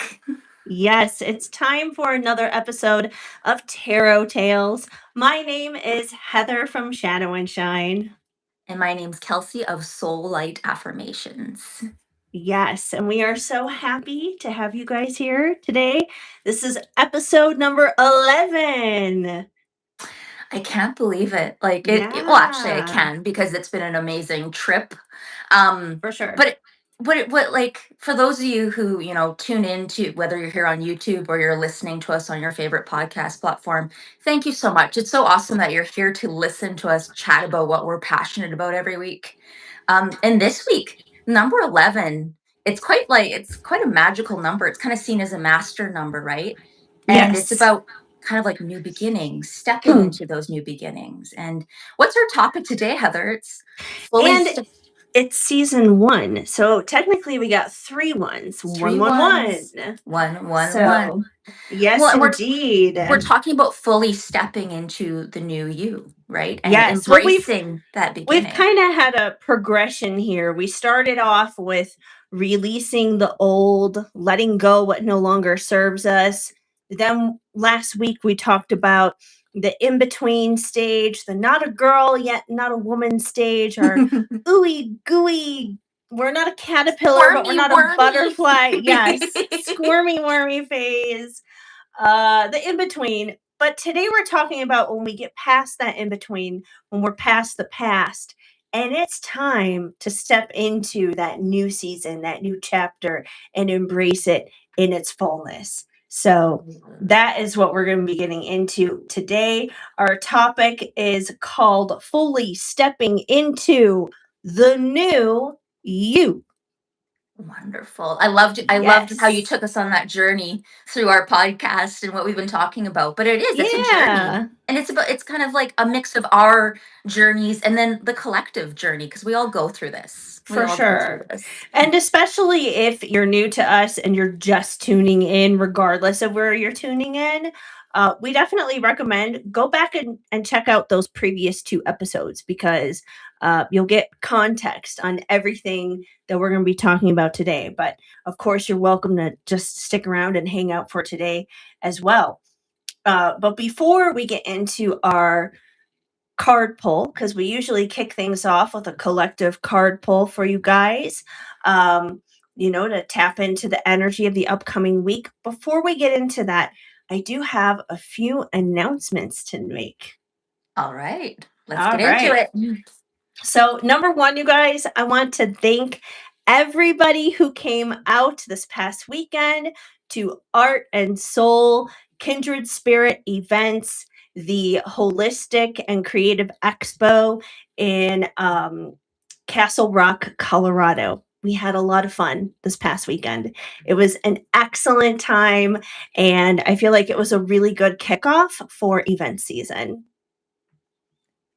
back. Yes, it's time for another episode of Tarot Tales. My name is Heather from Shadow and Shine. And my name's Kelsey of Soul Light Affirmations. Yes, and we are so happy to have you guys here today. This is episode number 11. I can't believe it. Well, actually, I Yeah, can because it's been an amazing trip. for sure. But for those of you who, tune in to whether you're here on YouTube or you're listening to us on your favorite podcast platform, thank you so much. It's so awesome that you're here to listen to us chat about what we're passionate about every week. And this week, number 11, it's quite a magical number. It's kind of seen as a master number, right? And it's Yes. about kind of like new beginnings, stepping into those new beginnings. And what's our topic today, Heather? It's fully And it's season 1. So technically we got 3 ones. 3 111. ones, 1 1 1. So, yes, Well, and indeed. we're talking about fully stepping into the new you, right? And Yes. Well, embracing that we've beginning. kind of had a progression here. We started off with releasing the old, letting go what no longer serves us. Then last week we talked about the in between stage, the not a girl yet not a woman stage, or ooey gooey. We're not a caterpillar, but we're Squirmy, not a wormy. butterfly. Yes, squirmy, wormy phase. The in between. But today we're talking about when we get past that in between, when we're past the past, and it's time to step into that new season, that new chapter, and embrace it in its fullness. So that is what we're going to be getting into today. Our topic is called Fully Stepping into the New You. Wonderful. I loved how you Yes. took us on that journey through our podcast and what we've been talking about. But it's a journey. Yeah, And it's kind of like a mix of our journeys and then the collective journey because we all go through this. We for all go through sure. this. And especially if you're new to us and you're just tuning in, regardless of where you're tuning in, we definitely recommend go back and check out those previous 2 episodes because you'll get context on everything that we're going to be talking about today. But of course, you're welcome to just stick around and hang out for today as well. But before we get into our card pull, because we usually kick things off with a collective card pull for you guys, to tap into the energy of the upcoming week. Before we get into that, I do have a few announcements to make. All right. Let's All get into right. it. So, number 1, you guys, I want to thank everybody who came out this past weekend to Art and Soul Kindred Spirit events, the Holistic and Creative Expo in Castle Rock, Colorado. We had a lot of fun this past weekend. It was an excellent time, and I feel like it was a really good kickoff for event season.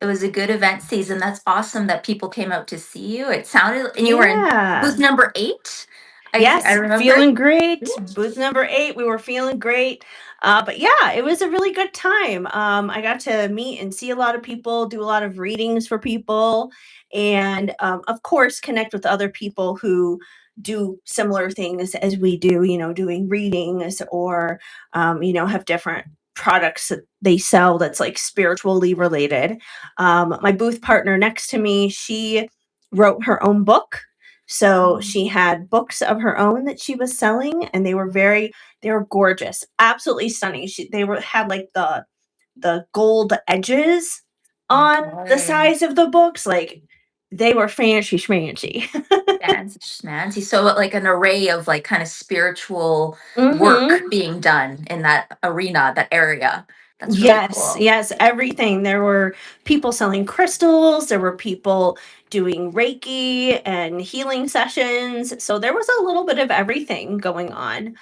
It was a good event season. That's awesome that people came out to see you. It sounded, and you were in booth Yeah. number 8. I Yes, remember. feeling great. Booth number 8, we were feeling great. But yeah, it was a really good time. I got to meet and see a lot of people, do a lot of readings for people, and of course, connect with other people who do similar things as we do, doing readings or, have different products that they sell that's like spiritually related. My booth partner next to me, she wrote her own book, so she had books of her own that she was selling, and they were gorgeous, absolutely stunning. Had like the gold edges on the Okay. sides of the books, like they were fancy schmancy. Fancy schmancy. So like an array of like kind of spiritual work Hmm. being done in that arena, that area. That's really Yes, cool. yes, everything. There were people selling crystals, there were people doing Reiki and healing sessions. So there was a little bit of everything going on.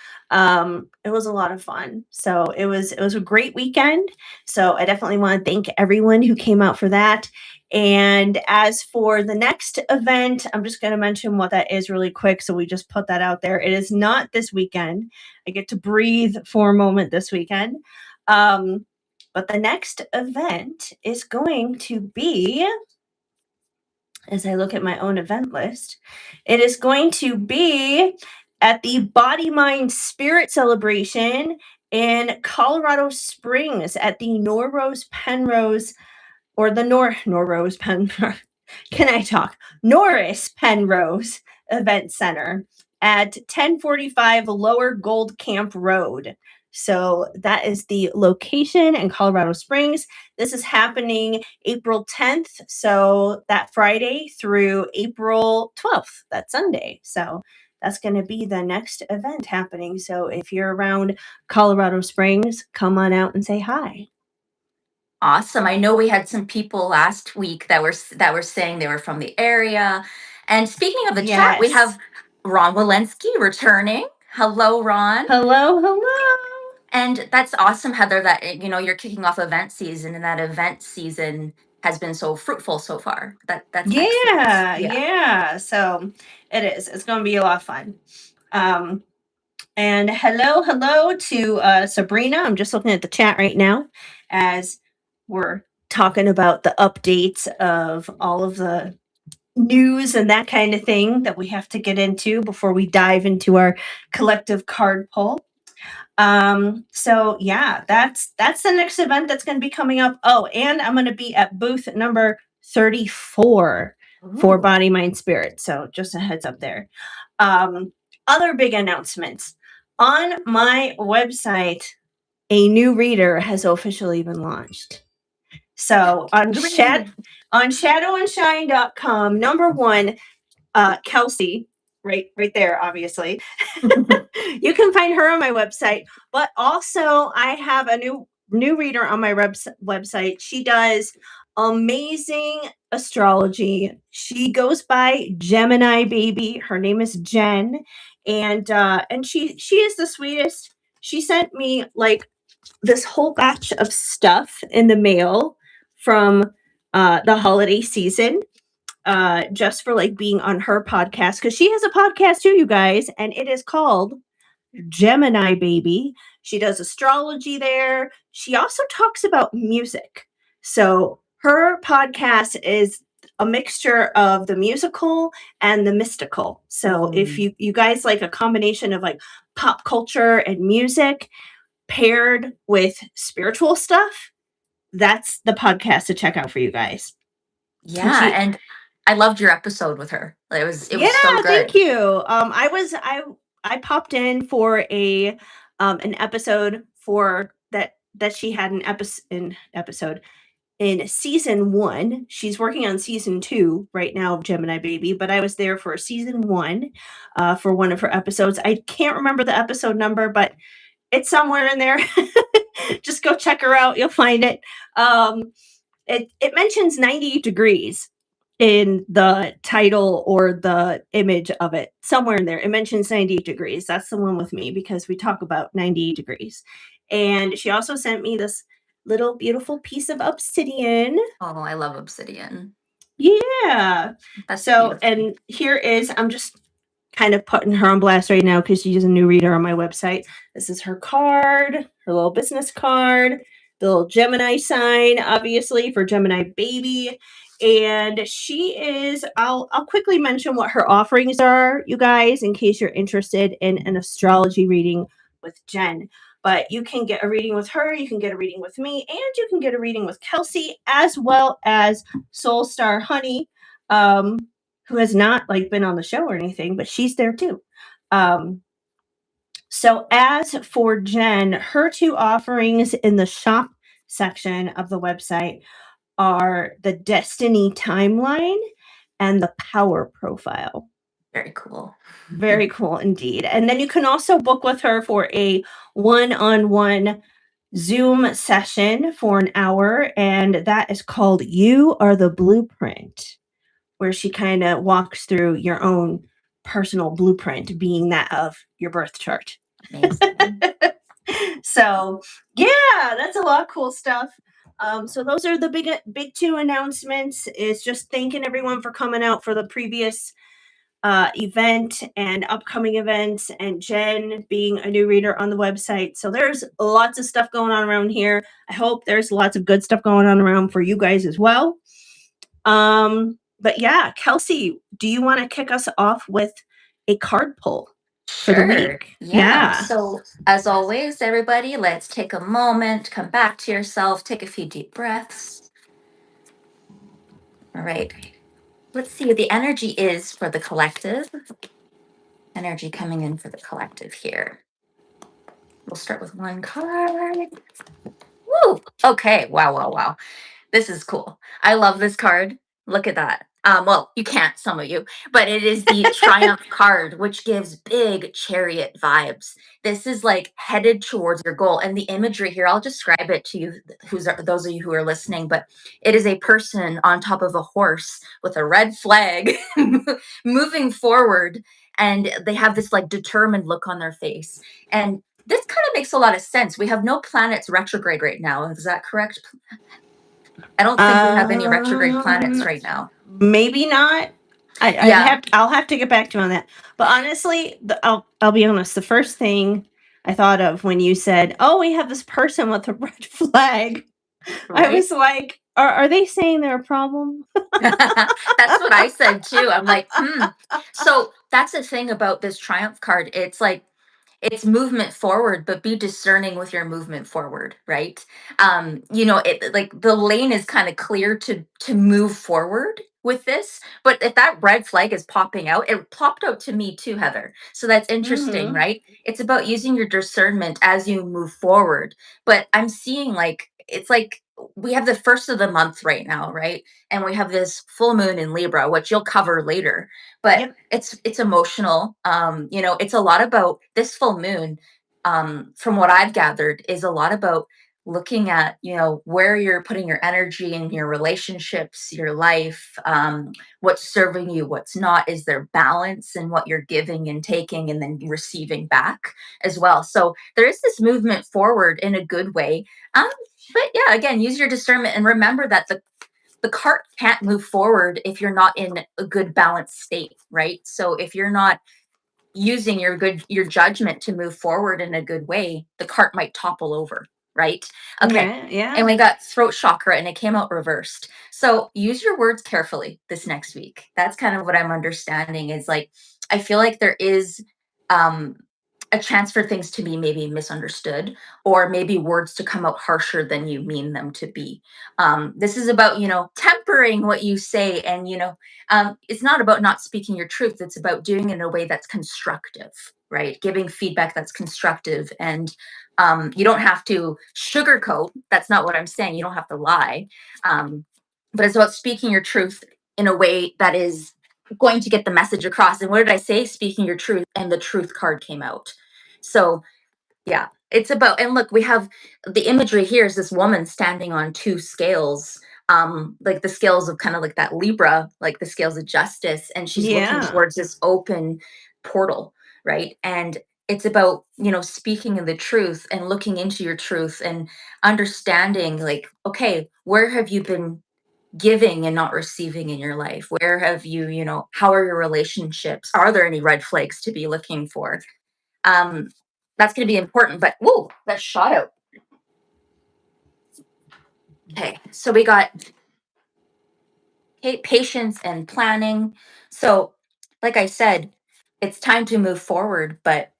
It was a lot of fun. So it was a great weekend. So I definitely want to thank everyone who came out for that. And as for the next event, I'm just going to mention what that is really quick. So we just put that out there. It is not this weekend. I get to breathe for a moment this weekend. But the next event is going to be, as I look at my own event list, it is going to be at the Body Mind Spirit Celebration in Colorado Springs at the Norrose Penrose, or the Norrose Penrose. Can I talk? Norris Penrose Event Center at 1045 Lower Gold Camp Road. So that is the location in Colorado Springs. This is happening April 10th. So that Friday through April 12th, that Sunday. So that's going to be the next event happening. So if you're around Colorado Springs, come on out and say hi. Awesome. I know we had some people last week that were saying they were from the area. And speaking of the chat, we Yes. have Ron Walensky returning. Hello, Ron. Hello, hello. And that's awesome, Heather, that you're kicking off event season, and that event season has been so fruitful so far. That's excellent. Yeah. So it is. It's going to be a lot of fun. And hello to Sabrina. I'm just looking at the chat right now as we're talking about the updates of all of the news and that kind of thing that we have to get into before we dive into our collective card pull. So yeah, that's the next event that's going to be coming up. Oh, and I'm going to be at booth number 34 for Body, Mind, Spirit. So just a heads up there. Other big announcements. On my website, a new reader has officially been launched. So on shadowandshine.com, number one, Kelsey, right there, obviously. You can find her on my website, but also I have a new reader on my website. She does amazing astrology. She goes by Gemini Baby. Her name is Jen, and she is the sweetest. She sent me like this whole batch of stuff in the mail from the holiday season, just for like being on her podcast, because she has a podcast too, you guys, and it is called Gemini Baby. She does astrology there. She also talks about music. So her podcast is a mixture of the musical and the mystical. So if you guys like a combination of like pop culture and music paired with spiritual stuff, that's the podcast to check out for you guys. Yeah, and I loved your episode with her. It was so good. Thank you. I popped in for an episode for that she had an episode in season 1. She's working on season 2 right now of Gemini Baby, but I was there for season 1 for one of her episodes. I can't remember the episode number, but it's somewhere in there. Just go check her out. You'll find it. It mentions 90 degrees in the title or the image of it. Somewhere in there, it mentions 98 degrees. That's the one with me because we talk about 98 degrees. And she also sent me this little beautiful piece of obsidian. Oh, I love obsidian. Yeah. That's so beautiful. And here is, I'm just kind of putting her on blast right now because she's a new reader on my website. This is her card, her little business card, the little Gemini sign, obviously, for Gemini Baby. And she is, I'll quickly mention what her offerings are, you guys, in case you're interested in an astrology reading with Jen. But you can get a reading with her, you can get a reading with me, and you can get a reading with Kelsey, as well as Soul Star Honey, who has not like been on the show or anything, but she's there too. So as for Jen, her two offerings in the shop section of the website are the Destiny Timeline and the Power Profile. Very cool. Very cool indeed. And then you can also book with her for a one-on-one Zoom session for an hour, and that is called You Are the Blueprint, where she kind of walks through your own personal blueprint, being that of your birth chart. Amazing. So, yeah, that's a lot of cool stuff. So those are the big two announcements. Is just thanking everyone for coming out for the previous event and upcoming events, and Jen being a new reader on the website. So there's lots of stuff going on around here. I hope there's lots of good stuff going on around for you guys as well. But yeah, Kelsey, do you want to kick us off with a card pull? for the Sure. week. Yeah. Yeah. So, as always, everybody, let's take a moment, come back to yourself, take a few deep breaths. All right. Let's see what the energy is for the collective. Energy coming in for the collective here. We'll start with one card. Woo! Okay. Wow, wow, wow. This is cool. I love this card. Look at that. Well, you can't, some of you, but it is the Triumph card, which gives big chariot vibes. This is like headed towards your goal. And the imagery here, I'll describe it to you, those of you who are listening, but it is a person on top of a horse with a red flag moving forward. And they have this like determined look on their face. And this kind of makes a lot of sense. We have no planets retrograde right now. Is that correct? I don't think we have any retrograde planets Um, right now. maybe not. Yeah. I'll have to get back to you on that. But honestly, I'll be honest. The first thing I thought of when you said, "Oh, we have this person with a red flag," I Right. was like, "Are they saying they're a problem?" That's what I said too. I'm like, hmm. So that's the thing about this triumph card. It's like it's movement forward, but be discerning with your movement forward, right? It like the lane is kind of clear to move forward with this, but if that red flag is popping out, it popped out to me too, Heather. So that's interesting, Hmm. right? It's about using your discernment as you move forward. But I'm seeing like it's like we have the first of the month right now, right? And we have this full moon in Libra, which you'll cover later. But Yep. it's emotional. It's a lot about this full moon. From what I've gathered, is a lot about looking at where you're putting your energy in your relationships, your life, what's serving you, what's not. Is there balance in what you're giving and taking, and then receiving back as well? So there is this movement forward in a good way. Um, but yeah, again, use your discernment and remember that the cart can't move forward if you're not in a good balanced state, right? So if you're not using your judgment to move forward in a good way, the cart might topple over, right? Okay. Yeah. And Yeah. we got throat chakra and it came out reversed. So use your words carefully this next week. That's kind of what I'm understanding is like I feel like there is um a chance for things to be maybe misunderstood or maybe words to come out harsher than you mean them to be. This is about, tempering what you say and, it's not about not speaking your truth. It's about doing it in a way that's constructive, right? Giving feedback that's constructive. And you don't have to sugarcoat. That's not what I'm saying. You don't have to lie. Um, but it's about speaking your truth in a way that is going to get the message across. And what did I say? Speaking your truth. And the truth card came out. So yeah, it's about, and look, we have the imagery here is this woman standing on two scales, like the scales of kind of like that Libra, like the scales of justice, and she's looking Yeah. towards this open portal, right? And it's about, speaking of the truth and looking into your truth and understanding, like, okay, where have you been giving and not receiving in your life? Where have you, how are your relationships? Are there any red flags to be looking for? um that's going to be important, but whoa, that shot out. Okay, so we got patience and planning. So like I said, it's time to move forward, but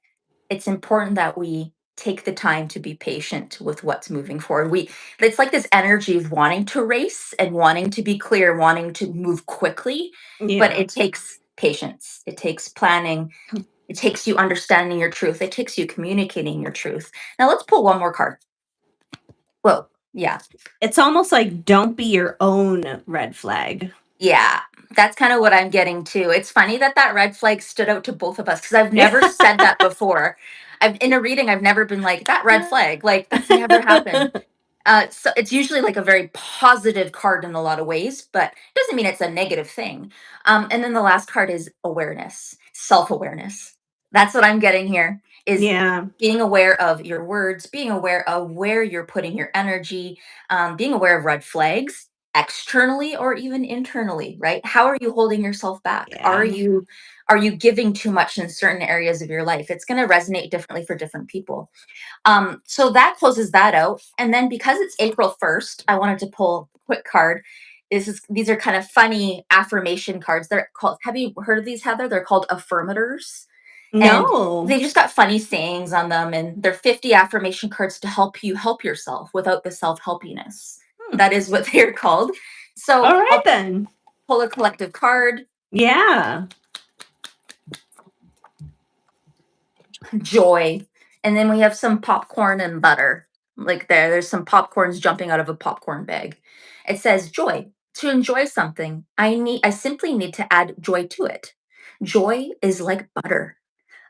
it's important that we take the time to be patient with what's moving forward. It's like this energy of wanting to race and wanting to be clear, wanting to move quickly, but Yeah. it takes patience, it takes planning. It takes you understanding your truth. It takes you communicating your truth. Now let's pull one more card. Well, yeah. It's almost like don't be your own red flag. Yeah, that's kind of what I'm getting to. It's funny that that red flag stood out to both of us because I've Yeah. never said that before. I've in a reading, I've never been like that red flag. Like that's never happened. So it's usually like a very positive card in a lot of ways, but it doesn't mean it's a negative thing. And then the last card is awareness, self-awareness. That's what I'm getting here is Yeah. being aware of your words, being aware of where you're putting your energy, being aware of red flags externally or even internally, right? How are you holding yourself back? Yeah. Are you giving too much in certain areas of your life? It's going to resonate differently for different people. So that closes that out. And then because it's April 1st, I wanted to pull a quick card. These are kind of funny affirmation cards. They're called, have you heard of these, Heather? They're called affirmators. And No. they just got funny sayings on them, and they're 50 affirmation cards to help you help yourself without the self-helpiness. Hmm. That is what they're called. So All right I'll then. pull a collective card. Yeah. Joy. And then we have some popcorn and butter. Like there's some popcorns jumping out of a popcorn bag. It says joy. To enjoy something, I simply need to add joy to it. Joy is like butter.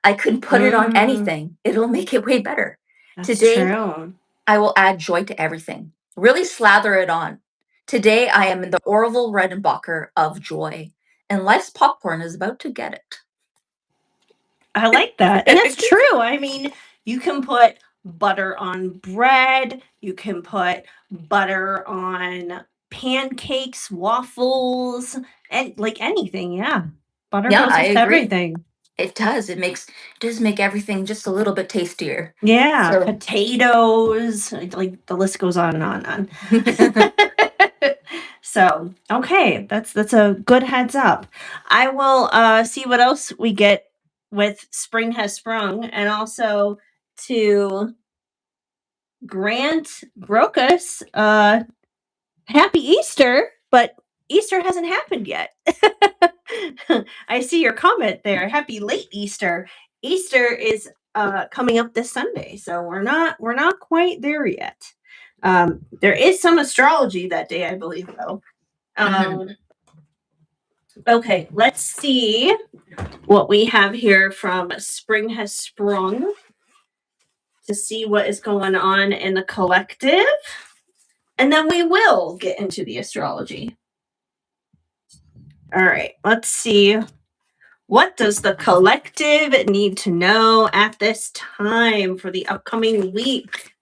I could put it on Mm, anything. It'll make it way better. that's Today, true. I will add joy to everything. Really slather it on. Today, I am in the Orville Redenbacher of joy, and life's popcorn is about to get I like that. And that's it. true. I mean, you can put butter on bread, you can put butter on pancakes, waffles, and like anything. Yeah. Butter Yeah, goes I with agree. everything. It does. It does make everything just a little bit tastier. Yeah. So, Potatoes, like the list goes on and on and on. So, okay, that's a good heads up. I will see what else we get with Spring Has Sprung, and also to Grant Brocus happy Easter, but Easter hasn't happened yet. I see your comment there. Happy late Easter. Easter is coming up this Sunday, so we're not quite there yet. There is some astrology that day, I believe, though. mhm. Okay, let's see what we have here from Spring Has Sprung to see what is going on in the collective. And then we will get into the astrology. All right, let's see. What does the collective need to know at this time for the upcoming week?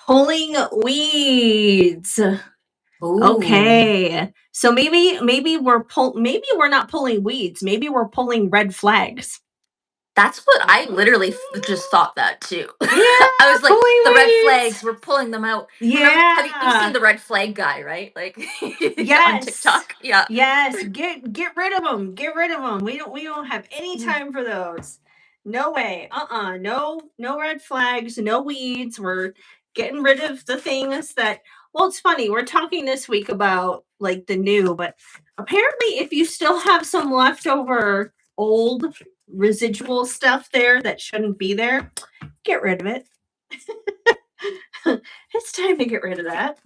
Pulling weeds. Ooh, Okay. So maybe we're not pulling weeds. Maybe we're pulling red flags. that's what I literally just thought that too. I Yeah, was like, pulling the red weeds. flags, we're pulling them out. Remember, have you've seen Yeah. the red flag guy, right? Like on Yes. TikTok. Yeah. Yes. Get rid of them. Get rid of them. We don't have any time for those. No way. No red flags, no weeds. We're getting rid of the things that, well, it's funny. We're talking this week about like the new, but apparently if you still have some leftover old residual stuff there that shouldn't be there, get rid of it. It's time to get rid of that.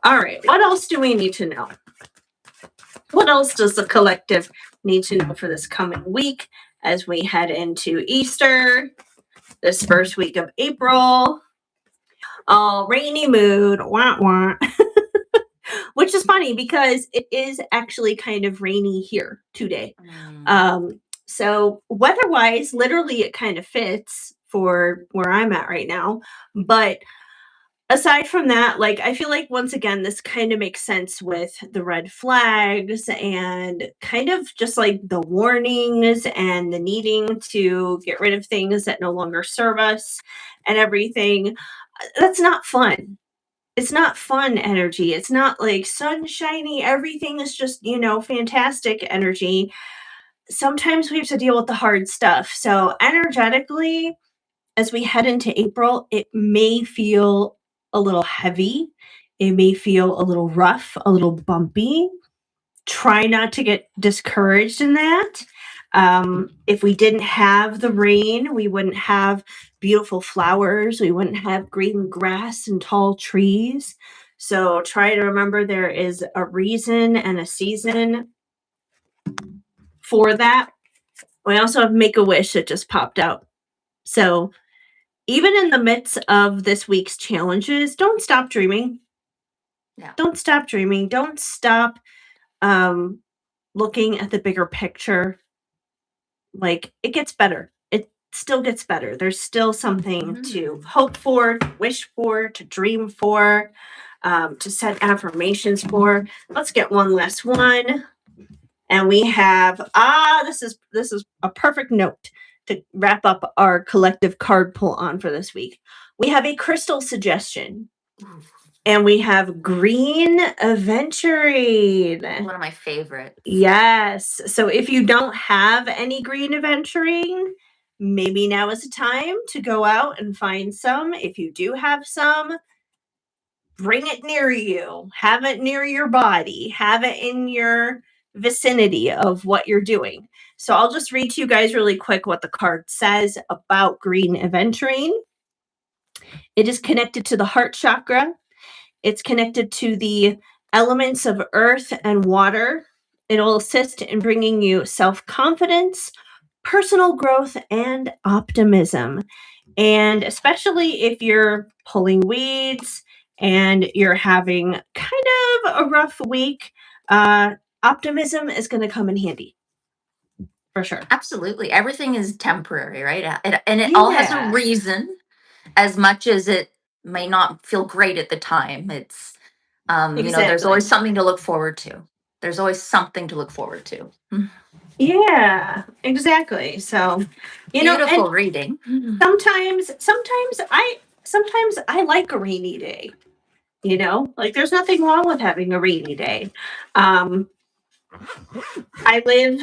All right. What else do we need to know? What else does the collective need to know for this coming week as we head into Easter, this first week of April? All rainy mood, wah wah. Which is funny because it is actually kind of rainy here today. So weather-wise, literally it kind of fits for where I'm at right now. But aside from that, like I feel like once again, this kind of makes sense with the red flags and kind of just like the warnings and the needing to get rid of things that no longer serve us and everything. That's not fun. It's not fun energy. It's not like sunshiny, everything is just, fantastic energy. Sometimes we have to deal with the hard stuff. So, energetically, as we head into April, it may feel a little heavy. It may feel a little rough, a little bumpy. Try not to get discouraged in that. If we didn't have the rain, we wouldn't have beautiful flowers. We wouldn't have green grass and tall trees. So try to remember there is a reason and a season for that. We also have Make a Wish that just popped out. So even in the midst of this week's challenges, don't stop dreaming. Yeah. Don't stop dreaming. Don't stop looking at the bigger picture. Like it gets better. It still gets better. There's still something to hope for, to wish for, to dream for, to set affirmations for. Let's get one last one. And we have this is a perfect note to wrap up our collective card pull on for this week. We have a crystal suggestion. And we have green aventurine. One of my favorites. Yes. So if you don't have any green aventurine, maybe now is the time to go out and find some. If you do have some, bring it near you, have it near your body, have it in your vicinity of what you're doing. So I'll just read to you guys really quick what the card says about green aventurine. It is connected to the heart chakra. It's connected to the elements of earth and water. It'll assist in bringing you self-confidence, personal growth, and optimism. And especially if you're pulling weeds and you're having kind of a rough week, optimism is going to come in handy for sure. Absolutely. Everything is temporary, right? And it all has a Yeah, reason, as much as it may not feel great at the time. It's, there's exactly. always something to look forward to. There's always something to look forward to. Yeah, exactly. So, and Beautiful reading. sometimes I like a rainy day. Like there's nothing wrong with having a rainy day. Um, I live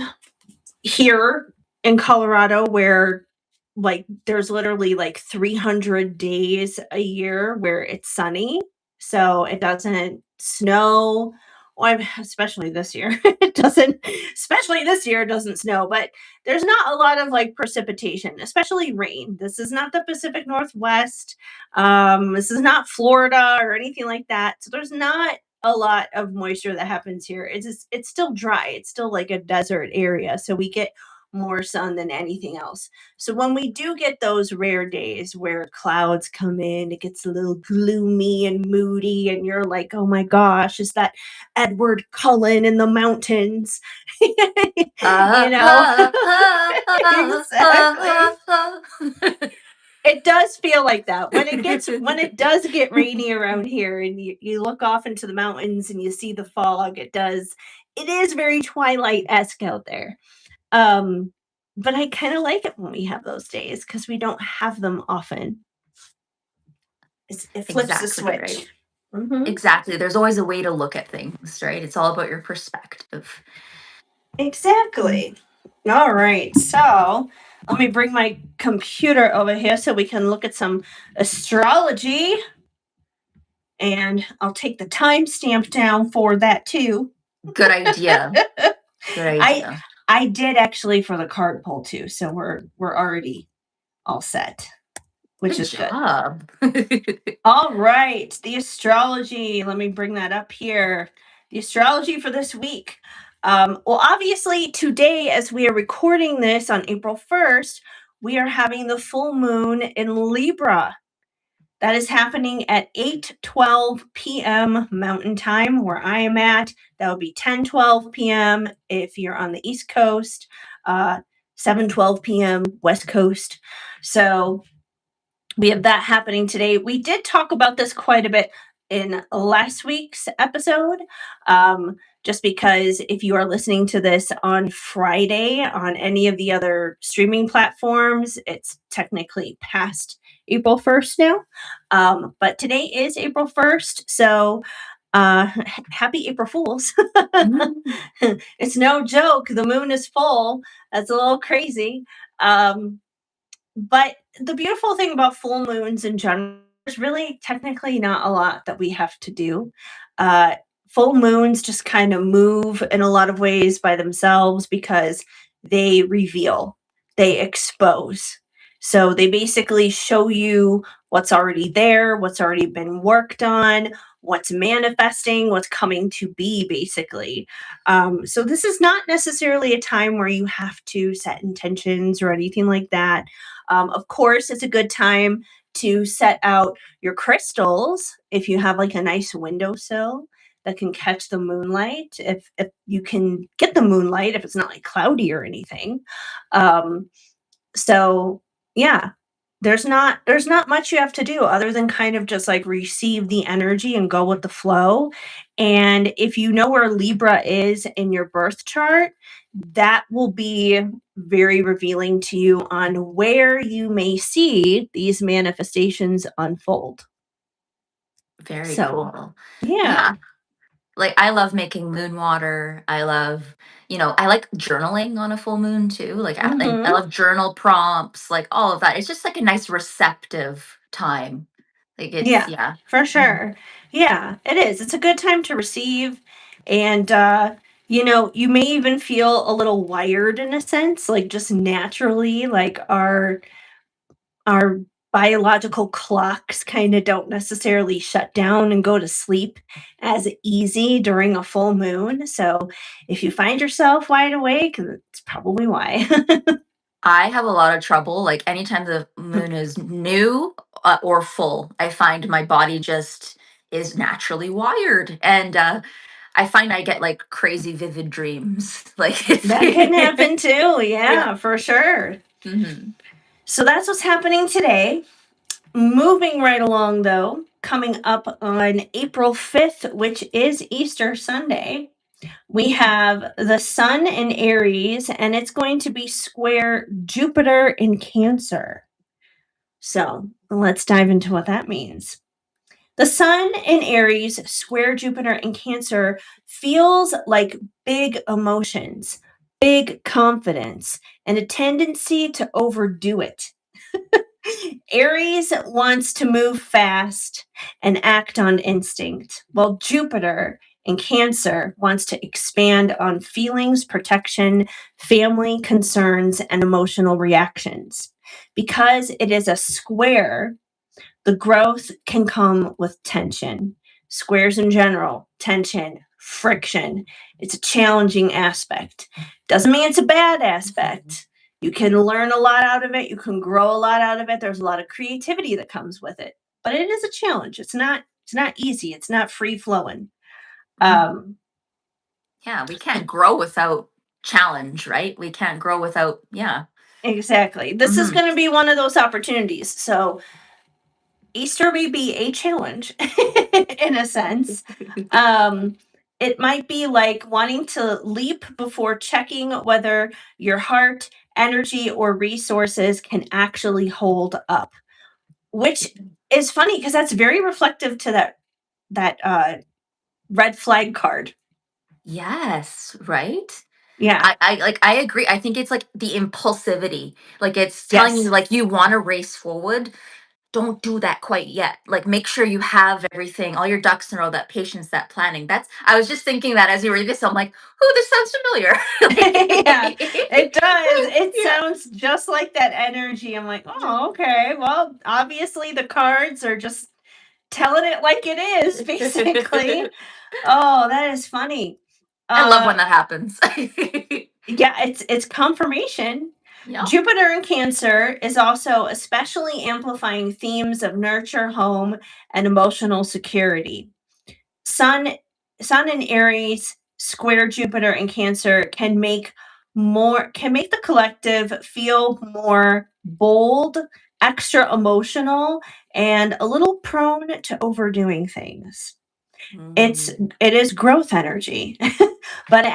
here in Colorado where like there's literally like 300 days a year where it's sunny. So it doesn't snow. Well, especially this year. Especially this year, it doesn't snow, but there's not a lot of like precipitation, especially rain. This is not the Pacific Northwest. This is not Florida or anything like that. So there's not a lot of moisture that happens here. It's still dry. It's still like a desert area. So we get more sun than anything else. So when we do get those rare days where clouds come in, it gets a little gloomy and moody, and you're like, oh my gosh, is that Edward Cullen in the mountains? you know? Exactly. It does feel like that when it does get rainy around here and you look off into the mountains and you see the fog. It is very Twilight-esque out there. But I kind of like it when we have those days because we don't have them often. It flips the Exactly switch. right. Mhm. Exactly. There's always a way to look at things, right? It's all about your perspective. Exactly. All right. So let me bring my computer over here so we can look at some astrology. And I'll take the timestamp down for that too. Good idea. Good idea. I did actually for the card pull too, so we're already all set, which is good. Job. All right, the astrology. Let me bring that up here. The astrology for this week. Well, obviously, today, as we are recording this on April 1st, we are having the full moon in Libra. That is happening at 8:12 p.m. Mountain Time, where I am at. That would be 10:12 p.m. if you're on the East Coast, 7:12 p.m. West Coast. So we have that happening today. We did talk about this quite a bit in last week's episode, just because if you are listening to this on Friday on any of the other streaming platforms, it's technically past April 1st now. But today is April 1st, so happy April Fools. It's no joke. The moon is full. That's a little crazy. But the beautiful thing about full moons in general, there's really technically not a lot that we have to do. Full moons just kind of move in a lot of ways by themselves because they reveal, they expose. So they basically show you what's already there, what's already been worked on, what's manifesting, what's coming to be, basically. So this is not necessarily a time where you have to set intentions or anything like that. Of course, it's a good time to set out your crystals if you have like a nice windowsill that can catch the moonlight. If you can get the moonlight, if it's not like cloudy or anything. So yeah, there's not much you have to do other than kind of just like receive the energy and go with the flow. And if you know where Libra is in your birth chart, that will be very revealing to you on where you may see these manifestations unfold. Very So, cool. yeah. Yeah. Like I love making moon water. I love, I like journaling on a full moon too. Like I Mhm. love journal prompts, like all of that. It's just like a nice receptive time. Like it's Yeah, yeah. for Mhm. sure. Yeah, it is. It's a good time to receive. And, you may even feel a little wired in a sense, like just naturally, like our biological clocks kind of don't necessarily shut down and go to sleep as easy during a full moon. So if you find yourself wide awake, that's probably why. I have a lot of trouble. Like anytime the moon is new or full, I find my body just is naturally wired, and I find I get like crazy vivid dreams. Like it's That can happen too. yeah. Yeah, for sure. Hmm. So that's what's happening today. Moving right along, though, coming up on April 5th, which is Easter Sunday, we have the Sun in Aries, and it's going to be square Jupiter in Cancer. So let's dive into what that means. The Sun in Aries, square Jupiter in Cancer, feels like big emotions, big confidence, and a tendency to overdo it. Aries wants to move fast and act on instinct, while Jupiter in Cancer wants to expand on feelings, protection, family concerns, and emotional reactions. Because it is a square, the growth can come with tension. Squares in general, tension, friction. It's a challenging aspect. Doesn't mean it's a bad aspect. You can learn a lot out of it. You can grow a lot out of it. There's a lot of creativity that comes with it. But it is a challenge. It's not easy. It's not free flowing. Um, Yeah, we can't grow without challenge, right? We can't grow without yeah. exactly. This is Hmm. going to be one of those opportunities. So Easter may be a challenge in a sense. Um, it might be like wanting to leap before checking whether your heart, energy, or resources can actually hold up, which is funny because that's very reflective to that red flag card. Yes, right? Yeah. I agree. I think it's like the impulsivity. Like it's telling you Yes. like you want to race forward. Don't do that quite yet. Like make sure you have everything, all your ducks in a row, that patience, that planning. That's I was just thinking that as you read this, I'm like, oh, this sounds familiar. Yeah, it does. It Yeah. sounds just like that energy. I'm like, oh, okay. Well, obviously the cards are just telling it like it is, basically. Oh, that is funny. I love Uh when that happens. yeah, it's confirmation. Yeah. Jupiter in Cancer is also especially amplifying themes of nurture, home, and emotional security. Sun Sun in Aries square Jupiter in Cancer can make the collective feel more bold, extra emotional, and a little prone to overdoing things. It's Mm. it is growth energy, but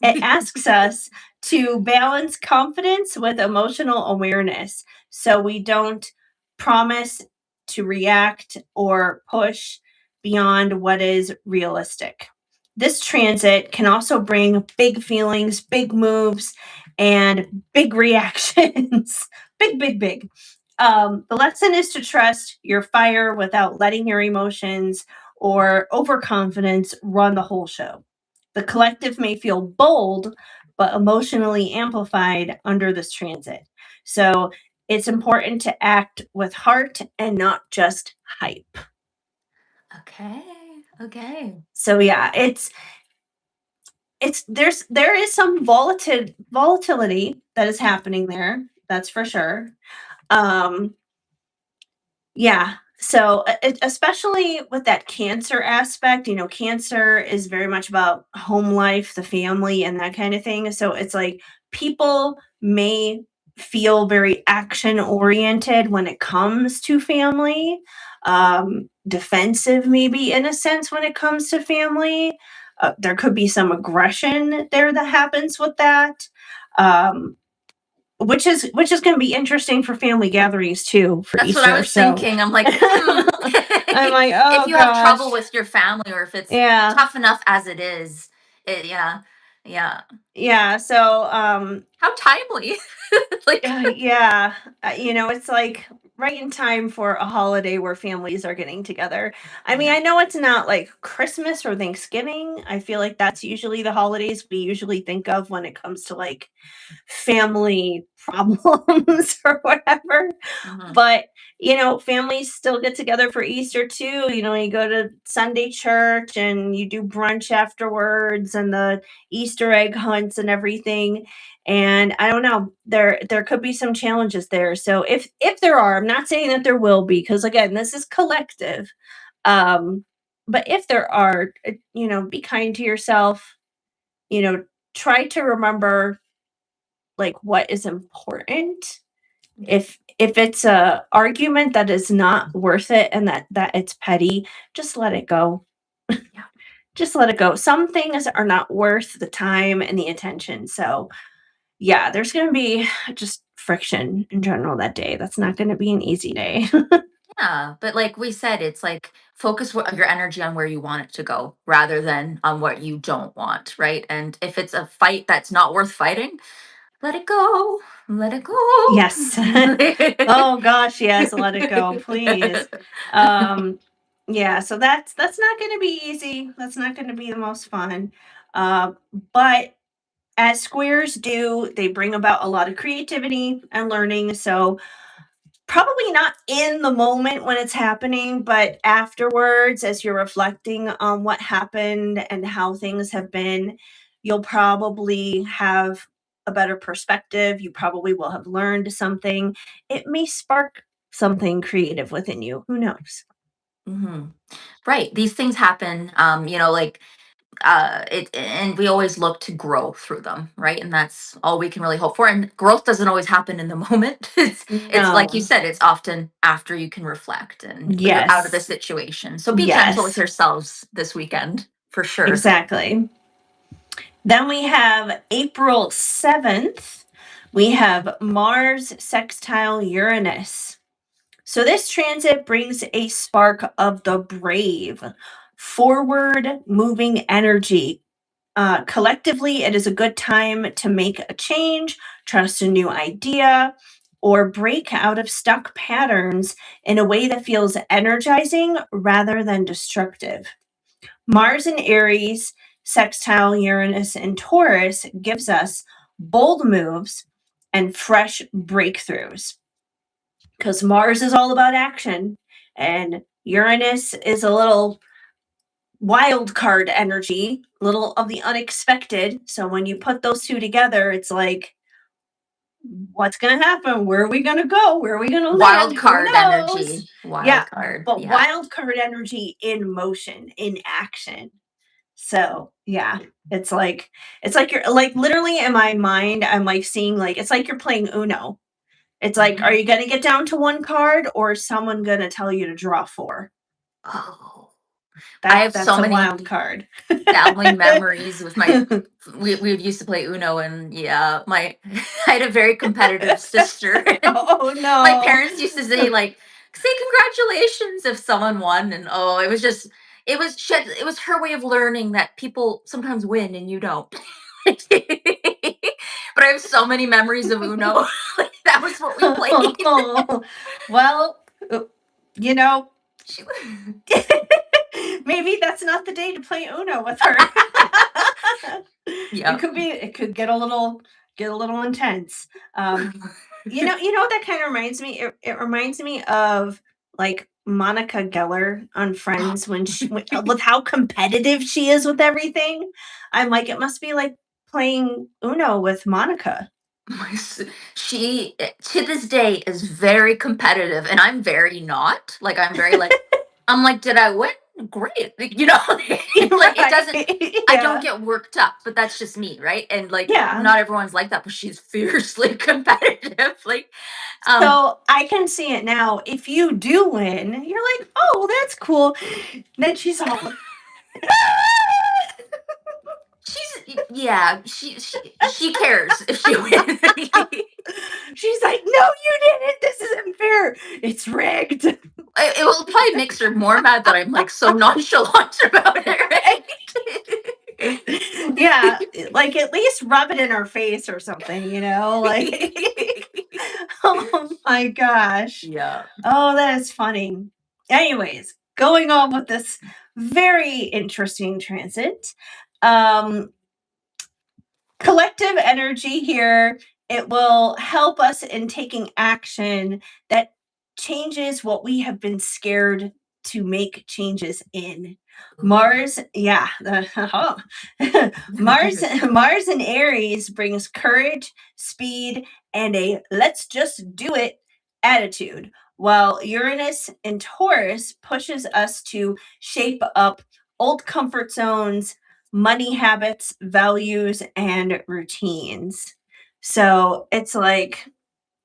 it asks us to balance confidence with emotional awareness so we don't promise to react or push beyond what is realistic. This transit can also bring big feelings, big moves, and big reactions. Big, big, big. The lesson is to trust your fire without letting your emotions or overconfidence run the whole show. The collective may feel bold, but emotionally amplified under this transit. So it's important to act with heart and not just hype. Okay. Okay. So yeah, there is some volatility that is happening there. That's for sure. Um, Yeah. So, especially with that cancer aspect, cancer is very much about home life, the family, and that kind of thing. So, it's like people may feel very action oriented when it comes to family, defensive, maybe in a sense, when it comes to family. There could be some aggression there that happens with that. Um, which is going to be interesting for family gatherings too for That's what I Easter. was So thinking. I'm like, I'm like, if oh you have trouble gosh, with your family or if it's yeah, tough enough as it is, yeah, yeah. yeah. So How timely. Like, yeah, it's like right in time for a holiday where families are getting together. I mean, yeah. I know it's not like Christmas or Thanksgiving. I feel like that's usually the holidays we usually think of when it comes to like family problems or whatever. Hmm. But, families still get together for Easter too. You go to Sunday church and you do brunch afterwards and the Easter egg hunts and everything. And I don't know, there could be some challenges there. So if there are, I'm not saying that there will be, because again, this is collective. Um, but if there are, be kind to yourself, you know, try to remember like what is important. Yeah, If it's a argument that is not worth it and that it's petty, just let it go. yeah. Just let it go. Some things are not worth the time and the attention. So yeah, there's going to be just friction in general that day. That's not going to be an easy day. Yeah, but like we said, it's like focus your energy on where you want it to go rather than on what you don't want, right? And if it's a fight that's not worth fighting, let it go. Let it go. Yes. Oh gosh, yes, let it go, please. Um yeah, so that's not going to be easy. That's not going to be the most fun. Uh, but as squares do, they bring about a lot of creativity and learning. So probably not in the moment when it's happening, but afterwards, as you're reflecting on what happened and how things have been, you'll probably have a better perspective. You probably will have learned something. It may spark something creative within you. Who knows? Hmm. Right. These things happen. Like it, and we always look to grow through them, right? And that's all we can really hope for. And growth doesn't always happen in the moment. It's like you No. said, it's often after you can reflect and you're out of the Yes. situation. So be gentle with Yes. yourselves this weekend for sure. Exactly. Then we have April 7th. We have Mars sextile Uranus. So this transit brings a spark of the brave, forward moving energy. Collectively, it is a good time to make a change, trust a new idea, or break out of stuck patterns in a way that feels energizing rather than destructive. Mars in Aries, sextile Uranus and Taurus gives us bold moves and fresh breakthroughs because Mars is all about action and Uranus is a little wild card energy, little of the unexpected. So when you put those two together, it's like, what's going to happen? Where are we going to go? Where are we going to Wild land? Who card knows? energy. Wild Yeah, card. but Yeah. wild card energy in motion, in action. So yeah, it's like you're like literally in my mind, I'm like seeing like it's like you're playing Uno. It's like, are Mhm. you gonna get down to one card or is someone gonna tell you to draw four? Oh, I That have that's so a wild many card. family memories with my we used to play Uno and yeah, my I had a very competitive sister and Oh my no. parents used to say congratulations if someone won and oh it was just it was her way of learning that people sometimes win and you don't. But I have so many memories of Uno. Like that was what we played. Well, uh, you know, She, maybe that's not the day to play Uno with her. yeah. It could get a little intense. You know what that kind of reminds me? It reminds me of like Monica Geller on Friends with how competitive she is with everything. I'm like, it must be like playing Uno with Monica. My she to this day is very competitive and I'm very not. Like I'm very like I'm like, did I win? Great. Like, like it doesn't Right. I don't Yeah. get worked up, but that's just me, right? And like Yeah. not everyone's like that, but she's fiercely competitive. Like um So I can see it now. If you do win, you're like, oh, that's cool. Then she's all, yeah, she cares if she wins. She's like, no, you didn't. This isn't fair. It's rigged. It will probably make her more mad that I'm like so nonchalant about it, right? Yeah, like at least rub it in her face or something, like oh my gosh. Yeah. Oh, that is funny. Anyways, going on with this very interesting transit. Um, Collective energy here, it will help us in taking action that changes what we have been scared to make changes in. Mars, yeah, Mars and Aries brings courage, speed, and a let's just do it attitude, while Uranus and Taurus pushes us to shape up old comfort zones, money habits, values, and routines. So it's like,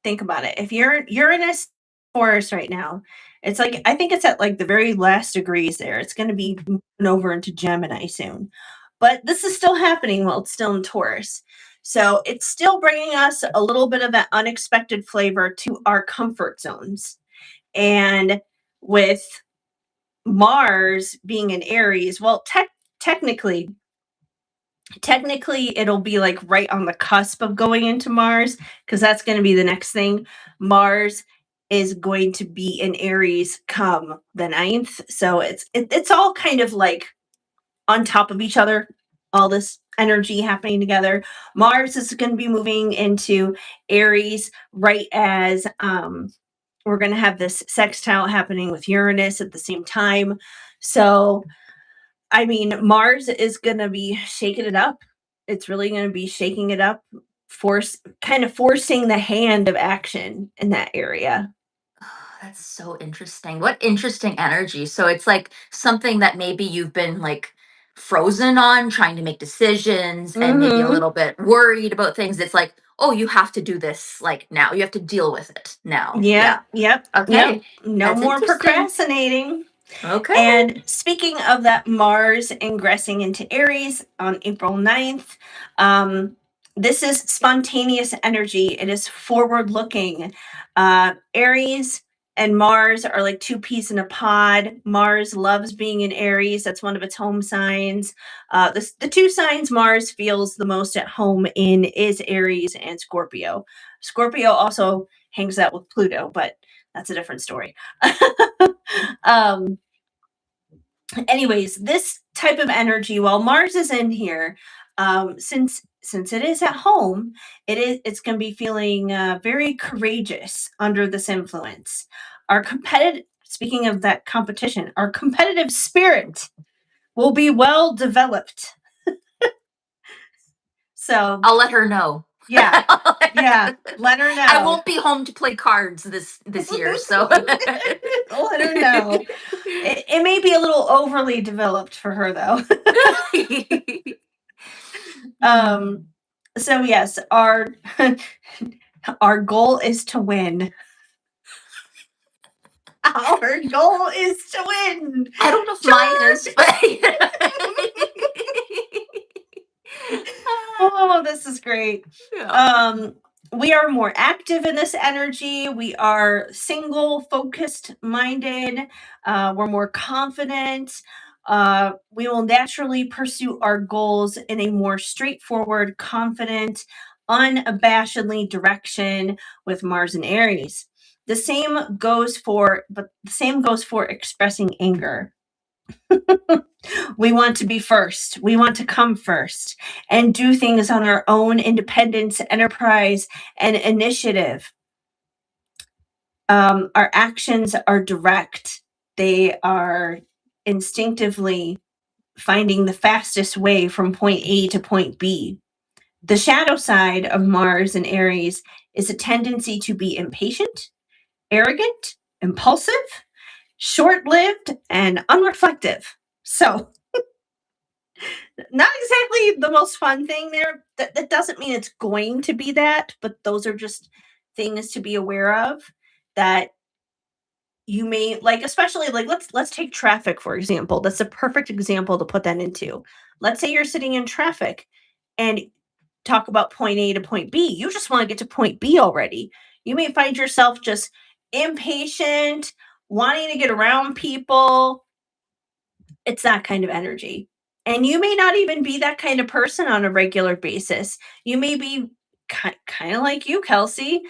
think about it. If you're Uranus Taurus right now, it's like, I think it's at like the very last degrees there. It's going to be moving over into Gemini soon. But this is still happening while it's still in Taurus. So it's still bringing us a little bit of that unexpected flavor to our comfort zones. And with Mars being in Aries, well, technically it'll be like right on the cusp of going into Mars, because that's going to be the next thing. Mars is going to be in Aries come the 9th. So it's all kind of like on top of each other, all this energy happening together. Mars is going to be moving into Aries right as we're going to have this sextile happening with Uranus at the same time. So I mean, Mars is going to be shaking it up. It's really going to be shaking it up, forcing the hand of action in that area. Oh, that's so interesting. What interesting energy. So it's like something that maybe you've been like frozen on, trying to make decisions and maybe a Mm-hmm. little bit worried about things. It's like, oh, you have to do this like now. You have to deal with it now. Yeah. Yep. Okay. No That's more interesting. procrastinating. Okay. And speaking of that, Mars ingressing into Aries on April 9th, this is spontaneous energy. It is forward looking. Aries and Mars are like two peas in a pod. Mars loves being in Aries. That's one of its home signs. The two signs Mars feels the most at home in is Aries and Scorpio. Scorpio also hangs out with Pluto, but that's a different story. um, Anyways, this type of energy, while Mars is in here, since it is at home, it's going to be feeling very courageous under this influence. Our competitive, speaking of that competition, our competitive spirit will be well developed. So I'll let her know. yeah, let her know. I won't be home to play cards this year, so let her know. It may be a little overly developed for her, though. So yes, our goal is to win. Our goal is to win. I don't know if mine is, but oh, this is great. yeah. We are more active in this energy. We are single, focused minded. We're more confident. We will naturally pursue our goals in a more straightforward, confident, unabashedly direction with Mars and Aries. The same goes for expressing anger. We want to be first. We want to come first and do things on our own independence, enterprise, and initiative. Our actions are direct. They are instinctively finding the fastest way from point A to point B. The shadow side of Mars and Aries is a tendency to be impatient, arrogant, impulsive, short-lived, and unreflective. So, not exactly the most fun thing there. That doesn't mean it's going to be that, but those are just things to be aware of that you may like, especially like let's take traffic for example. That's a perfect example to put that into. Let's say you're sitting in traffic and talk about point A to point B. You just want to get to point B already. You may find yourself just impatient, wanting to get around people. It's that kind of energy. And you may not even be that kind of person on a regular basis. You may be kind of like you, Kelsey.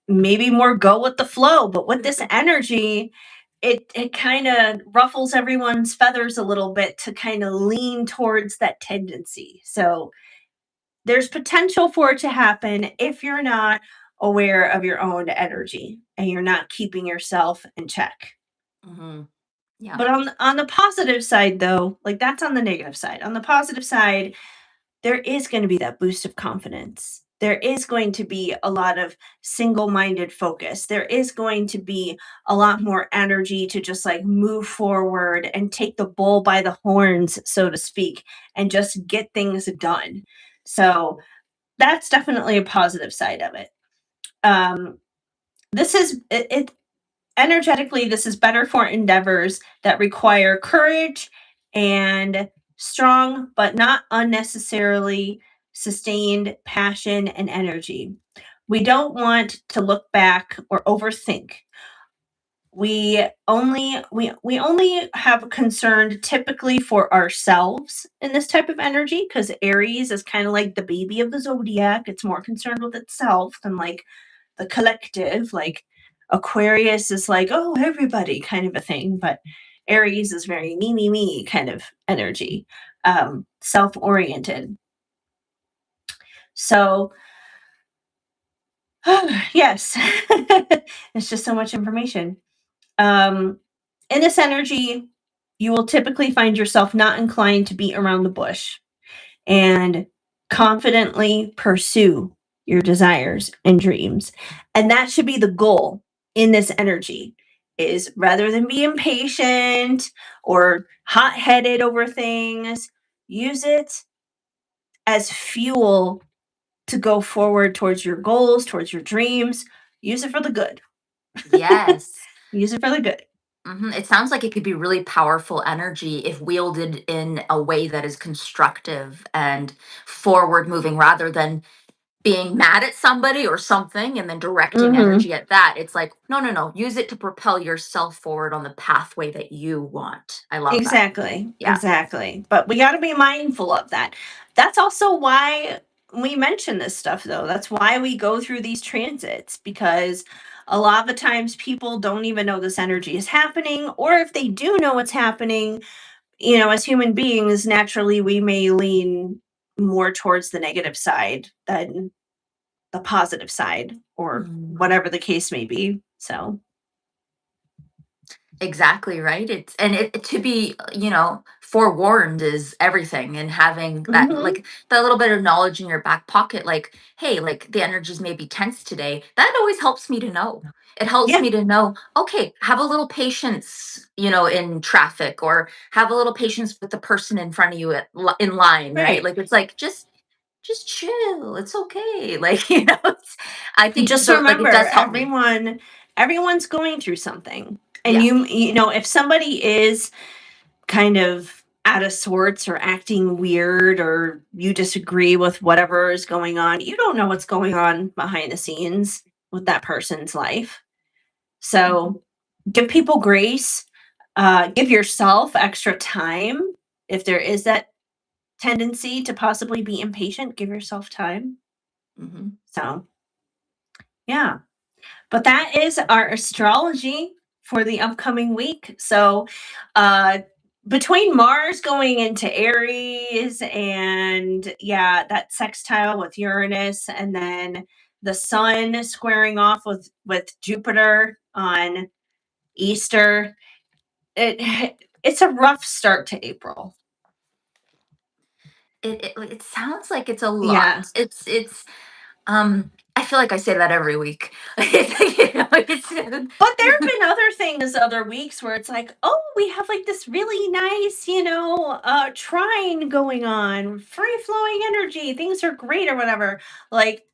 Maybe more go with the flow, but with this energy, it kind of ruffles everyone's feathers a little bit to kind of lean towards that tendency. So there's potential for it to happen if you're not aware of your own energy and you're not keeping yourself in check. Mm-hmm. Yeah. But on the positive side, though, like that's on the negative side. On the positive side, there is going to be that boost of confidence. There is going to be a lot of single-minded focus. There is going to be a lot more energy to just like move forward and take the bull by the horns, so to speak, and just get things done. So that's definitely a positive side of it. This is it energetically, this is better for endeavors that require courage and strong, but not unnecessarily sustained passion and energy. We don't want to look back or overthink. We only have concern typically for ourselves in this type of energy because Aries is kind of like the baby of the zodiac. It's more concerned with itself than like the collective. Like Aquarius is like, oh, everybody kind of a thing, but Aries is very me kind of energy, self-oriented. So yes, it's just so much information. In this energy, you will typically find yourself not inclined to beat around the bush and confidently pursue your desires and dreams. And that should be the goal in this energy is rather than be impatient or hot-headed over things, use it as fuel to go forward towards your goals, towards your dreams. Use it for the good. Yes. Use it for the good. It sounds like it could be really powerful energy if wielded in a way that is constructive and forward moving rather than being mad at somebody or something and then directing Mm-hmm. energy at that. It's like, no, no, no. Use it to propel yourself forward on the pathway that you want. I love that. Exactly, Yeah. exactly. But we got to be mindful of that. That's also why we mention this stuff, though. That's why we go through these transits because a lot of the times people don't even know this energy is happening, or if they do know it's happening, as human beings, naturally we may lean more towards the negative side than the positive side, or Mm. whatever the case may be. So, Exactly right. It's and it to be, forewarned is everything. And having that mhm. like that little bit of knowledge in your back pocket, like, hey, like the energies may be tense today. That always helps me to know. It helps Yeah, me to know, okay, have a little patience, in traffic, or have a little patience with the person in front of you in line, right? right. Like it's like just chill. It's okay. Like, I think Just like it remember, does help me. everyone's going through something. And Yeah. if somebody is kind of out of sorts or acting weird, or you disagree with whatever is going on, you don't know what's going on behind the scenes with that person's life. Mhm. So give people grace, give yourself extra time. If there is that tendency to possibly be impatient, give yourself time. Mhm. So, yeah. But that is our astrology for the upcoming week. So, uh, between Mars going into Aries and yeah, that sextile with Uranus, and then the Sun squaring off with Jupiter on Easter, it's a rough start to April. It sounds like it's a Yeah. lot. I feel like I say that every week. It's But there have been other things other weeks where it's like, oh, we have like this really nice, trine going on, free flowing energy. Things are great or whatever. Like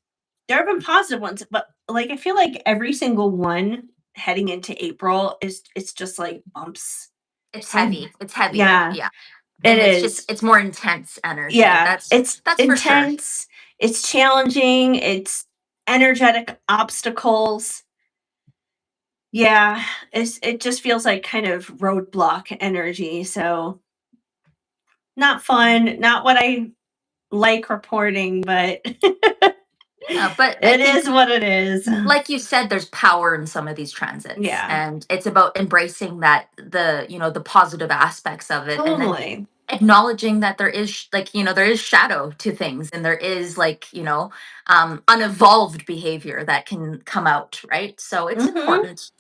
there have been positive ones, but like I feel like every single one heading into April is it's just like bumps. it's So heavy. It's heavier. yeah, Yeah. it And it's just is. it's more intense energy. Yeah, That's it's that's for sure. intense. It's challenging. It's energetic obstacles. Yeah, it just feels like kind of roadblock energy. So not fun, not what I like reporting, but Yeah, but I it think, is what it is. like you said, there's power in some of these transits, Yeah, and it's about embracing that, the positive aspects of it, and then totally. acknowledging that there is there is shadow to things, and there is unevolved behavior that can come out, right? So it's Hmm. important.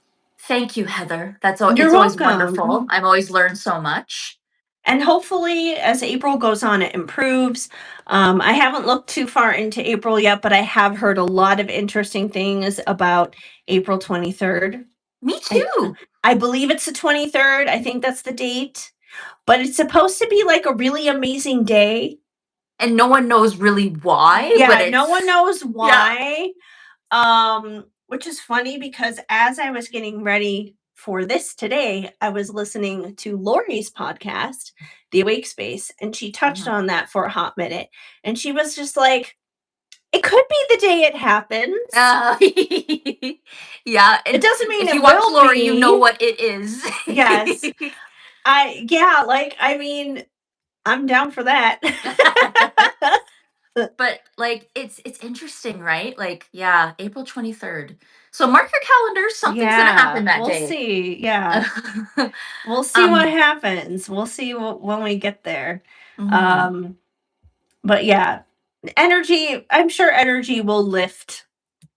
Thank you, Heather. You're It's always wonderful. welcome. I'm always learned so much. And hopefully, as April goes on, it improves. I haven't looked too far into April yet, but I have heard a lot of interesting things about April 23rd. Me I, too. I believe it's the 23rd. I think that's the date. But it's supposed to be like a really amazing day. And no one knows really why, but Yeah, no one it's knows yeah. why. Which is funny because as I was getting ready for this today, I was listening to Lori's podcast, The Awake Space, and she touched Mhm. on that for a hot minute. And she was just like, it could be the day it happens. Uh, yeah, It and doesn't mean if you it watch will Lori, you know be. what it is. Yes. I mean, I'm down for that. But like it's interesting, right? Like, yeah, April 23rd. So mark your calendars, something's gonna Yeah, happen that we'll day. see. Yeah. We'll see what um happens. We'll see when we get there. mhm. Um, but yeah, energy, I'm sure energy will lift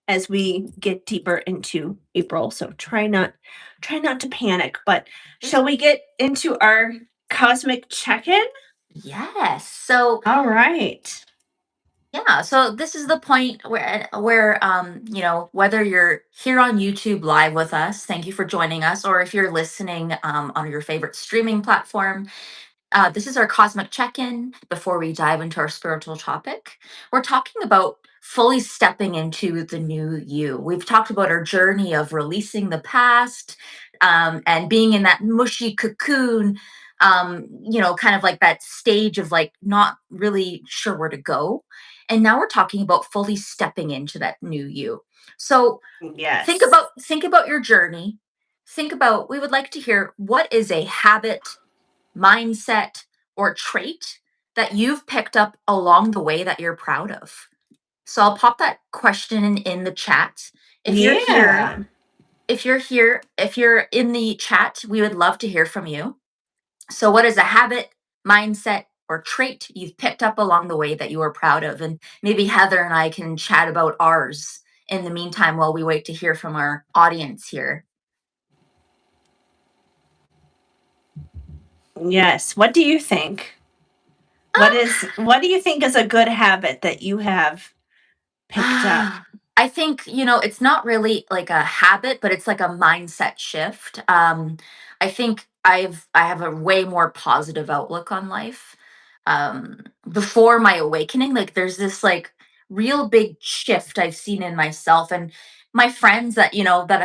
as we get deeper into April. So try not to panic. But shall we get into our cosmic check-in? Yes. So All right. yeah, so this is the point where whether you're here on YouTube live with us, thank you for joining us, or if you're listening on your favorite streaming platform. This is our cosmic check in before we dive into our spiritual topic. We're talking about fully stepping into the new you. We've talked about our journey of releasing the past, and being in that mushy cocoon, kind of like that stage of like not really sure where to go. And now we're talking about fully stepping into that new you. So Yes. think about your journey. Think about, we would like to hear, what is a habit, mindset, or trait that you've picked up along the way that you're proud of? So I'll pop that question in the chat. If you're here, Yeah. if you're in the chat, we would love to hear from you. So what is a habit, mindset, or trait you've picked up along the way that you are proud of? And maybe Heather and I can chat about ours in the meantime while we wait to hear from our audience here. Yes. What do you think? What do you think is a good habit that you have picked up? I think, it's not really like a habit, but it's like a mindset shift. I think I have a way more positive outlook on life. Before my awakening, like there's this like real big shift I've seen in myself, and my friends that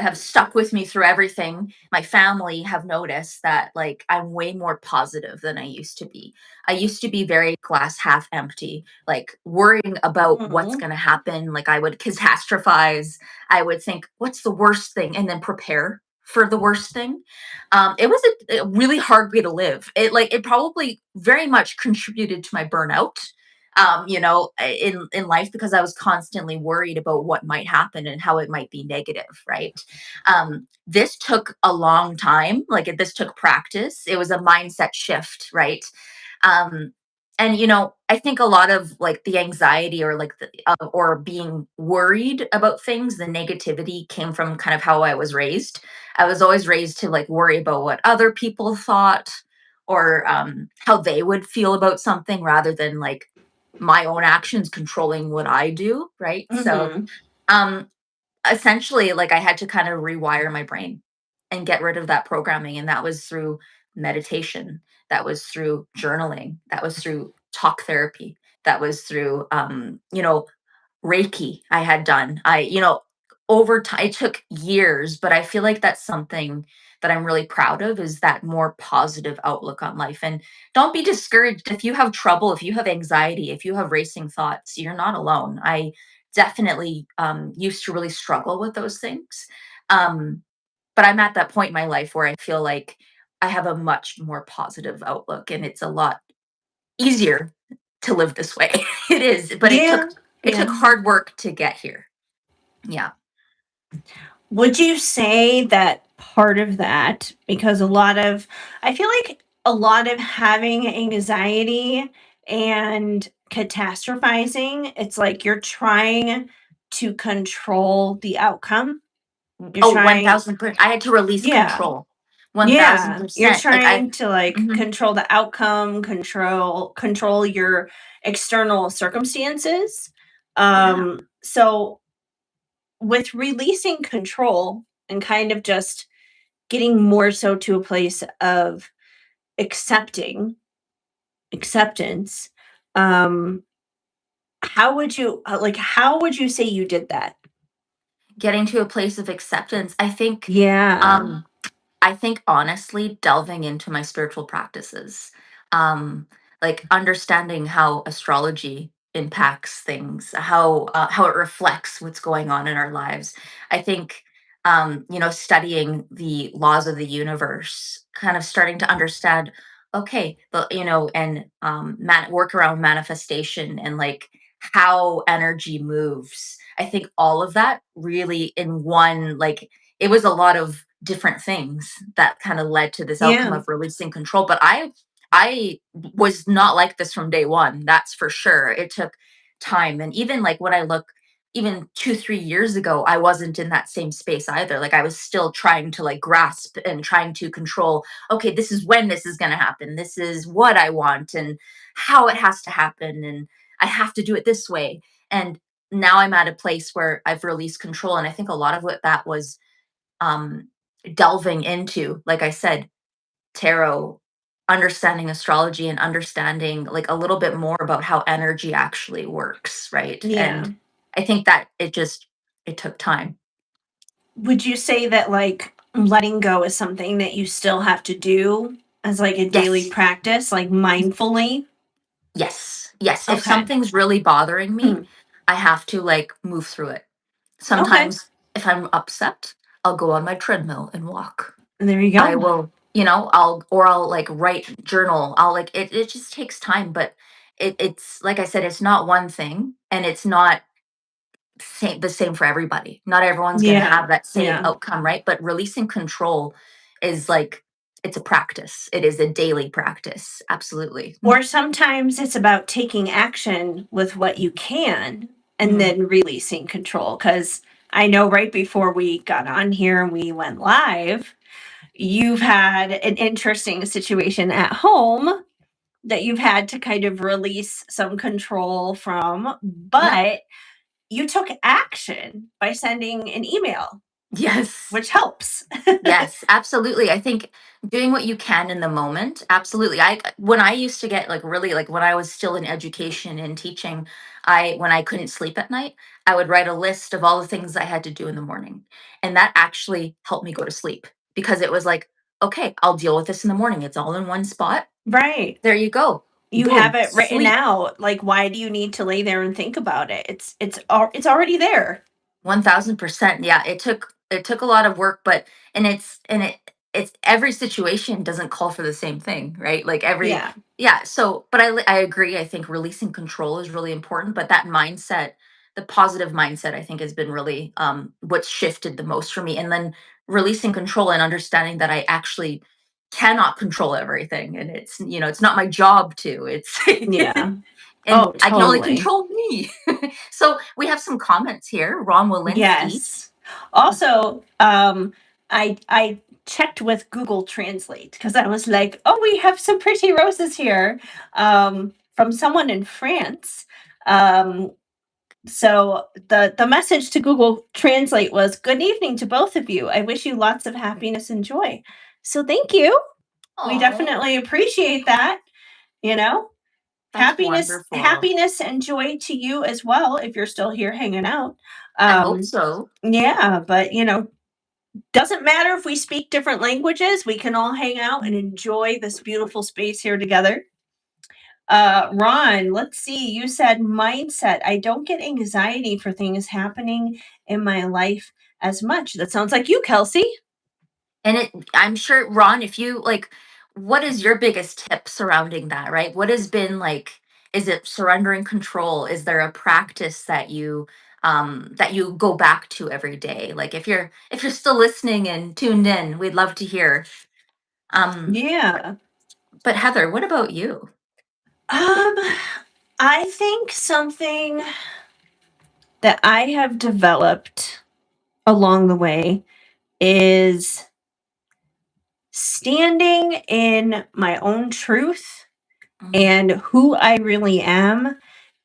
have stuck with me through everything, my family, have noticed that like I'm way more positive than I used to be. I used to be very glass half empty, like worrying about what's Mhm. going to happen. Like I would catastrophize. I would think, what's the worst thing? And then prepare for the worst thing. It was a really hard way to live. It probably very much contributed to my burnout, in life, because I was constantly worried about what might happen and how it might be negative, right? This took a long time. This took practice. It was a mindset shift, right? um and I think a lot of like the anxiety, or like or being worried about things, the negativity came from kind of how I was raised. I was always raised to like worry about what other people thought, or how they would feel about something, rather than like my own actions controlling what I do, right? So Mhm. um essentially, like, I had to kind of rewire my brain and get rid of that programming, and that was through meditation, that was through journaling, that was through talk therapy, that was through Reiki I had done. Over time, it took years, but I feel like that's something that I'm really proud of is that more positive outlook on life. And don't be discouraged if you have trouble, if you have anxiety, if you have racing thoughts, you're not alone. I definitely used to really struggle with those things. Um, but I'm at that point in my life where I feel like I have a much more positive outlook and it's a lot easier to live this way. It is, but Yeah. it took Yeah. hard work to get here. Yeah. Would you say that part of that, because I feel like a lot of having anxiety and catastrophizing, it's like you're trying to control the outcome. You're Oh, trying, 1000%. I had to release yeah, control. yeah, you're 1000%. Like I trying to like mhm, control the outcome, control your external circumstances. yeah. So with releasing control and kind of just getting more so to a place of accepting acceptance, um how would you say you did that? Getting to a place of acceptance. Yeah. Um I think honestly, delving into my spiritual practices, um, like understanding how astrology impacts things, how it reflects what's going on in our lives. I think studying the laws of the universe, kind of starting to understand, okay, and work around manifestation and like how energy moves. I think all of that really in one like it was a lot of different things that kind of led to this outcome Yeah. of releasing control. But I was not like this from day one. That's for sure. It took time. And even like when I look even 2 3 years ago, I wasn't in that same space either. Like I was still trying to like grasp and trying to control, okay, this is when this is going to happen, this is what I want and how it has to happen, and I have to do it this way. And now I'm at a place where I've released control, and I think a lot of what that was um, delving into, like I said, tarot, understanding astrology, and understanding like a little bit more about how energy actually works, right? Yeah. And I think that it took time. Would you say that like letting go is something that you still have to do as like a daily Yes, practice, like mindfully? yes, yes. If Okay. something's really bothering me, Hmm. I have to like move through it. Okay. Sometimes, if I'm upset, I'll go on my treadmill and walk. There you I go. will, I'll like write journal. I'll like it just takes time, but it's like I said, it's not one thing and it's not the same for everybody. Not everyone's going to Yeah. have that same Yeah. outcome, right? But releasing control is like it's a practice. It is a daily practice. Absolutely. Or sometimes it's about taking action with what you can and Mhm. then releasing control. Because I know right before we got on here and we went live, you've had an interesting situation at home that you've had to kind of release some control from, Yep. but you took action by sending an email, Yes. which helps. Yes, absolutely. I think doing what you can in the moment, absolutely. I when I used to get like really like when I was still in education and teaching, I when I couldn't sleep at night, I would write a list of all the things I had to do in the morning. And that actually helped me go to sleep because it was like, okay, I'll deal with this in the morning. It's all in one spot. Right. There you go. You have Boom, it written sleep. out. Like, why do you need to lay there and think about it? It's already there. 1000%. Yeah, it took a lot of work, but it's every situation doesn't call for the same thing, right? Like every Yeah. yeah, so but I agree. I think releasing control is really important, but that mindset, the positive mindset I think has been really what's shifted the most for me. And then releasing control and understanding that I actually cannot control everything and it's not my job to. It's Yeah. and Oh, I can only totally. control me. So we have some comments here. Ron Walensky. Yes. Also, I checked with Google Translate because I was like, oh, we have some pretty roses here, from someone in France. Um, so the message to Google Translate was, "Good evening to both of you. I wish you lots of happiness and joy." So thank you. We Oh, definitely appreciate that. You know, that's wonderful. happiness and joy to you as well if you're still here hanging out. I hope Um, so. yeah, but Doesn't matter if we speak different languages, we can all hang out and enjoy this beautiful space here together. Ron, let's see. You said mindset. I don't get anxiety for things happening in my life as much. That sounds like you, Kelsey. And I'm sure, Ron, if you like, what is your biggest tip surrounding that, right? What has been like, is it surrendering control? Is there a practice that you go back to every day? Like if you're still listening and tuned in, we'd love to hear. Um, Yeah. but Heather, what about you? Um, I think something that I have developed along the way is standing in my own truth Mhm. and who I really am,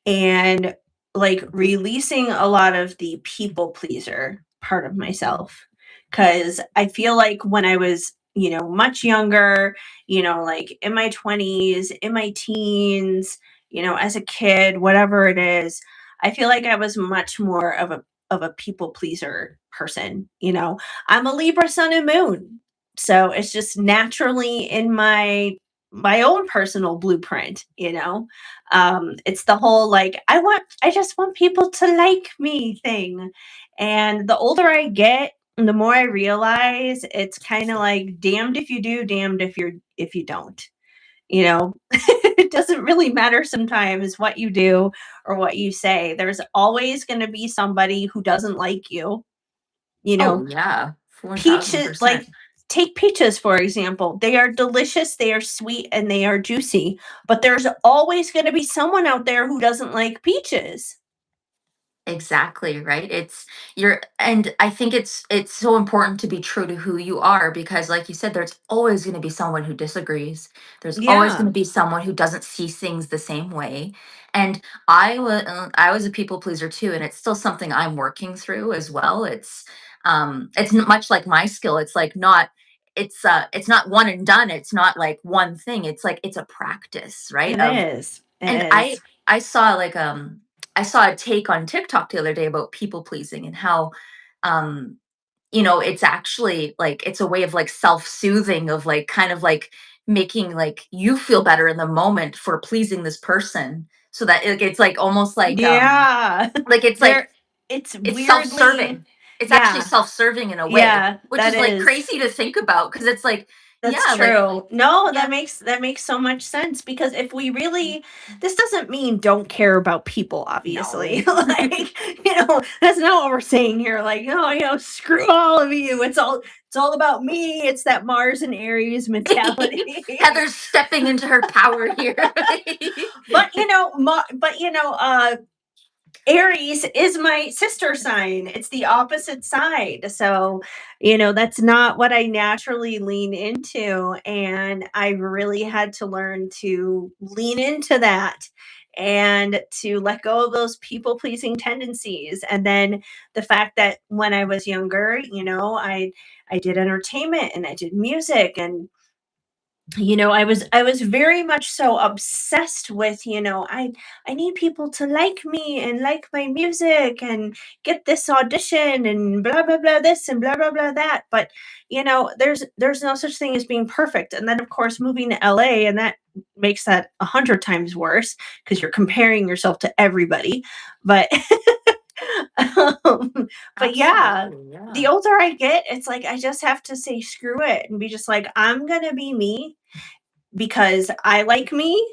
and like releasing a lot of the people pleaser part of myself. Cause I feel like when I was, much younger, like in my 20s, in my teens, as a kid, whatever it is, I feel like I was much more of a people pleaser person. I'm a Libra sun and moon. So it's just naturally in my own personal blueprint. It's the whole like I just want people to like me thing. And the older I get, the more I realize it's kind of like damned if you do, damned if you don't. It doesn't really matter sometimes what you do or what you say. There's always going to be somebody who doesn't like you. You Oh know, yeah, peaches, 1000%. like take peaches for example. They are delicious, they are sweet, and they are juicy, but there's always going to be someone out there who doesn't like peaches. Exactly, right? And I think it's so important to be true to who you are because like you said there's always going to be someone who disagrees. There's always going Yeah, to be someone who doesn't see things the same way. And I was a people pleaser too and it's still something I'm working through as well. Much like my skill. It's like not it's not one and done. It's not like one thing. It's like it's a practice, right? it is. It And is. I saw like I saw a take on TikTok the other day about people pleasing and how um it's actually like it's a way of like self-soothing of like kind of like making like you feel better in the moment for pleasing this person so that it's like almost Yeah. like it's like There it's it's weirdly self-serving. It's actually yeah. self-serving in a way, Yeah, which that is like is. crazy to think about because it's like That's yeah, like true. No, yeah. that makes so much sense because if we really this doesn't mean don't care about people, obviously. No. Like, that's not what we're saying here. Like, oh, screw all of you. It's all about me. It's that Mars and Aries mentality. Heather's stepping into her power here. But Aries is my sister sign. It's the opposite side. So, that's not what I naturally lean into. And I really had to learn to lean into that and to let go of those people pleasing tendencies. And then the fact that when I was younger, I did entertainment and I did music, and I was very much so obsessed with, I need people to like me and like my music and get this audition and blah blah blah this and blah blah blah that. But there's no such thing as being perfect. And then of course moving to LA, and that makes that 100 times worse because you're comparing yourself to everybody. But but yeah, Absolutely, the yeah. older I get, it's like I just have to say screw it and be just like, I'm gonna be me because I like me.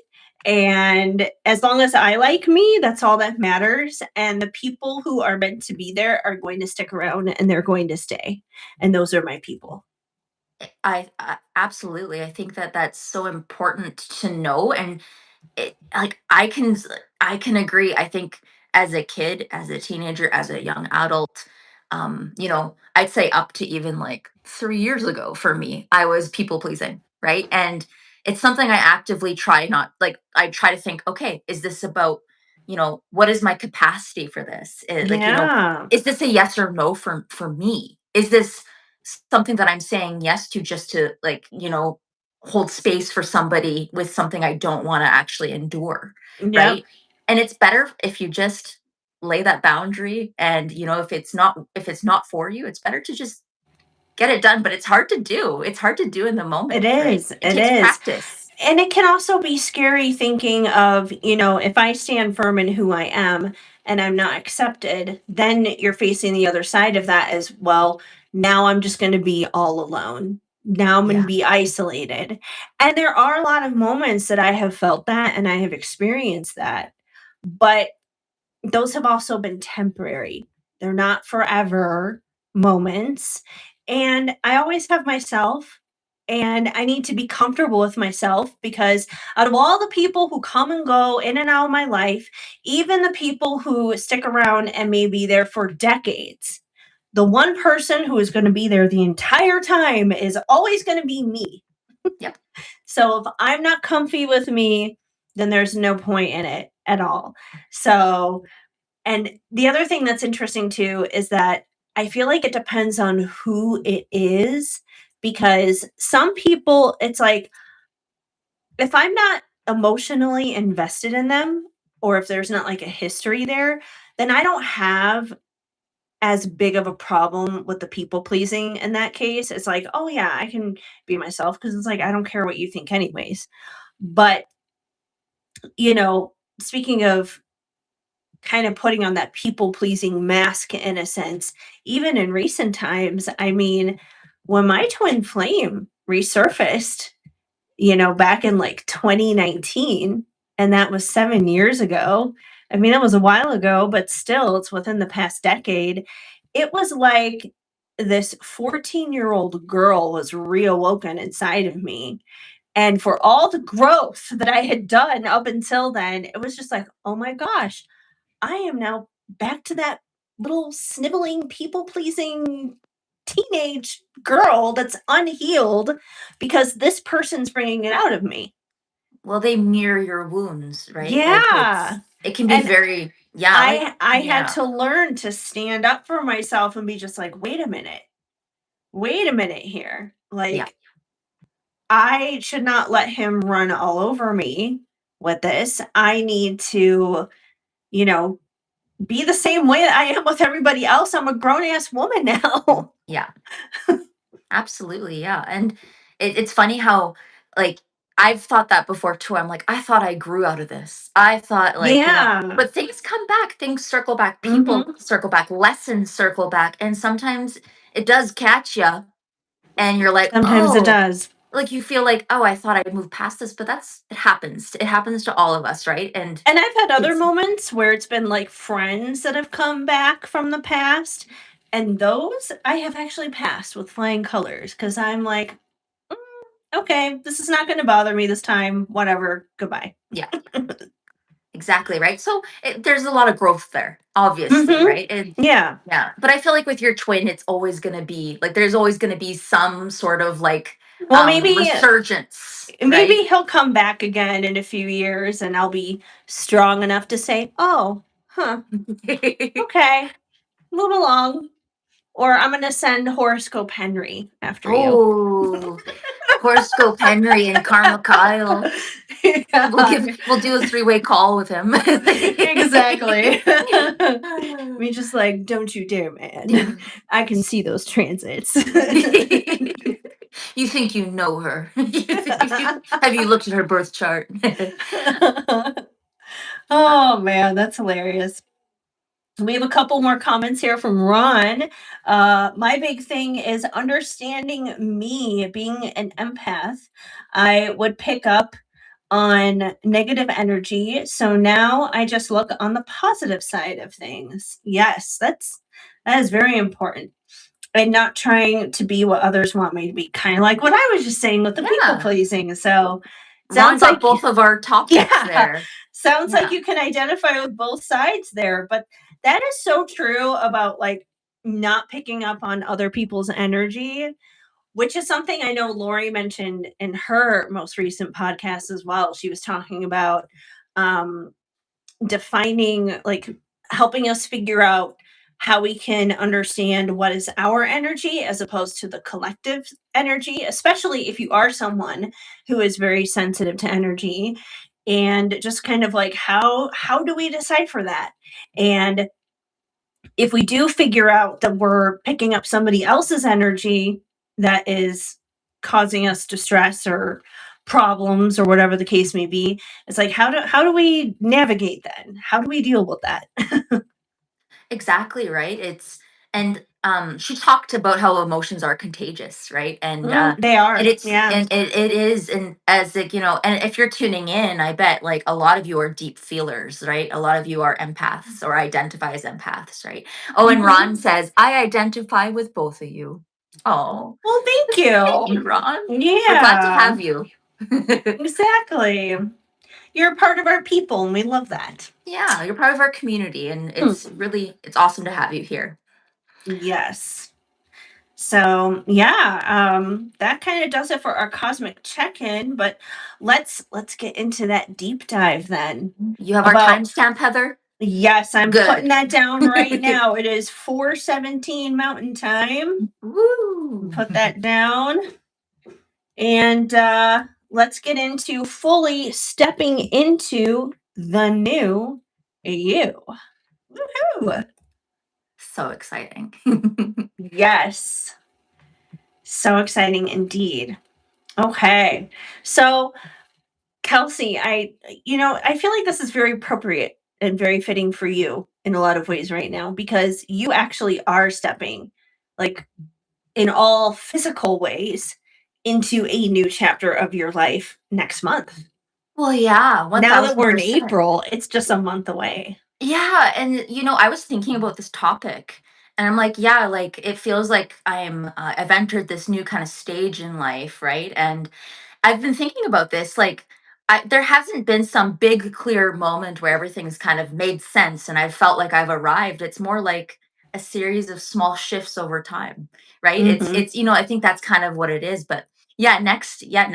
And as long as I like me, that's all that matters. And the people who are meant to be there are going to stick around and they're going to stay. And those are my people. I absolutely. I think that that's so important to know, and like I can agree. I think as a kid, as a teenager, as a young adult, I'd say up to even like 3 years ago for me, I was people pleasing, right? And it's something I actively try not like. I try to think, okay, is this about what is my capacity for this? Yeah. Is this a yes or no for me? Is this something that I'm saying yes to just to like hold space for somebody with something I don't want to actually endure, Yep. right? And it's better if you just lay that boundary and if it's not for you, it's better to just get it done, but it's hard to do. It's hard to do in the It moment, right? is. It It takes is. practice. And it can also be scary thinking of, if I stand firm in who I am and I'm not accepted, then you're facing the other side of that as well. Now I'm just going to be all alone. Now I'm going to Yeah. be isolated. And there are a lot of moments that I have felt that and I have experienced that. But those have also been temporary. They're not forever moments. And I always have myself, and I need to be comfortable with myself because out of all the people who come and go in and out of my life, even the people who stick around and may be there for decades, the one person who is going to be there the entire time is always going to be me. Yep. So if I'm not comfy with me, then there's no point in it at all. So, and the other thing that's interesting too is that I feel like it depends on who it is because some people, it's like, if I'm not emotionally invested in them, or if there's not like a history there, then I don't have as big of a problem with the people pleasing in that case. It's like, oh yeah, I can be myself because it's like, I don't care what you think, anyways. But, speaking of kind of putting on that people pleasing mask in a sense, even in recent times. I mean, when my twin flame resurfaced, back in like 2019, and that was 7 years ago. I mean, that was a while ago, but still, it's within the past decade. It was like this 14-year-old girl was reawoken inside of me. And for all the growth that I had done up until then, it was just like, oh my gosh, I am now back to that little sniveling, people pleasing teenage girl that's unhealed because this person's bringing it out of me. Well, they mirror your wounds, right? Like Yeah. it can be And very, yeah, like, I had yeah, to learn to stand up for myself and be just like, wait a minute. Wait a minute here. yeah. Like, I should not let him run all over me with this. I need to, you know, be the same way that I am with everybody else. I'm a grown ass woman now. Yeah. Absolutely, yeah. And it's funny how, like, I've thought that before too. I'm like, I thought I grew out of this. I thought, like, Yeah. but things come back, things circle back, people Mhm. circle back, lessons circle back. And sometimes it does catch you, and you're like, Sometimes it oh, does. like you feel like, oh, I thought I'd move past this, but it happens. It happens to all of us, right? And And I've had other it's, moments where it's been like friends that have come back from the past. And those I have actually passed with flying colors because I'm like, "Mm, okay, this is not going to bother me this time. Whatever. Goodbye." yeah, exactly, right? So there's a lot of growth there, obviously, Hmm. right? And Yeah. yeah, but I feel like with your twin, it's always going to be like there's always going to be some sort of like Well, maybe resurgence, maybe right? he'll come back again in a few years and I'll be strong enough to say, "Oh, huh. Okay. Move along." Or I'm gonna send Horoscope Henry after you. Oh, horoscope Henry and Karma Kyle. Yeah, We'll do a three-way call with him. exactly. Me just like, don't you dare, man. I can see those transits. You think you know her? Have you looked at her birth chart? Oh man, that's hilarious. We have a couple more comments here from Ron. My big thing is understanding me being an empath. I would pick up on negative energy. So now I just look on the positive side of things. Yes, that is very important. And not trying to be what others want me to be, kind of like what I was just saying with the people Yeah. pleasing. So Ron sounds got like both of our topics yeah, there. sounds like Yeah. you can identify with both sides there. But that is so true about like not picking up on other people's energy, which is something I know Lori mentioned in her most recent podcast as well. She was talking about um, defining, like, helping us figure out how we can understand what is our energy as opposed to the collective energy, especially if you are someone who is very sensitive to energy, and just kind of like how do we decipher that? And if we do figure out that we're picking up somebody else's energy, that is causing us distress or problems or whatever the case may be. It's like how do we navigate that? How do we deal with that? Exactly, right? It's and she talked about how emotions are contagious, right? And They and are. it's Yeah. and it is, and as like, and if you're tuning in, I bet like a lot of you are deep feelers, right? A lot of you are empaths or identify as empaths, right? Oh, and Ron Mhm. says, I identify with both of you. Oh, Well, thank thank you, you. Ron. We're glad to Yeah. have you. Exactly. You're a part of our people and we love that. Yeah, you're part of our community, and Hmm. it's awesome to have you here. Yes. So yeah, that kind of does it for our cosmic check-in. But let's get into that deep dive then. You have our About timestamp, Heather? yes, I'm putting Good. that down right now. It is 4:17 Mountain Time. Woo! Put that down, and let's get into fully stepping into the new you. Woohoo! So exciting. Yes, so exciting indeed. Okay, so Kelsey, I feel like this is very appropriate and very fitting for you in a lot of ways right now because you actually are stepping, like, in all physical ways into a new chapter of your life next month. Well, yeah, Now that we're in 1000%. April, it's just a month away. Yeah, and I was thinking about this topic, and I'm like, yeah, like it feels like I've entered this new kind of stage in life, right? And I've been thinking about this. Like, there hasn't been some big, clear moment where everything's kind of made sense and I felt like I've arrived. It's more like a series of small shifts over time, right? Mhm. I think that's kind of what it is. But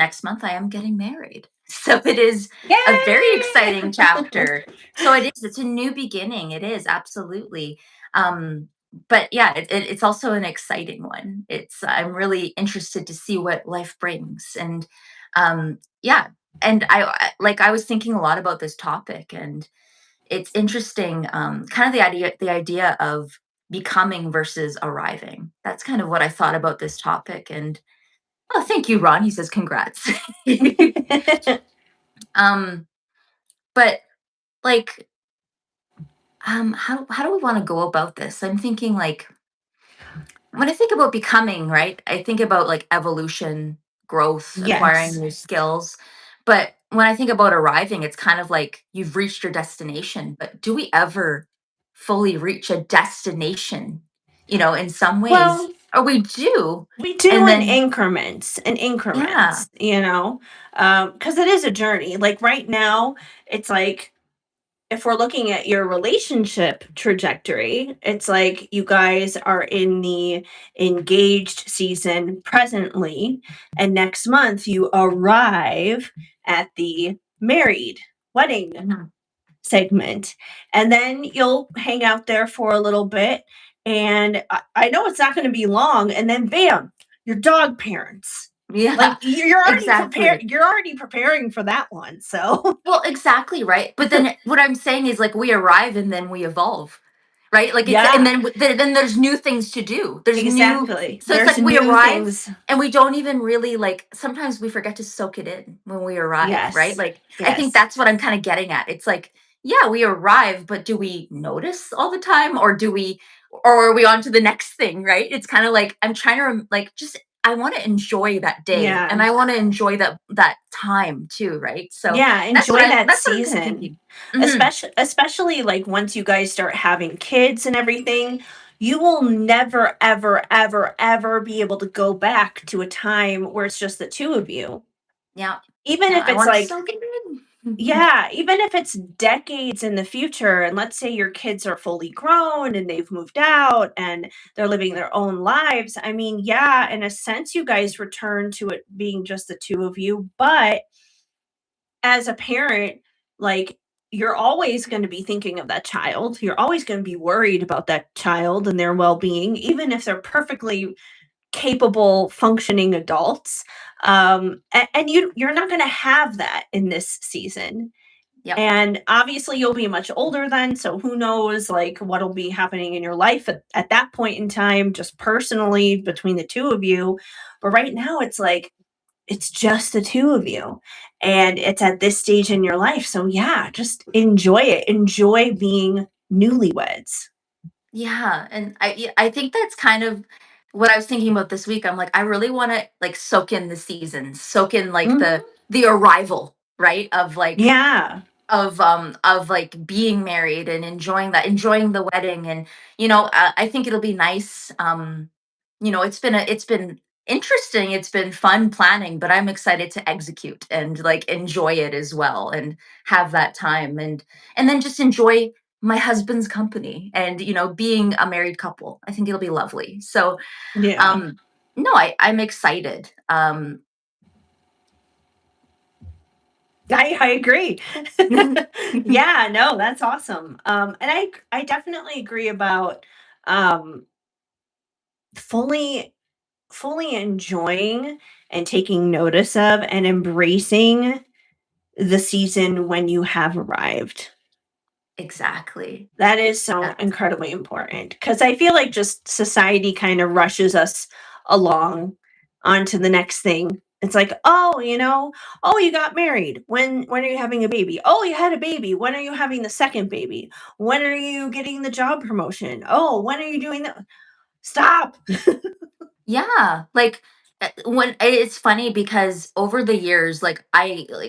next month I am getting married, so it is a very Yay! exciting chapter. So it is. It's a new beginning. It is absolutely. Um, but yeah, it's also an exciting one. I'm really interested to see what life brings, and yeah, and I was thinking a lot about this topic, and it's interesting, kind of the idea of becoming versus arriving. That's kind of what I thought about this topic. And oh, thank you, Ron. He says congrats. um but like, how do we want to go about this? I'm thinking, like, when I think about becoming, right, I think about like evolution, growth, acquiring Yes. new skills. But when I think about arriving, it's kind of like you've reached your destination. But do we ever fully reach a destination? In some ways, Well, or we do. we do And in then, increments and yeah. increments, because it is a journey. Like right now, it's like if we're looking at your relationship trajectory, it's like you guys are in the engaged season presently, and next month you arrive at the married wedding Mhm. segment. And then you'll hang out there for a little bit. And I know it's not going to be long. And then bam, your dog parents. Like Yeah, you're already prepared. exactly. You're already preparing for that one. So Well, exactly, right? But then what I'm saying is, like, we arrive and then we evolve, right? Like, and yeah, then there's new things to do. There's new exactly. So it's There's like we new arrive things. and we don't even really, like, sometimes we forget to soak it in when we arrive, right? Yes. Like, I think Yes. that's what I'm kind of getting at. It's like, yeah, we arrive, but do we notice all the time, or are we on to the next thing, right? It's kind of like I'm trying to like, just I want to enjoy that day, and Yeah. I want to enjoy that time too, right? So Yeah, enjoy that that's what I'm kind of season. thinking. Hmm. Especially like once you guys start having kids and everything, you will never ever ever ever be able to go back to a time where it's just the two of you. Yeah, Even yeah, if I it's want to like soak it in. yeah, even if it's decades in the future and let's say your kids are fully grown and they've moved out and they're living their own lives. I mean, yeah, in a sense you guys return to it being just the two of you, but as a parent, like you're always going to be thinking of that child. You're always going to be worried about that child and their well-being, even if they're perfectly capable, functioning adults. And you're not going to have that in this season. Yep. And obviously you'll be much older then, so who knows like what'll be happening in your life at that point in time, just personally between the two of you. But right now it's like it's just the two of you. And it's at this stage in your life. So yeah, just enjoy it. Enjoy being newlyweds. Yeah, and I think that's kind of what I was thinking about this week. I'm like, I really want to like soak in the seasons, soak in like Mhm. the arrival, right? Of like Yeah. of like being married and enjoying the wedding. And I think it'll be nice. It's been interesting, it's been fun planning, but I'm excited to execute and like enjoy it as well, and have that time, and then just enjoy my husband's company, and being a married couple. I think it'll be lovely. So Yeah. um no, I'm excited. I agree. Yeah, no, that's awesome. And I definitely agree about um fully fully enjoying and taking notice of and embracing the season when you have arrived. Exactly. That is so Yes. incredibly important because I feel like just society kind of rushes us along onto the next thing. It's like, oh, oh, you got married. When are you having a baby? Oh, you had a baby. When are you having the second baby? When are you getting the job promotion? Oh, when are you doing that? Stop. Yeah, like when it's funny because over the years, like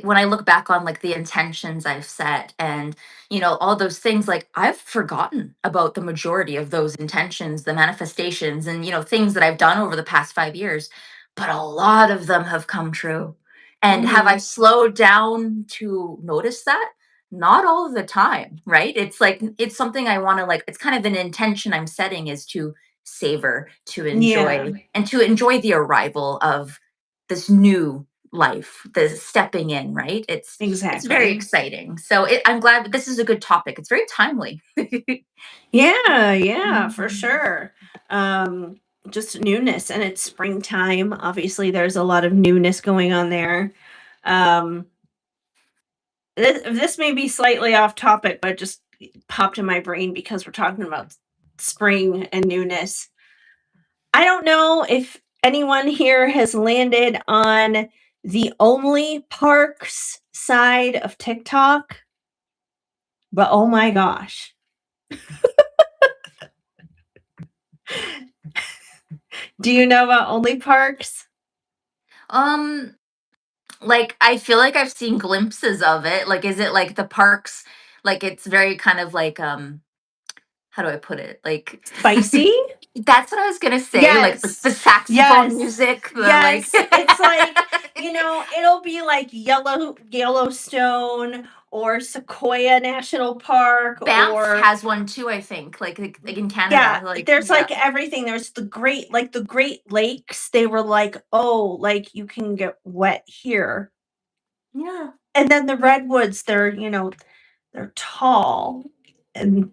when I look back on like the intentions I've set, and all those things, like I've forgotten about the majority of those intentions, the manifestations, and things that I've done over the past 5 years, but a lot of them have come true. And have I Mhm. slowed down to notice that? Not all of the time, right? It's like it's something I want to like. It's kind of an intention I'm setting, is to savor, to Yeah, enjoy, and to enjoy the arrival of this new life, the stepping in, right? It's very exactly. exciting. So I'm glad this is a good topic. It's very timely. Yeah, yeah, for Mhm. sure. Um, just newness, and it's springtime. Obviously, there's a lot of newness going on there. Um, this may be slightly off topic, but it just popped in my brain because we're talking about spring and newness. I don't know if anyone here has landed on the only parks side of TikTok, but oh my gosh. Do you know about only parks? um like I feel like I've seen glimpses of it. Like, is it like the parks, like it's very kind of like how do I put it? Like Spicy? that's what I was gonna say. Like the Yes. saxophone Yes. music, the like Yes. It's like, it'll be like Yellowstone or Sequoia National Park Banff or has one too, I think. Like in Canada. yeah, Like, there's yeah. like everything. There's the Great Lakes. They were like, "Oh, like you can get wet here." Yeah. And then the redwoods, they're tall and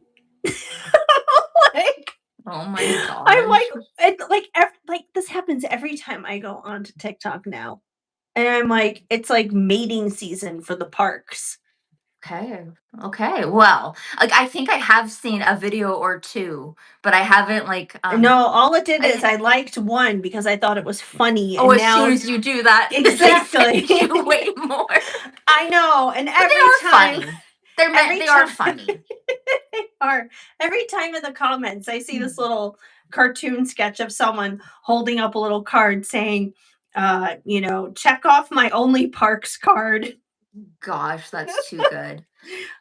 like Oh my I'm like gosh. like this happens every time I go onto TikTok now. And I'm like, it's like mating season for the parks. Okay. Okay. Well, like I think I have seen a video or two, but I haven't like No, all it did is I I liked one because I thought it was funny, oh, and as soon now as you do that, they exactly. send you way more. I know, and But they are funny. every They are time funny. they are, every time in the comments, I see this little cartoon sketch of someone holding up a little card saying, check off my only parks card. Gosh, that's too good.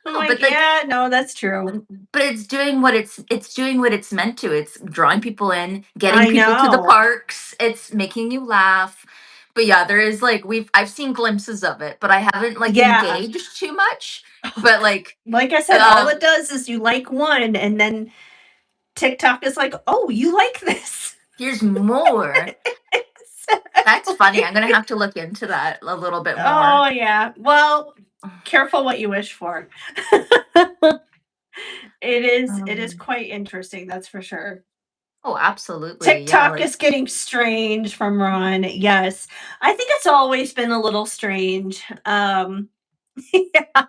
I'm No, like, but like yeah, no, that's true. but it's doing what it's meant to. It's drawing people in, getting I people to the know. parks. It's making you laugh. But yeah, there is like I've seen glimpses of it, but I haven't like Yeah. engaged too much. But like Like I said, all uh it does is you like one, and then TikTok is like, oh, you like this. here's more. That's funny. I'm gonna have to look into that a little bit more. Oh, yeah. Well, careful what you wish for. It is Um, quite interesting, that's for sure. oh, absolutely. Yeah, TikTok like is getting strange from Ron. Yes. I think it's always been a little strange. Yeah.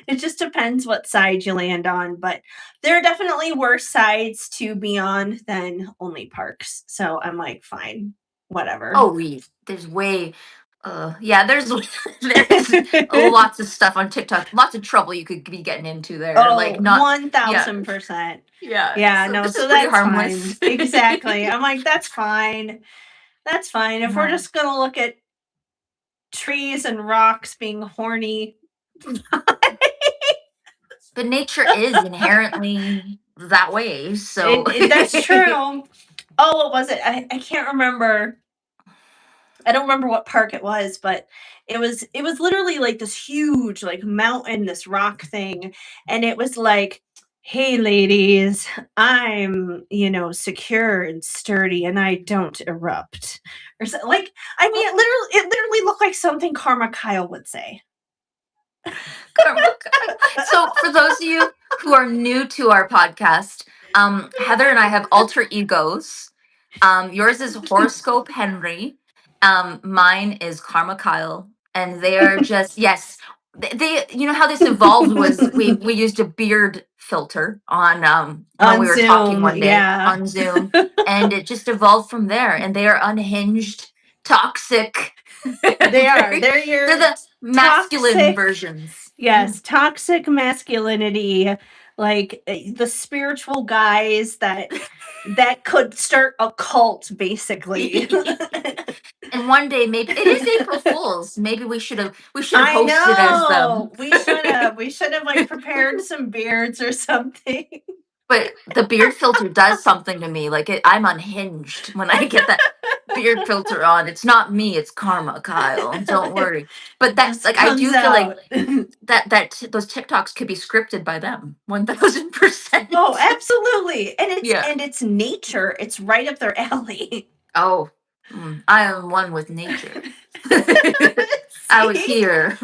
It just depends what side you land on, but there are definitely worse sides to be on than only parks. So I'm like, fine, whatever. Oh, there's way, yeah, there's lots of stuff on TikTok, lots of trouble you could be getting into there. Oh, Like, not, yeah, 1000%. yeah. Yeah, So no, this is so pretty that's harmless. fine. Exactly. I'm like, that's fine. That's fine. If we're Yeah. just gonna look at trees and rocks being horny. But nature is inherently that way. So That's true. Oh, what was it? I can't remember. I don't remember what park it was, but it was literally like this huge like mountain, this rock thing, and it was like, "Hey ladies, I'm, secure and sturdy and I don't erupt." Or so, like, I mean, it literally looked like something Karma Kyle would say. Karma. So for those of you who are new to our podcast, Heather and I have alter egos. Yours is Horoscope Henry. Mine is Karma Kyle, and they are just, yes. They, you know how this evolved was we used a beard filter on when On we were talking Zoom, one day yeah. on Zoom, and it just evolved from there. And they are unhinged, toxic. They are. Very, They're they're your the masculine toxic, versions. yes, toxic masculinity, like the spiritual guys that could start a cult, basically. And one day, maybe it is April Fools. Maybe we should have I hosted as them. know. We should have like prepared some beards or something. But the beard filter does something to me. Like, I'm unhinged when I get that beard filter on. It's not me. It's Karma, Kyle. Don't worry. But It that, just like, I comes do feel like out. those TikToks could be scripted by them. 1000%. Oh, absolutely. And it's Yeah. and it's nature. It's right up their alley. Oh, I am one with nature. I was See? here.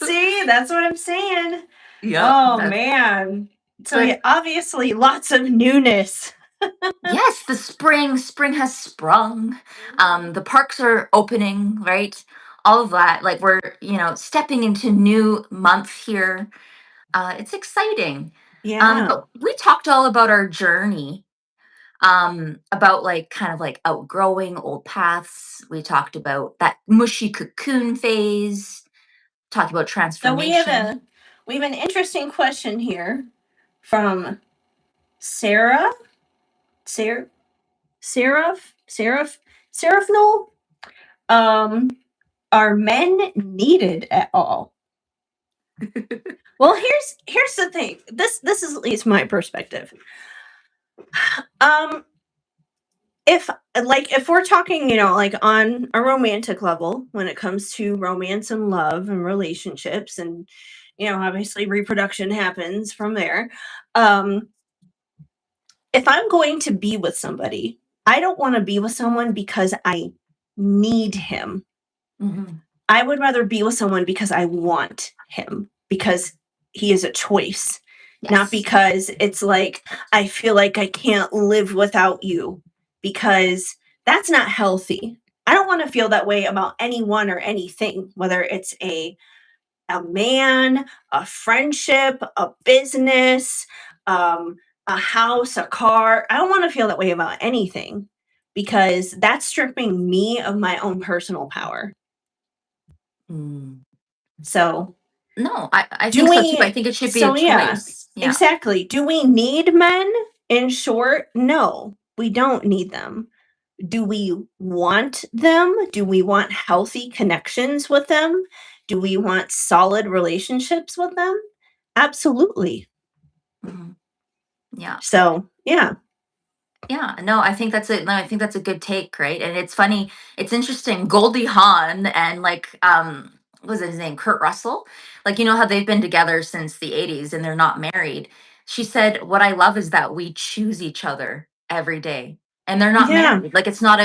See, that's what I'm saying. Yep. Oh man. So But yeah, obviously lots of newness. yes, the spring has sprung. The parks are opening, right? All of that. Like, we're, stepping into new month here. It's exciting. Yeah. But we talked all about our journey. About, like, kind of like outgrowing old paths. We talked about that mushy cocoon phase. Talked about So transformation. we have an interesting question here from Sarah. Sarah Seraph Noel. Are men needed at all? Well, here's the thing. This is at least my perspective. Um, if we're talking, like on a romantic level, when it comes to romance and love and relationships, and obviously reproduction happens from there. If I'm going to be with somebody, I don't want to be with someone because I need him. Mm-hmm. I would rather be with someone because I want him, because he is a choice, not Yes. because it's like I feel like I can't live without you, because that's not healthy. I don't want to feel that way about anyone or anything, whether it's a man, a friendship, a business, a house, a car. I don't want to feel that way about anything, because that's stripping me of my own personal power. So No, I do think so too. I we think it should be a so yeah, choice. Yeah. exactly. Do we need men? In short, no, we don't need them. Do we want them? Do we want healthy connections with them? Do we want solid relationships with them? Absolutely. Mhm. Yeah. So, yeah. Yeah, no, I think that's a good take, right? And it's funny, it's interesting. Goldie Hawn and, like, what was his name? Kurt Russell. Like, you know how they've been together since the 80s and they're not married. She said, "What I love is that we choose each other every day." And they're not Yeah. married. Like, it's not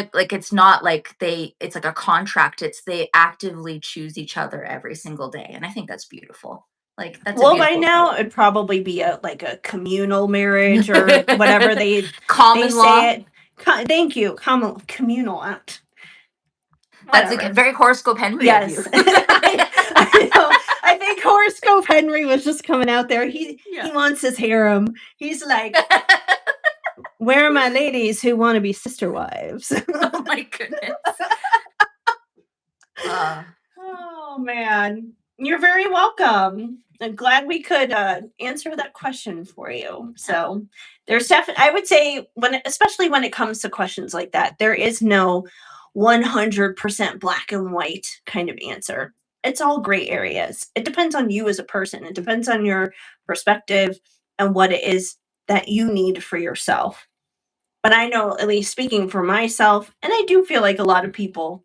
like it's like a contract. It's they actively choose each other every single day. And I think that's beautiful. Like, that's a Well, by beautiful now quote. it'd probably be like a communal marriage or whatever they Common law. say it. Thank you. Communal act. That's Whatever. very horoscope Henry of you. Yes. I know. I think horoscope Henry was just coming out there. He Yeah. wants his harem. He's like, where are my ladies who want to be sister wives? Oh my goodness. Oh man, you're very welcome. I'm glad we could answer that question for you. So there's definitely, I would say, especially when it comes to questions like that, there is no 100% black and white kind of answer. It's all gray areas. It depends on you as a person. It depends on your perspective and what it is that you need for yourself. But I know, at least speaking for myself, and I do feel like a lot of people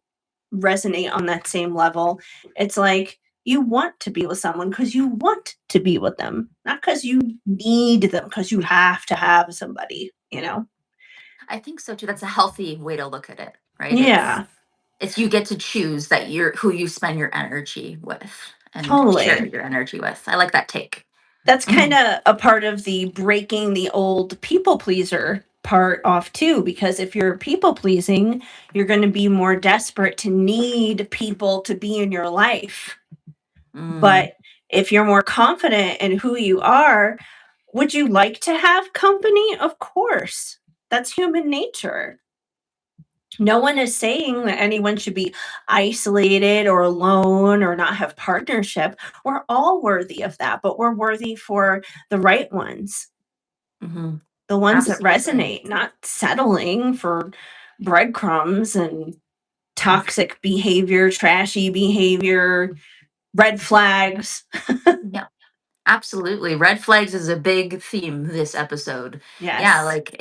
resonate on that same level. It's like you want to be with someone because you want to be with them, not because you need them, because you have to have somebody, you know? I think so too. That's a healthy way to look at it, right? Yeah, It's you get to choose that you're who you spend your energy with and share totally. your energy with. I like that take. That's kind Mhm. of a part of the breaking the old people pleaser part off too, because if you're people pleasing, you're going to be more desperate to need people to be in your life. Mm, But if you're more confident in who you are, would you like to have company? Of course. That's human nature. No one is saying that anyone should be isolated or alone or not have partnership. We're all worthy of that, but we're worthy for the right ones, mhm. the ones that Absolutely. resonate, not settling for breadcrumbs and toxic behavior, trashy behavior, red flags. Yeah. Absolutely. Red flags is a big theme this episode. Yeah, Yes. like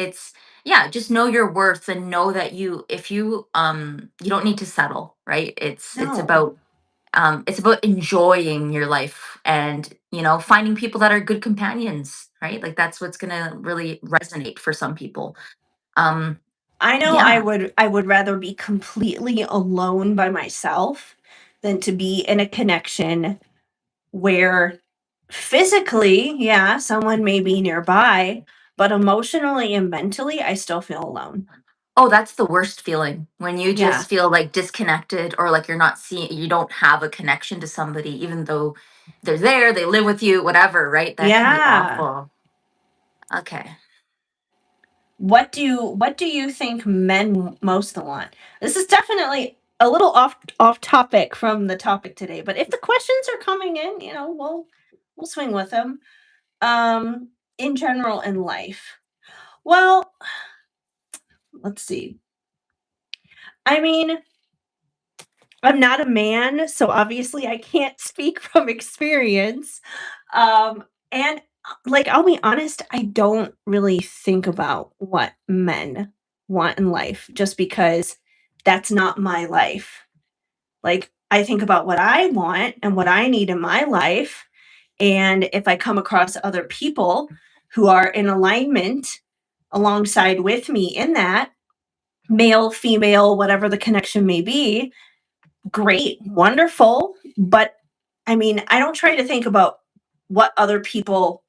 yeah, just know your worth and know that if you don't need to settle, right? No. It's about enjoying your life and, finding people that are good companions, right? Like that's what's going to really resonate for some people. Um I know yeah. I would rather be completely alone by myself than to be in a connection where physically, yeah, someone may be nearby, but emotionally and mentally, I still feel alone. Oh, that's the worst feeling when you Yeah. just feel like disconnected or like you don't have a connection to somebody, even though they're there, they live with you, whatever, right? That can be Yeah. awful. Okay. What do you think men most want? This is definitely a little off topic from the topic today, but if the questions are coming in, we'll swing with them. In general in life. Well, let's see. I mean, I'm not a man, so obviously I can't speak from experience. And like I'll be honest, I don't really think about what men want in life just because that's not my life. Like I think about what I want and what I need in my life, and if I come across other people who are in alignment alongside with me in that, male, female, whatever the connection may be, great, wonderful. But I mean, I don't try to think about what other people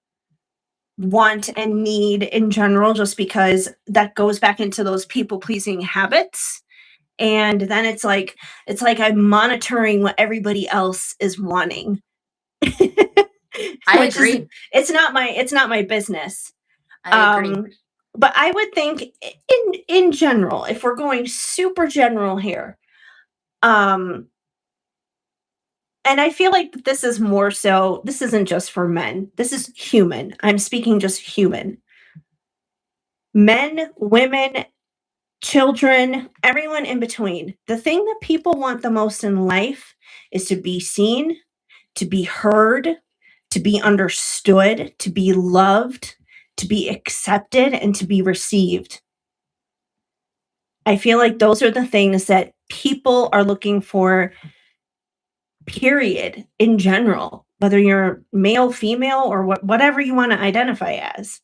want and need in general, just because that goes back into those people pleasing habits. And then it's like I'm monitoring what everybody else is wanting. I Which is agree. it's not my business. I agree. Um but I would think in general, if we're going super general here, um and I feel like this is more so, this isn't just for men. This is human. I'm speaking just human. Men, women, children, everyone in between. The thing that people want the most in life is to be seen, to be heard, to be understood, to be loved, to be accepted, and to be received. I feel like those are the things that people are looking for, period, in general, whether you're male, female, or whatever you want to identify as.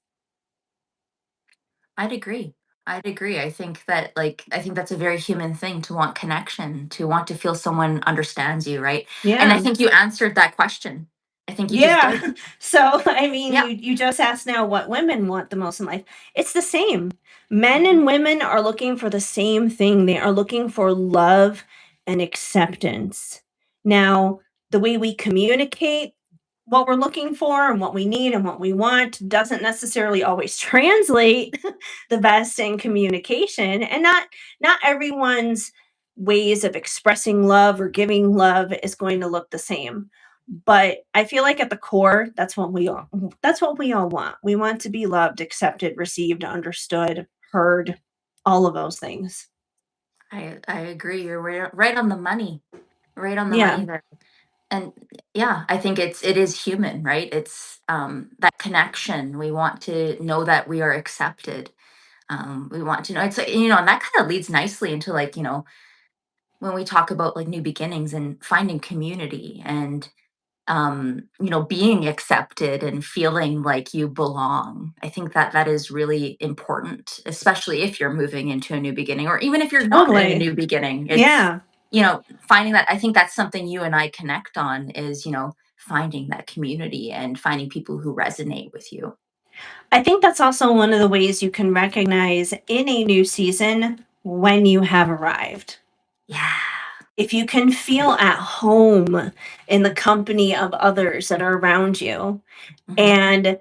I'd agree. I'd agree. I think that's a very human thing to want connection, to want to feel someone understands you, right? And I Yeah. think you answered that question. I think you just Yeah. did. So, I mean, Yeah. you just asked now what women want the most in life. It's the same. Men Mhm. and women are looking for the same thing. They are looking for love and acceptance. Now, the way we communicate, what we're looking for and what we need and what we want doesn't necessarily always translate the best in communication, and not everyone's ways of expressing love or giving love is going to look the same. But I feel like at the core, that's what we all want. We want to be loved, accepted, received, understood, heard, all of those things. I agree. You're right on the money. Right on the Yeah, money there. And yeah, I think it is human, right? It's that connection. We want to know that we are accepted. We want to know it's like, and that kind of leads nicely into like, when we talk about like new beginnings and finding community and being accepted and feeling like you belong. I think that that is really important, especially if you're moving into a new beginning or even if you're not in a totally. new beginning. It's, Yeah. finding that. I think that's something you and I connect on is, finding that community and finding people who resonate with you. I think that's also one of the ways you can recognize in a new season when you have arrived. Yeah. If you can feel at home in the company of others that are around you, Hmm. and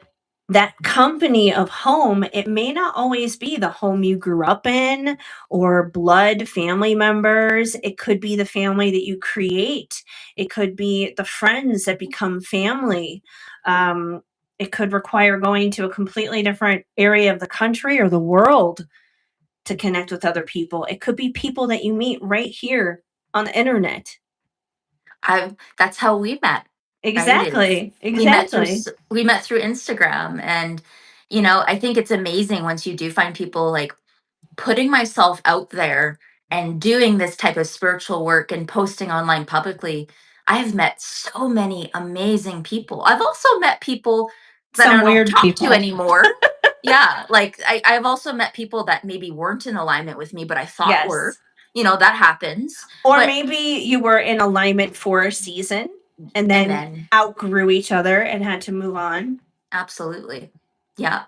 that company of home, it may not always be the home you grew up in or blood family members. It could be the family that you create. It could be the friends that become family. Um, it could require going to a completely different area of the country or the world to connect with other people. It could be people that you meet right here on the internet. I That's how we met, right? Is Exactly. Exactly. we met through Instagram, and I think it's amazing once you do find people like putting myself out there and doing this type of spiritual work and posting online publicly. I have met so many amazing people. I've also met people that Some I don't weird talk to people. anymore. Yeah, like I've also met people that maybe weren't in alignment with me, but I thought were. Yes. That happens. Or But maybe you were in alignment for a season and and then then outgrew each other and had to move on. absolutely. Yeah.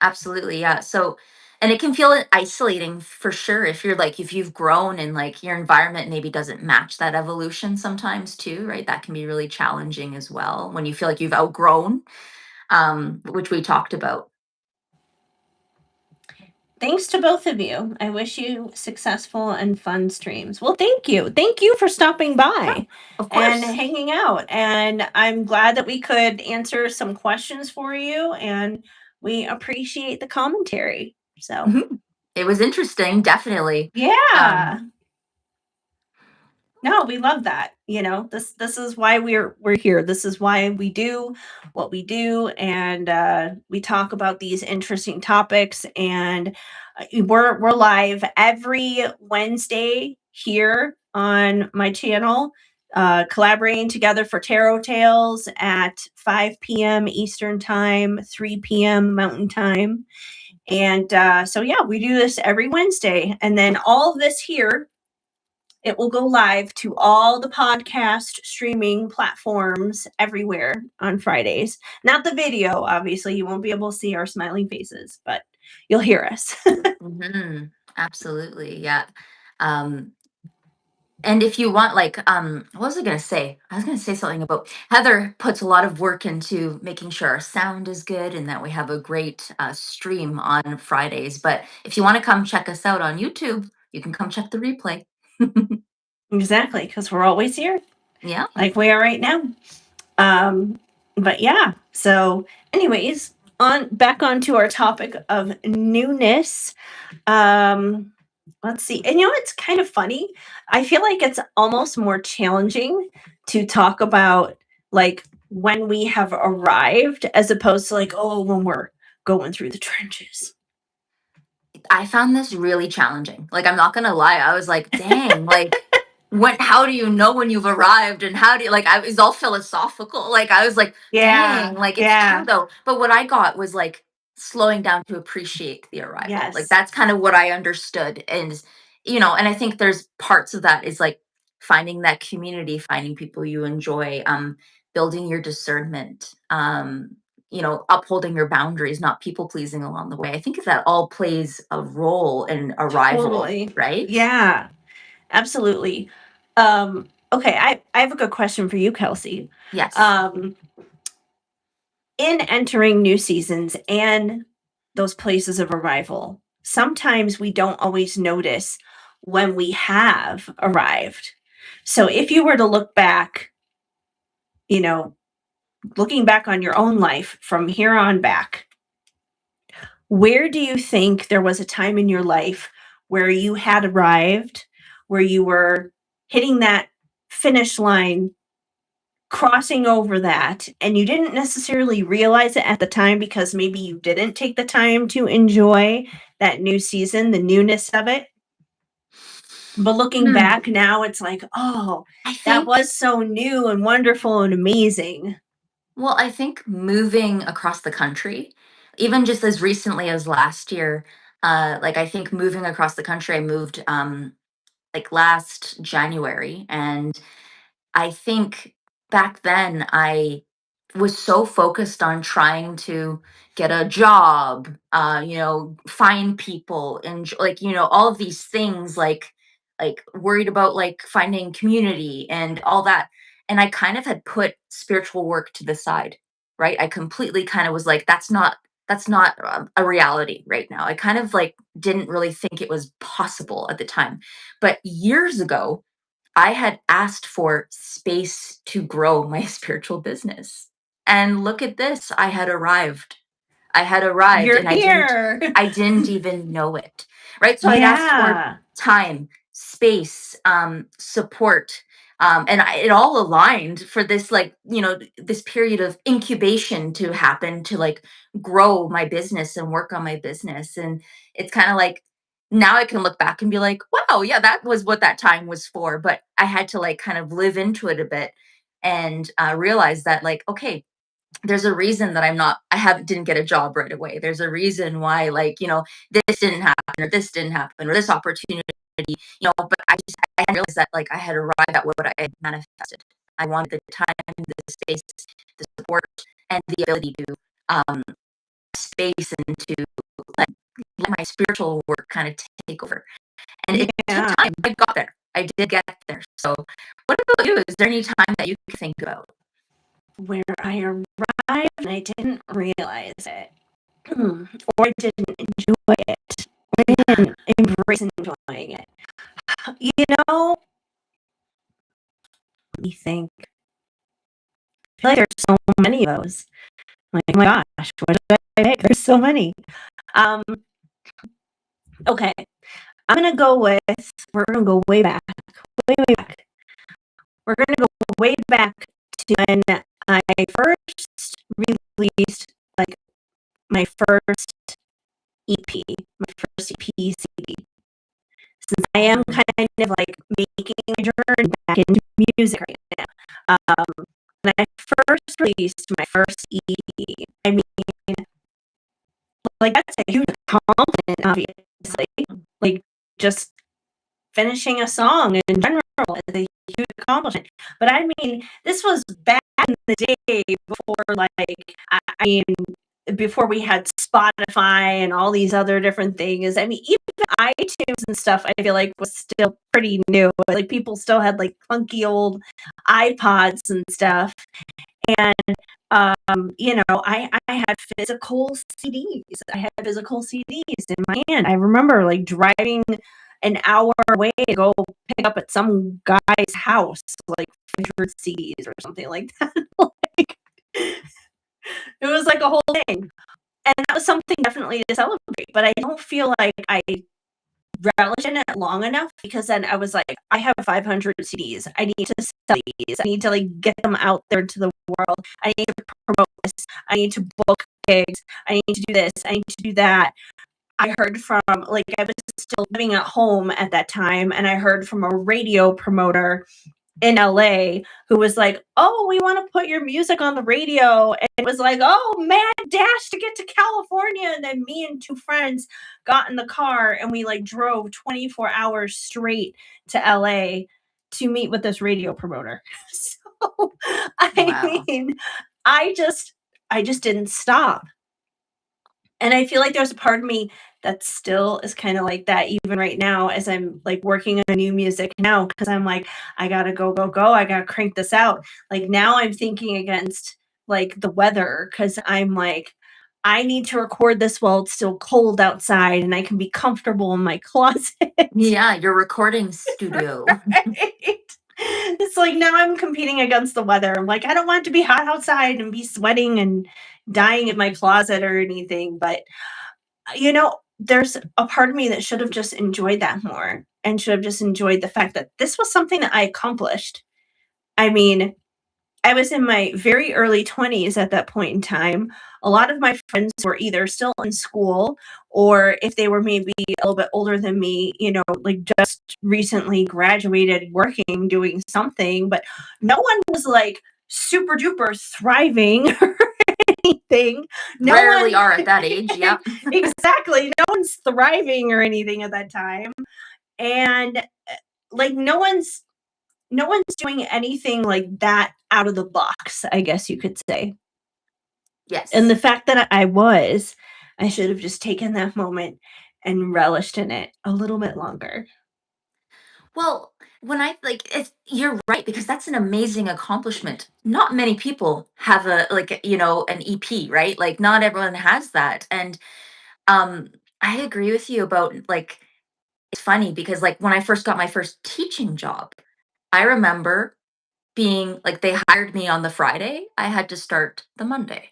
Absolutely. Yeah. So, and it can feel isolating for sure if you're like, if you've grown and like your environment maybe doesn't match that evolution sometimes too, right? That can be really challenging as well when you feel like you've outgrown, which we talked about. Thanks to both of you. I wish you successful and fun streams. Well, thank you. Thank you for stopping Yeah, by of and course. hanging out. And I'm glad that we could answer some questions for you, and we appreciate the commentary. So, Mhm. It was interesting, definitely. yeah. Um, No, we love that. This is why we're here. This is why we do what we do, and we talk about these interesting topics. And we're live every Wednesday here on my channel, collaborating together for Tarot Tales at 5 p.m. Eastern Time, 3 p.m. Mountain Time. And so yeah, we do this every Wednesday, and then all of this here, it will go live to all the podcast streaming platforms everywhere on Fridays. Not the video, obviously. You won't be able to see our smiling faces, but you'll hear us. mhm, absolutely. Yeah. Um, And if you want, like, what was I gonna say? I was gonna say something about Heather puts a lot of work into making sure our sound is good and that we have a great stream on Fridays. But if you want to come check us out on YouTube, you can come check the replay. Exactly, because we're always here, Yeah. like we are right now. Um, but yeah, so anyways, on back onto our topic of newness. Um, let's see. And it's kind of funny. I feel like it's almost more challenging to talk about like when we have arrived as opposed to like, oh, when we're going through the trenches. I found this really challenging. Like, I'm not gonna lie. I was like, dang, like, how do you know when you've arrived? And how do you, like, I was all philosophical. Like, I was like, dang, Yeah. like, it's true Yeah. though. But what I got was like slowing down to appreciate the arrival. Like, Yes. that's kind of what I understood. And I think there's parts of that is like finding that community, finding people you enjoy, building your discernment, upholding your boundaries, not people pleasing along the way. I think that all plays a role in arrival, Totally. right? Yeah. Absolutely. Okay, I have a good question for you, Kelsey. Yes. Um, in entering new seasons and those places of arrival, sometimes we don't always notice when we have arrived. So if you were to look back, you know, looking back on your own life from here on back, where do you think there was a time in your life where you had arrived, where you were hitting that finish line, crossing over that, and you didn't necessarily realize it at the time because maybe you didn't take the time to enjoy that new season, the newness of it? But looking Hmm. back now, it's like, oh, I that think was so new and wonderful and amazing. Well, I think moving across the country, even just as recently as last year, like I think moving across the country, I moved like last January, and I think back then I was so focused on trying to get a job, find people, and like all of these things, like worried about like finding community and all that. And I kind of had put spiritual work to the side, right? I completely kind of was like, that's not a reality right now. I kind of like didn't really think it was possible at the time. But years ago, I had asked for space to grow my spiritual business. And look at this, I had arrived. I had arrived You're and here. I didn't even know it. Right? So I'd asked for Yeah. time, space, support. It all aligned for this, like, this period of incubation to happen to like grow my business and work on my business. And it's kind of like now I can look back and be like, wow, yeah, that was what that time was for. But I had to like kind of live into it a bit and realize that, like, okay, there's a reason that I have didn't get a job right away. There's a reason why, like, this didn't happen or this didn't happen or this opportunity, but I hadn't realized that like I had arrived at what I had manifested. I wanted the time, the space, the support, and the ability to um space and to let my spiritual work kind of take over. And it took Yeah. time. I got there. I did get there. So what about you? Is there any time that you can think about? Where I arrived and I didn't realize it. Or I didn't enjoy it. Or I Yeah. didn't embrace enjoying it. You know, let me think. I feel like there's so many of those. Like, oh my gosh, what did I pick? There's so many. Um, okay. We're gonna go way back. Way back. We're gonna go way back to when I first released like my first EP, my first EP CD. Since I am kind of like making a journey back into music right now. When I first released my first EP, I mean, like that's a huge accomplishment, obviously. Like just finishing a song in general is a huge accomplishment. But I mean, this was back in the day before, like, I mean, before we had Spotify and all these other different things. I mean, even iTunes and stuff, I feel like was still pretty new. Like people still had like clunky old iPods and stuff. And I had physical CDs. I had physical CDs in my hand. I remember like driving an hour away to go pick up at some guy's house, like 500 CDs or something like that. Like, it was like a whole thing. And that was something definitely to celebrate. But I don't feel like I relish in it long enough because then I was like, I have 500 CDs. I need to sell these. I need to like get them out there to the world. I need to promote this. I need to book gigs. I need to do this. I need to do that. I heard from like I was still living at home at that time, and I heard from a radio promoter in LA who was like, "Oh, we want to put your music on the radio." And it was like, "Oh, mad dash to get to California." And then me and two friends got in the car and we like drove 24 hours straight to LA to meet with this radio promoter. So, I Wow. mean, I just didn't stop. And I feel like there's a part of me that still is kind of like that even right now as I'm like working on new music now because I'm like, I gotta go, go, go. I gotta crank this out. Like now I'm thinking against like the weather because I'm like, I need to record this while it's still cold outside and I can be comfortable in my closet. Yeah, your recording studio. Right? It's like now I'm competing against the weather. I'm like, I don't want it to be hot outside and be sweating and dying in my closet or anything. But, there's a part of me that should have just enjoyed that more and should have just enjoyed the fact that this was something that I accomplished. I mean, I was in my very early 20s at that point in time. A lot of my friends were either still in school or if they were maybe a little bit older than me, like just recently graduated, working, doing something, but no one was like super duper thriving or anything. No Rarely one, are at that age. Yep. exactly. No one's thriving or anything at that time. And like no one's doing anything like that out of the box, I guess you could say. And Yes. the fact that I should have just taken that moment and relished in it a little bit longer. Well, when I like it's you're right because that's an amazing accomplishment. Not many people have a like an EP, right? Like not everyone has that. And um I agree with you about like it's funny because like when I first got my first teaching job, I remember being like they hired me on the Friday, I had to start the Monday.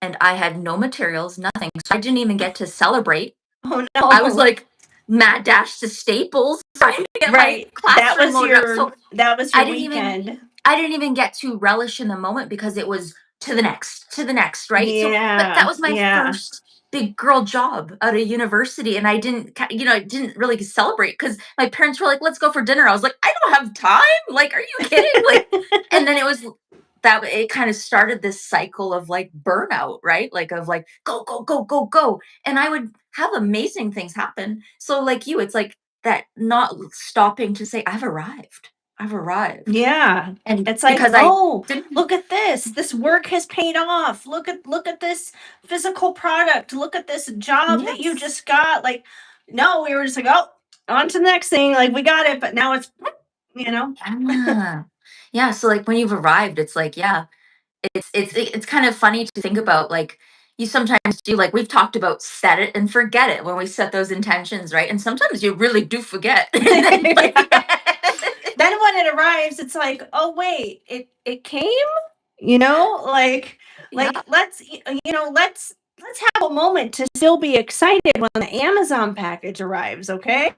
And I had no materials, nothing. So I didn't even get to celebrate. Oh I was no. like mad dash to Staples trying to get my Right. That classroom was loaded up. your So that was I your didn't even weekend. I didn't even get to relish in the moment because it was to the next, right? So, but that Yeah. was my Yeah. first big girl job out of university, and I didn't, I didn't really celebrate because my parents were like, "Let's go for dinner." I was like, "I don't have time. Like, are you kidding?" Like, and then it was that it kind of started this cycle of like burnout, right? Like of like go go go go go, and I would have amazing things happen. So like you, it's like that not stopping to say, "I've arrived. I've arrived." Yeah. And It's like, because I "Oh, didn't look at this. This work has paid off. Look at this physical product. Look at this job that you yes. just got." Like, no, we were just like, "Oh, on to the next thing. Like, we got it." But now it's, you know? Yeah. Yeah, so, like, when you've arrived, it's like, yeah, it's kind of funny to think about, like, you sometimes do like, we've talked about set it and forget it when we set those intentions, right? And sometimes you really do forget. And then, like Yeah. Then when it arrives, it's like, "Oh, wait, it came?" Like Yeah, let's have a moment to still be excited when the Amazon package arrives, okay?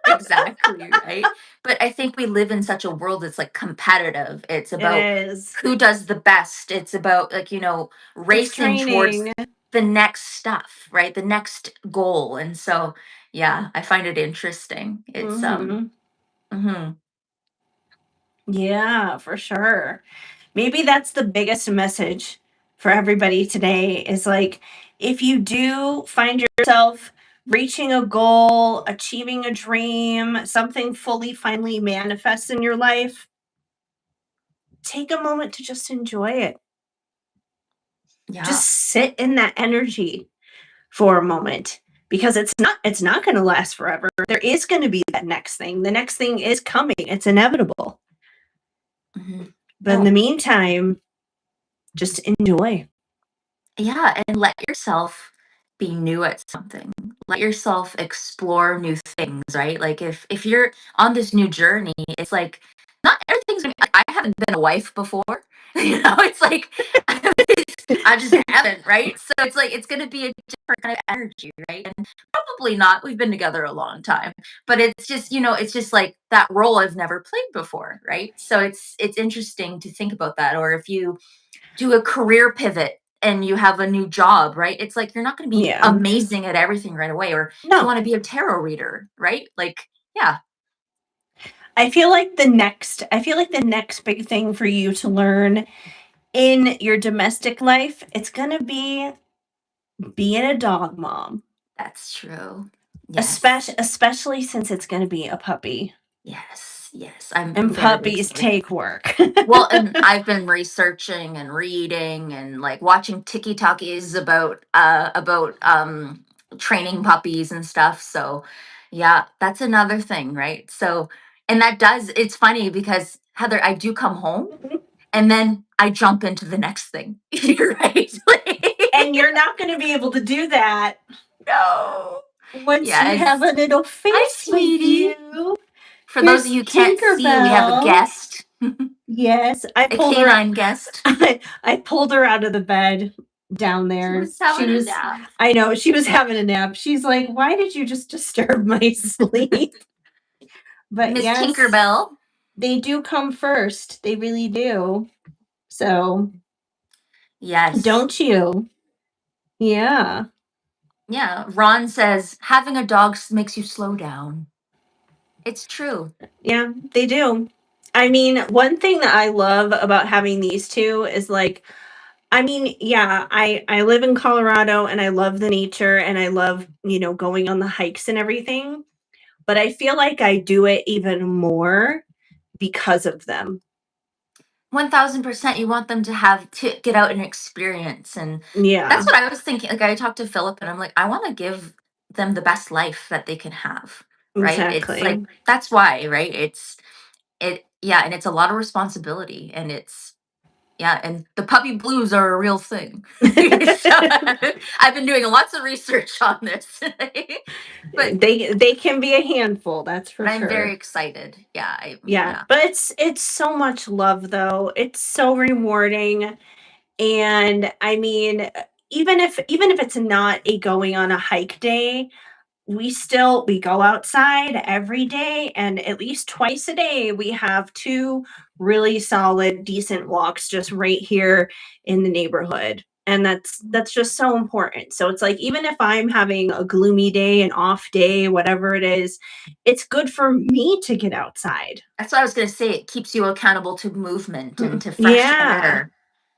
exactly, right? But I think we live in such a world that's, like, competitive. It's It about is. who does the best. It's about, like, It's racing towards draining. the next stuff, right? The next goal, and so, yeah, I find it interesting. It's, Mhm. mhm. Yeah, for sure. Maybe that's the biggest message for everybody today is like if you do find yourself reaching a goal, achieving a dream, something fully finally manifests in your life, take a moment to just enjoy it. Yeah. Just sit in that energy for a moment because it's not going to last forever. There is going to be that next thing. The next thing is coming. It's inevitable. Mhm. But in the No. meantime, just enjoy. Yeah, and let yourself be new at something. Let yourself explore new things, right? Like if you're on this new journey, it's like not everything's gonna be, I haven't been a wife before. It's like I just haven't, right? So it's like it's gonna be a different kind of energy, right? And probably not. We've been together a long time. But it's just, it's just like that role I've never played before, right? So it's interesting to think about that. Or if you do a career pivot and you have a new job, right? It's like you're not going to be Yeah. amazing at everything right away. Or if you No. want to be a tarot reader, right? Like, yeah. I feel like the next big thing for you to learn in your domestic life, it's going to be being a dog mom, That's true. Yes. especially since it's going to be a puppy. Yes. Yes. I'm And very puppies excited. take work. Well, and I've been researching and reading and like watching TikTokies about training puppies and stuff. So yeah, that's another thing, right? So and that does it's funny because Heather, I do come home and then I jump into the next thing. You're right. And you're not going to be able to do that. No. Once you Yes. have a little face Hi, with sweetie. you. For those of you who can't see, we have a guest. Yes, I A pulled her. canine guest. I pulled her out of the bed down there. was having a nap. I know, she was having a nap. She's like, "Why did you just disturb my sleep?" But Miss yes, Tinkerbell. they do come first. They really do. So, Yes. don't you? Yeah. Yeah. Ron says having a dog makes you slow down. It's true. Yeah, they do. I mean, one thing that I love about having these two is like, I mean, yeah, I live in Colorado and I love the nature and I love, going on the hikes and everything. But I feel like I do it even more because of them. 1000%. You want them to get out and experience. And Yeah. that's what I was thinking. Like, I talked to Philip and I'm like, I want to give them the best life that they can have. Right. Exactly. It's like, that's why, right? Yeah. And it's a lot of responsibility, and and the puppy blues are a real thing. So, I've been doing lots of research on this. But they can be a handful, that's for I'm sure. very excited. Yeah. But it's so much love though. It's so rewarding. And I mean, even if it's not a going on a hike day, we go outside every day, and at least twice a day we have 2 really solid decent walks just right here in the neighborhood, and that's just so important. So it's like, even if I'm having a gloomy day, an off day, whatever it is, it's good for me to get outside. That's what I was going to say. It keeps you accountable to movement and to fresh air.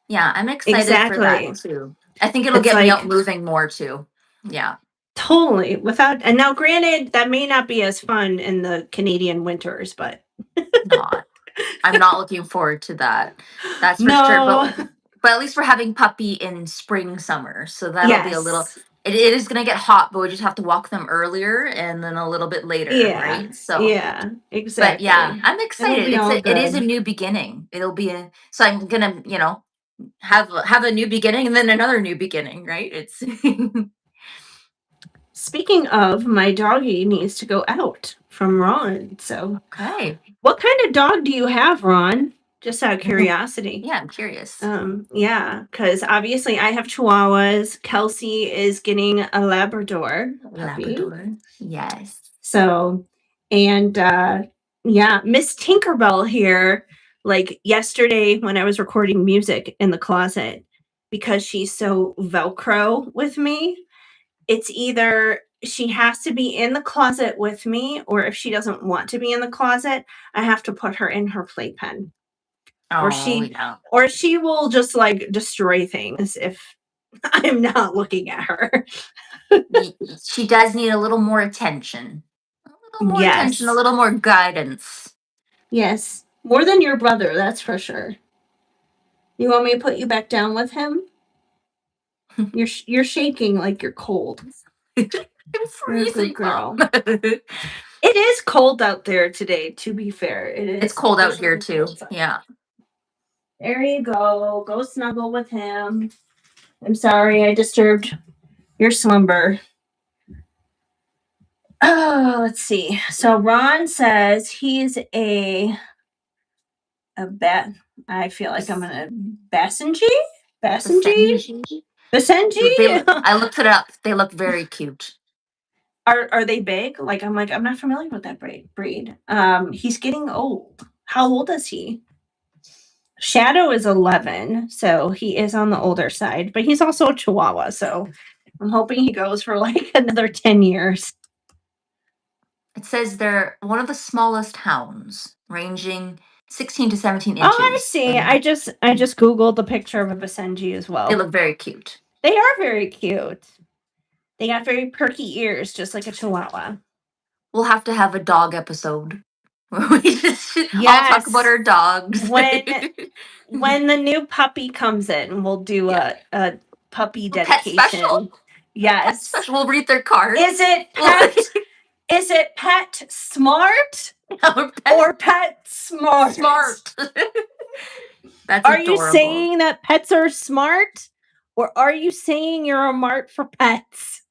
Yeah, I'm excited for that too. I think it'll get me out moving more too. Yeah. Totally. And now granted, that may not be as fun in the Canadian winters, but I'm not looking forward to that. That's for sure. But at least we're having puppy in spring, summer. So that'll be a little, it is going to get hot, but we just have to walk them earlier and then a little bit later. Right. So, yeah, exactly. But yeah, I'm excited. It is a new beginning. So I'm going to, have a new beginning and then another new beginning. Right. It's Speaking of, my doggie needs to go out from Ron. So, okay. What kind of dog do you have, Ron? Just out of curiosity. Yeah, I'm curious. Yeah, because obviously I have Chihuahuas. Kelsey is getting a Labrador puppy. Yes. So, and yeah, Miss Tinkerbell here. Like yesterday when I was recording music in the closet, because she's so Velcro with me, it's either she has to be in the closet with me, or if she doesn't want to be in the closet, I have to put her in her playpen. Or she will just like destroy things if I'm not looking at her. She does need a little more attention. A little more attention, a little more guidance. Yes. More than your brother, that's for sure. You want me to put you back down with him? You're shaking like you're cold. I'm freezing, girl. It is cold out there today, to be fair. It's cold out here too. Yeah. There you go. Go snuggle with him. I'm sorry I disturbed your slumber. Oh, let's see. So Ron says he's a bat. I feel like I'm gonna Basenji. Basenji. I looked it up. They look very cute. Are they big? I'm not familiar with that breed. He's getting old. How old is he? Shadow is 11, so he is on the older side, but he's also a Chihuahua, so I'm hoping he goes for like another 10 years. It says they're one of the smallest hounds, ranging 16 to 17 inches. Oh, I see. I just Googled the picture of a Basenji as well. They look very cute. They are very cute. They got very perky ears, just like a Chihuahua. We'll have to have a dog episode. We just all talk about our dogs. When the new puppy comes in, we'll do a puppy dedication. Pet special? Yes. Pet special. We'll read their cards. Is it pet smart or pet smart? Smart. That's Are you adorable. saying that pets are smart? Or are you saying you're a mart for pets?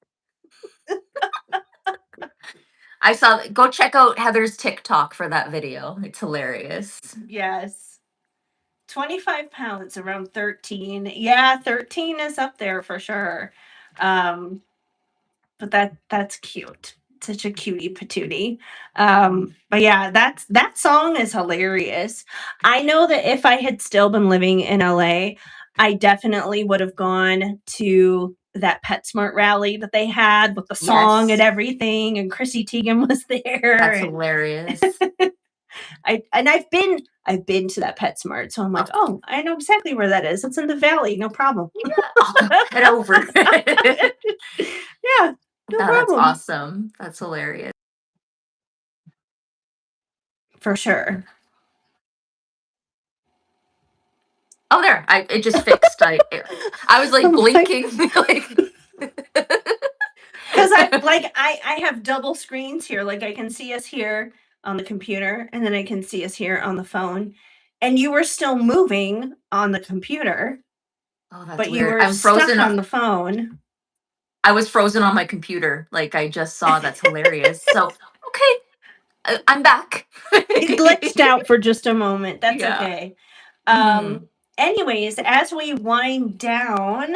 I saw go check out Heather's TikTok for that video. It's hilarious. Yes. 25 pounds, around 13. Yeah, 13 is up there for sure. Um, but that's cute. Such a cutie patootie. But yeah, that song is hilarious. I know that if I had still been living in LA, I definitely would have gone to that PetSmart rally that they had with the song and Yes, everything, and Chrissy Teigen was there, that's and hilarious. I've been to that PetSmart, so I'm like, Oh, oh, I know exactly where that is. It's in the valley, no problem. yeah, I'll go head over. Yeah, no No, that's problem. awesome. That's hilarious. For sure. Oh, there. It just fixed. I was like I'm like, blinking, like. because I have double screens here. Like I can see us here on the computer, and then I can see us here on the phone. And you were still moving on the computer, Oh, that's but you weird. were I'm stuck frozen. on the phone. I was frozen on my computer. Like I just saw. That's hilarious. So okay, I'm back. It glitched out for just a moment. That's Yeah. okay. Hmm. Anyways, as we wind down,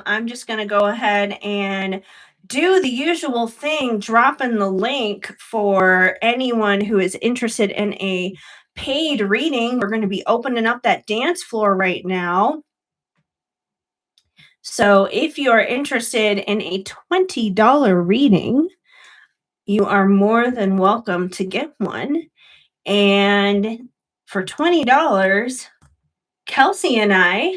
I'm just going to go ahead and do the usual thing, drop in the link for anyone who is interested in a paid reading. We're going to be opening up that dance floor right now. So if you are interested in a $20 reading, you are more than welcome to get one. And for $20, Kelsey and I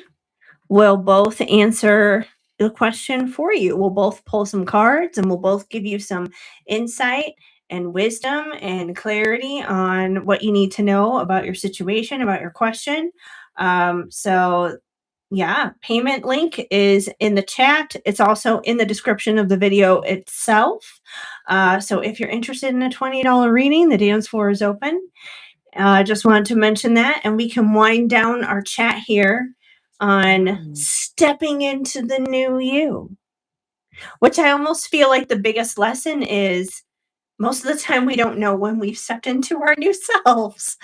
will both answer the question for you. We'll both pull some cards and we'll both give you some insight and wisdom and clarity on what you need to know about your situation, about your question. So, yeah, payment link is in the chat. It's also in the description of the video itself. So, if you're interested in a $20 reading, the dance floor is open. I just wanted to mention that, and we can wind down our chat here on Mm. stepping into the new you, which I almost feel like the biggest lesson is most of the time we don't know when we've stepped into our new selves.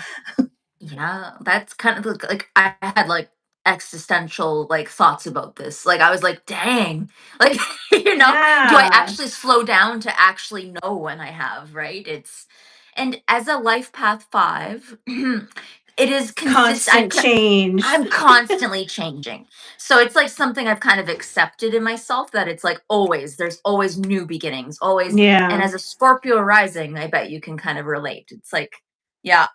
Yeah, that's kind of like I had like existential like thoughts about this. Like I was like, dang, like do I Yeah, actually slow down to actually know when I have, right? And as a life path 5, it is consistent. constant change. I'm constantly changing. So it's like something I've kind of accepted in myself that it's like there's always new beginnings, always. And Yeah, as a Scorpio rising, I bet you can kind of relate. It's like, yeah,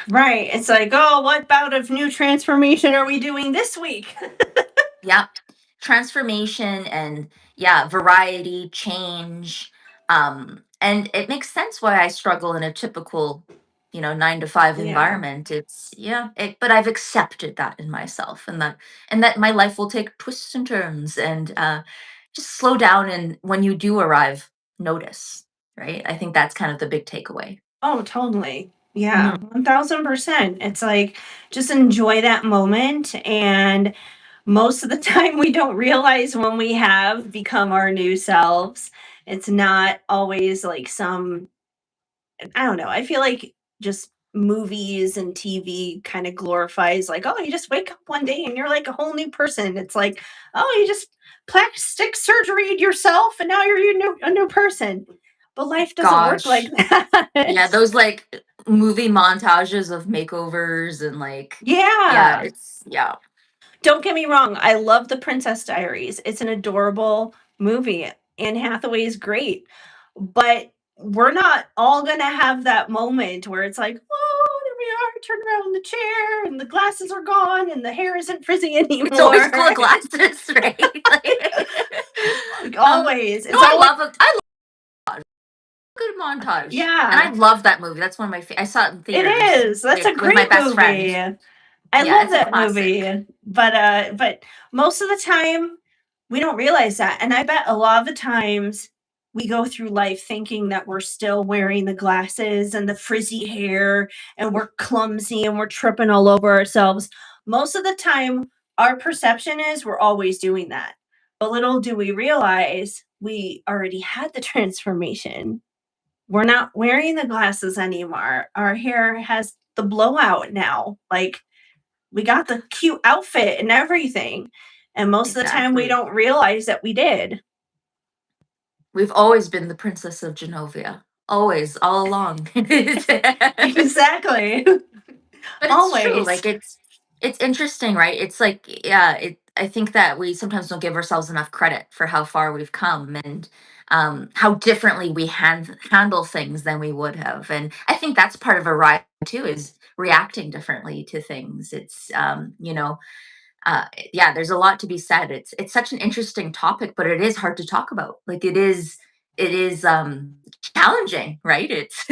right. It's like, oh, what bout of new transformation are we doing this week? yeah, transformation and yeah, variety, change. And it makes sense why I struggle in a typical, 9 to 5 Yeah. environment. It's yeah, but I've accepted that in myself, and that my life will take twists and turns, and just slow down, and when you do arrive, notice. Right? I think that's kind of the big takeaway. Oh, totally. Yeah, Mhm. 1000%. It's like just enjoy that moment. And most of the time, we don't realize when we have become our new selves. It's not always like I don't know. I feel like just movies and TV kind of glorifies, like, oh, you just wake up one day and you're like a whole new person. It's like, oh, you just plastic surgery yourself and now a new person. But life doesn't work like Gosh, that. yeah, those like movie montages of makeovers and like, yeah, Yeah. it's yeah. Don't get me wrong, I love The Princess Diaries. It's an adorable movie. Anne Hathaway is great. But we're not all gonna have that moment where it's like, oh, there we are, turn around in the chair, and the glasses are gone, and the hair isn't frizzy It's always anymore. cool glasses, right? Like um, always. no, It's I always love a good montage, and I yeah, love that movie. That's one of my. I saw it in it theaters is. That's a with my great best friend. movie. I Yeah, love it's a that classic. movie, but most of the time we don't realize that, and I bet a lot of the times we go through life thinking that we're still wearing the glasses and the frizzy hair, and we're clumsy and we're tripping all over ourselves. Most of the time, our perception is we're always doing that. But little do we realize we already had the transformation. We're not wearing the glasses anymore. Our hair has the blowout now. Like, we got the cute outfit and everything. And most of the time, we Exactly. don't realize that we did. We've always been the Princess of Genovia. Always, all along. Exactly. But it's true. Always. Like it's interesting, right? It's like, yeah, I think that we sometimes don't give ourselves enough credit for how far we've come and how differently we handle things than we would have. And I think that's part of a ride too, is reacting differently to things. It's yeah, there's a lot to be said. It's such an interesting topic, but it is hard to talk about. Like it is challenging, right? It's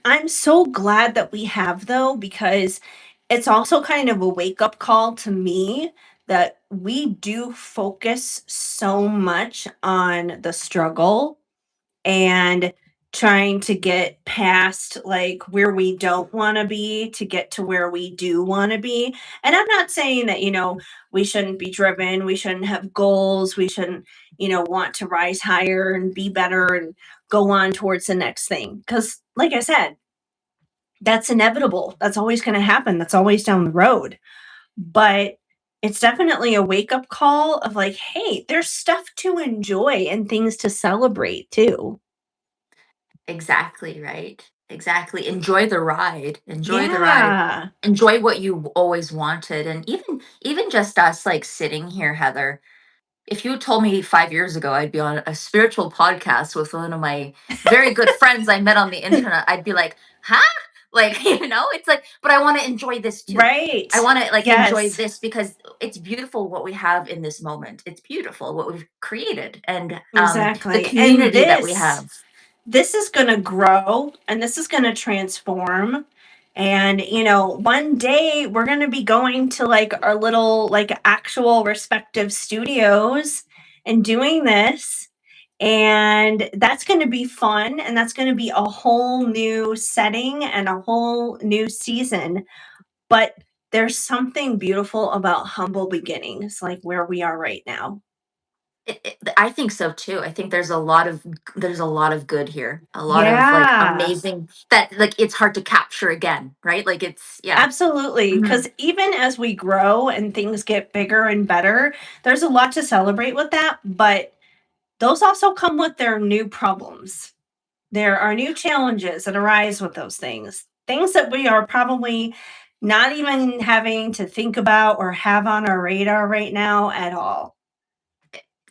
I'm so glad that we have though, because it's also kind of a wake up call to me that we do focus so much on the struggle and trying to get past like where we don't want to be to get to where we do want to be. And I'm not saying that, we shouldn't be driven, we shouldn't have goals, we shouldn't, want to rise higher and be better and go on towards the next thing. Because, like I said, that's inevitable. That's always going to happen. That's always down the road. But it's definitely a wake up call of like, hey, there's stuff to enjoy and things to celebrate too. exactly right. Exactly. Enjoy the ride. Enjoy the ride. Yeah. Enjoy what you always wanted. And even just us like sitting here, Heather, if you had told me 5 years ago I'd be on a spiritual podcast with one of my very good friends I met on the internet, I'd be like, huh? Like, it's like, but I want to enjoy this too. I Right. want to like enjoy Yes. this because it's beautiful what we have in this moment. It's beautiful what we've created and the Exactly. And community that we this have. this is going to grow and this is going to transform. And one day we're going to be going to like our little like actual respective studios and doing this, and that's going to be fun, and that's going to be a whole new setting and a whole new season. But there's something beautiful about humble beginnings, like where we are right now. I think so too. I think there's a lot of good here. A lot of like Yeah. amazing that like it's hard to capture again, right? Like it's yeah. Absolutely, Mhm. because even as we grow and things get bigger and better, there's a lot to celebrate with that, but those also come with their new problems. There are new challenges that arise with those things that we are probably not even having to think about or have on our radar right now at all.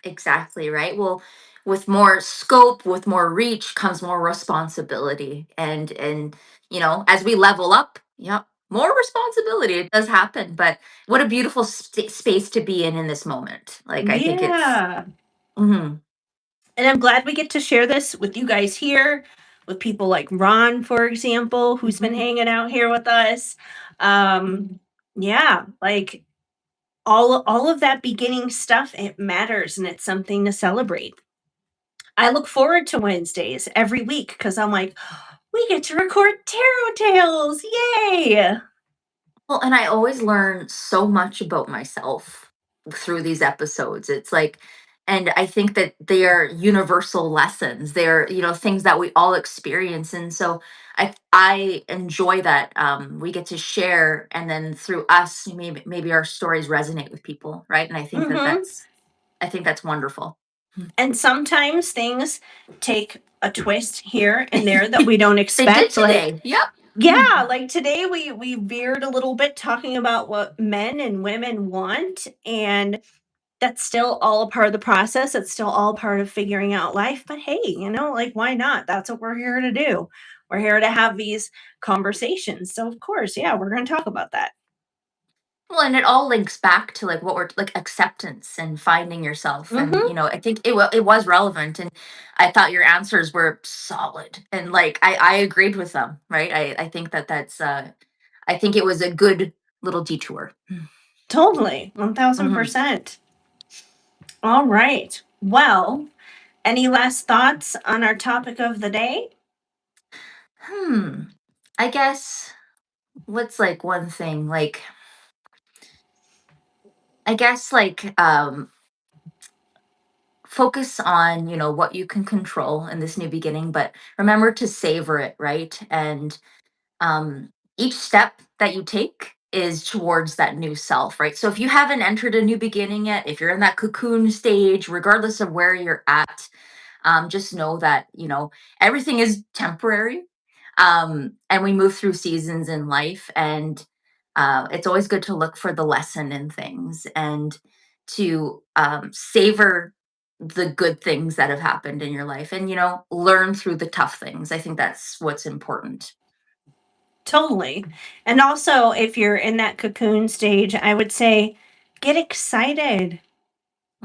Exactly, right? Well, with more scope, with more reach comes more responsibility. And as we level up, yeah, more responsibility. It does happen, but what a beautiful space to be in this moment. Like I think it's Yeah. mhm, And I'm glad we get to share this with you guys here, with people like Ron, for example, who's been mhm, hanging out here with us. Um, mhm. yeah, like all of that beginning stuff, it matters and it's something to celebrate. I look forward to Wednesdays every week because I'm like, we get to record tarot tales. Yay! Well, and I always learn so much about myself through these episodes. It's like, and I think that they are universal lessons. They're, things that we all experience. And so I enjoy that we get to share and then through us, maybe our stories resonate with people, right? And I think that Hmm. that's wonderful. And sometimes things take a twist here and there that we don't They did expect. Like, today. Yep. yeah, like today we veered a little bit talking about what men and women want, and that's still all a part of the process. It's still all part of figuring out life. But hey, like why not? That's what we're here to do. We're here to have these conversations. So of course, yeah, we're going to talk about that. Well, and it all links back to like what we're like acceptance and finding yourself, and Mhm. I think it was relevant, and I thought your answers were solid, and like I agreed with them, right? I think I think it was a good little detour. Totally. Mhm. 1000%. All right. Well, any last thoughts on our topic of the day? Hmm. I guess what's like one thing like I guess like focus on, what you can control in this new beginning, but remember to savor it, right? And um, each step that you take is towards that new self, right? So if you haven't entered a new beginning yet, if you're in that cocoon stage, regardless of where you're at, just know that everything is temporary, and we move through seasons in life, and it's always good to look for the lesson in things and to savor the good things that have happened in your life, and learn through the tough things. I think that's what's important. Totally. And also, if you're in that cocoon stage, I would say get excited.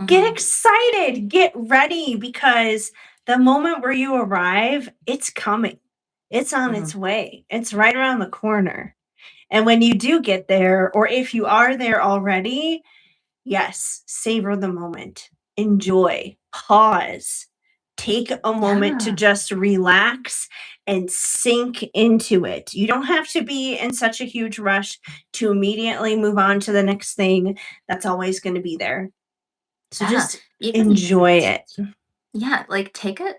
Get Hmm. excited. Get ready, because the moment where you arrive, it's coming. It's on Hmm. its way. It's right around the corner. And when you do get there, or if you are there already, yes, savor the moment. Enjoy. Pause. Take a moment to Yeah. just relax and sink into it. You don't have to be in such a huge rush to immediately move on to the next thing that's always going to be there. So Yeah. just Even enjoy it. Yeah, like take a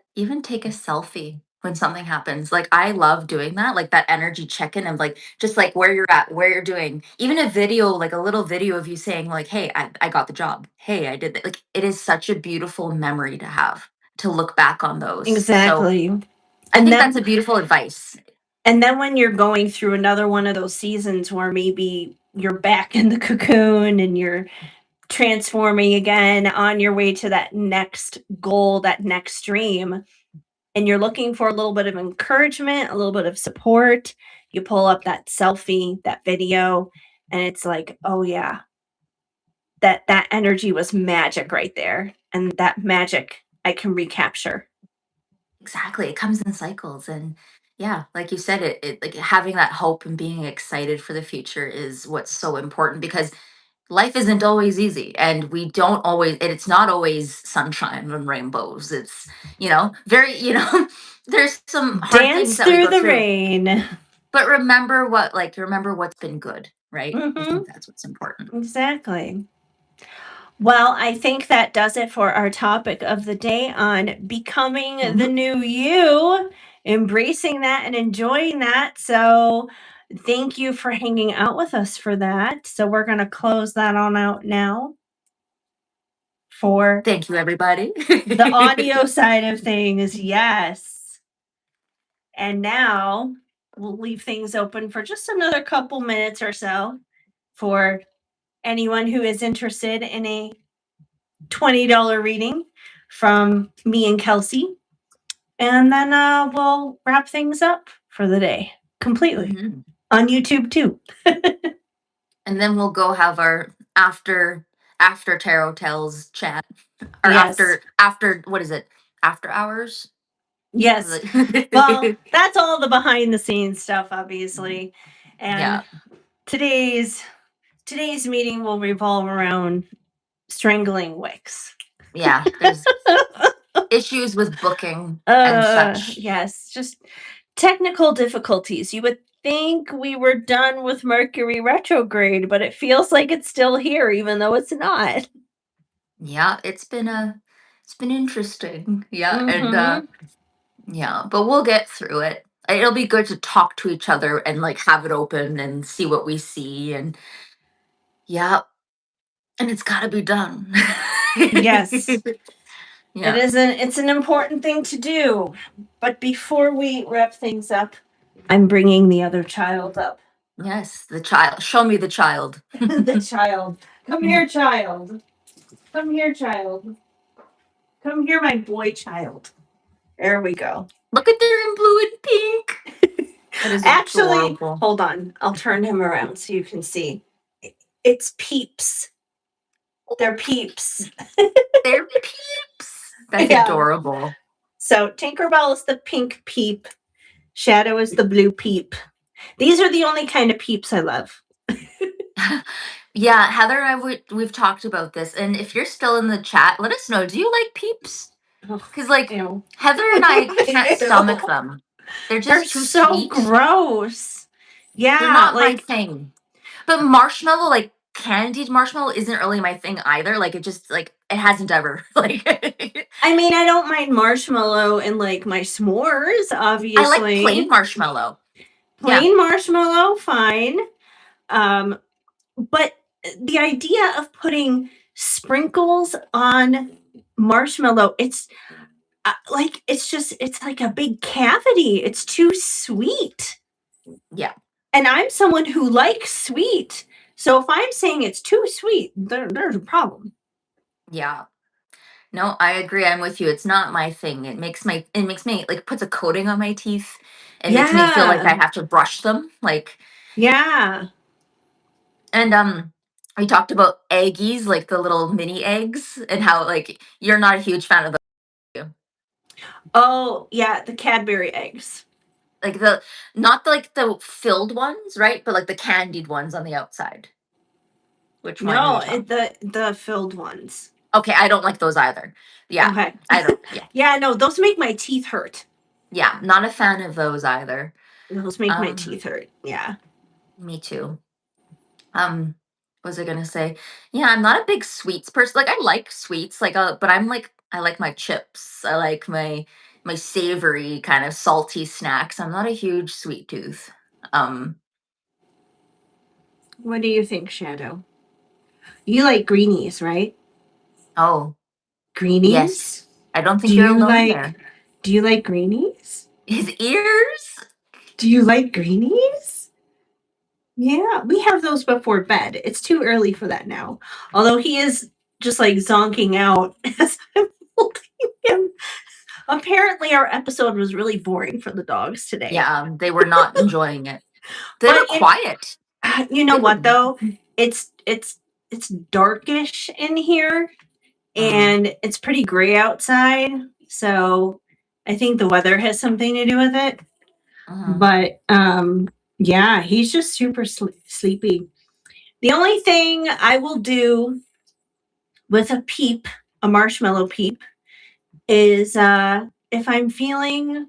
selfie when something happens. Like I love doing that, like that energy check-in of like just like where you're at, where you're doing. Even a video, like a little video of you saying like, "Hey, I got the job. Hey, I did that." Like it is such a beautiful memory to have, to look back on those. So Exactly. I And think that's a then beautiful advice. when you're going through another one of those seasons where maybe you're back in the cocoon and you're transforming again on your way to that next goal, that next dream, and you're looking for a little bit of encouragement, a little bit of support, you pull up that selfie, that video, and it's like, oh yeah, that energy was magic right there. And that magic I can recapture. Exactly. It comes in cycles, and yeah, like you said, it like having that hope and being excited for the future is what's so important, because life isn't always easy, and we don't always it's not always sunshine and rainbows. It's very there's some hard things Dance that we through go the through, rain. but remember what's been good, right? I Hmm. think that's what's important. Exactly. Well, I think that does it for our topic of the day on becoming the Mhm. new you, embracing that and enjoying that. So, thank you for hanging out with us for that. So, we're going to close that on out now for Thank you, everybody. the audio side of things. Yes. And now we'll leave things open for just another couple minutes or so for anyone who is interested in a $20 reading from me and Kelsey. And then we'll wrap things up for the day completely Mhm. on YouTube too. And then we'll go have our after tarot tells chat, or Yes. after what is it, after hours. Yes. Well, that's all the behind the scenes stuff, obviously. And Yeah. today's today's meeting will revolve around strangling wicks. Yeah, there's issues with booking and such. Yes, just technical difficulties. You would think we were done with Mercury retrograde, but it feels like it's still here, even though it's not. Yeah, it's been interesting. Yeah, and Mm-hmm. yeah, but we'll get through it. It'll be good to talk to each other and like have it open and see what we see, and yeah, and it's got to be done. Yes, Yeah. it's an important thing to do. But before we wrap things up, I'm bringing the other child up. Yes, the child. Show me the child. The child. Come here, child. Come here, child. Come here, my boy child. There we go. Look at they're in blue and pink. That is Actually, adorable. hold on. I'll turn him around so you can see. It's peeps. They're peeps. They're peeps. That's Yeah. adorable. So Tinkerbell is the pink peep. Shadow is the blue peep. These are the only kind of peeps I love. Yeah, Heather and we've talked about this, and if you're still in the chat, let us know. Do you like peeps? Ugh, Because like ew. Heather and I can't stomach Ew. them. They're They're just too so sweet. gross. They're Yeah, not my like thing. But marshmallow, like candied marshmallow isn't really my thing either. Like it just like it hasn't ever like. I mean, I don't mind marshmallow and like my s'mores, I like plain obviously. marshmallow. Yeah, Plain marshmallow, fine. Um, but the idea of putting sprinkles on marshmallow, it's like it's like a big cavity. It's too sweet. yeah, And I'm someone who likes sweet. So if I'm saying it's too sweet, there's a problem. yeah. No, I agree. I'm with you. It's not my thing. It makes me like puts a coating on my teeth. It makes me feel like I Yeah. have to brush them. Like Yeah. and we talked about eggies, like the little mini eggs, and how like you're not a huge fan of those. Oh, yeah, the Cadbury eggs. Like the not like the filled ones, right? But like the candied ones on the outside. Which one are No, you talking? the filled ones. Okay, I don't like those either. Yeah, Okay. I don't. Yeah, Yeah, no, those make my teeth hurt. yeah, not a fan of those either. Those make my Um, teeth hurt. Yeah. me too. Um, what was I gonna say? Yeah, I'm not a big sweets person. Like I like sweets, like but I'm like I like my chips. I like my savory kind of salty snacks. I'm not a huge sweet tooth. Um, What do you think, Shadow? You like greenies, right? oh yes, Greenies? I don't Do think you're you alone like there. do you like greenies? His ears. Do you like greenies? Yeah, we have those before bed. It's too early for that now. Although he is just like zonking out as I'm holding him. Apparently, our episode was really boring for the dogs today. Yeah, they were not enjoying it. They were But quiet. you know They were. what though? It's darkish in here Mm, and it's pretty gray outside. So I think the weather has something to do with it. mhm. But yeah, he's just super sleepy. The only thing I will do with a peep, a marshmallow peep, is if I'm feeling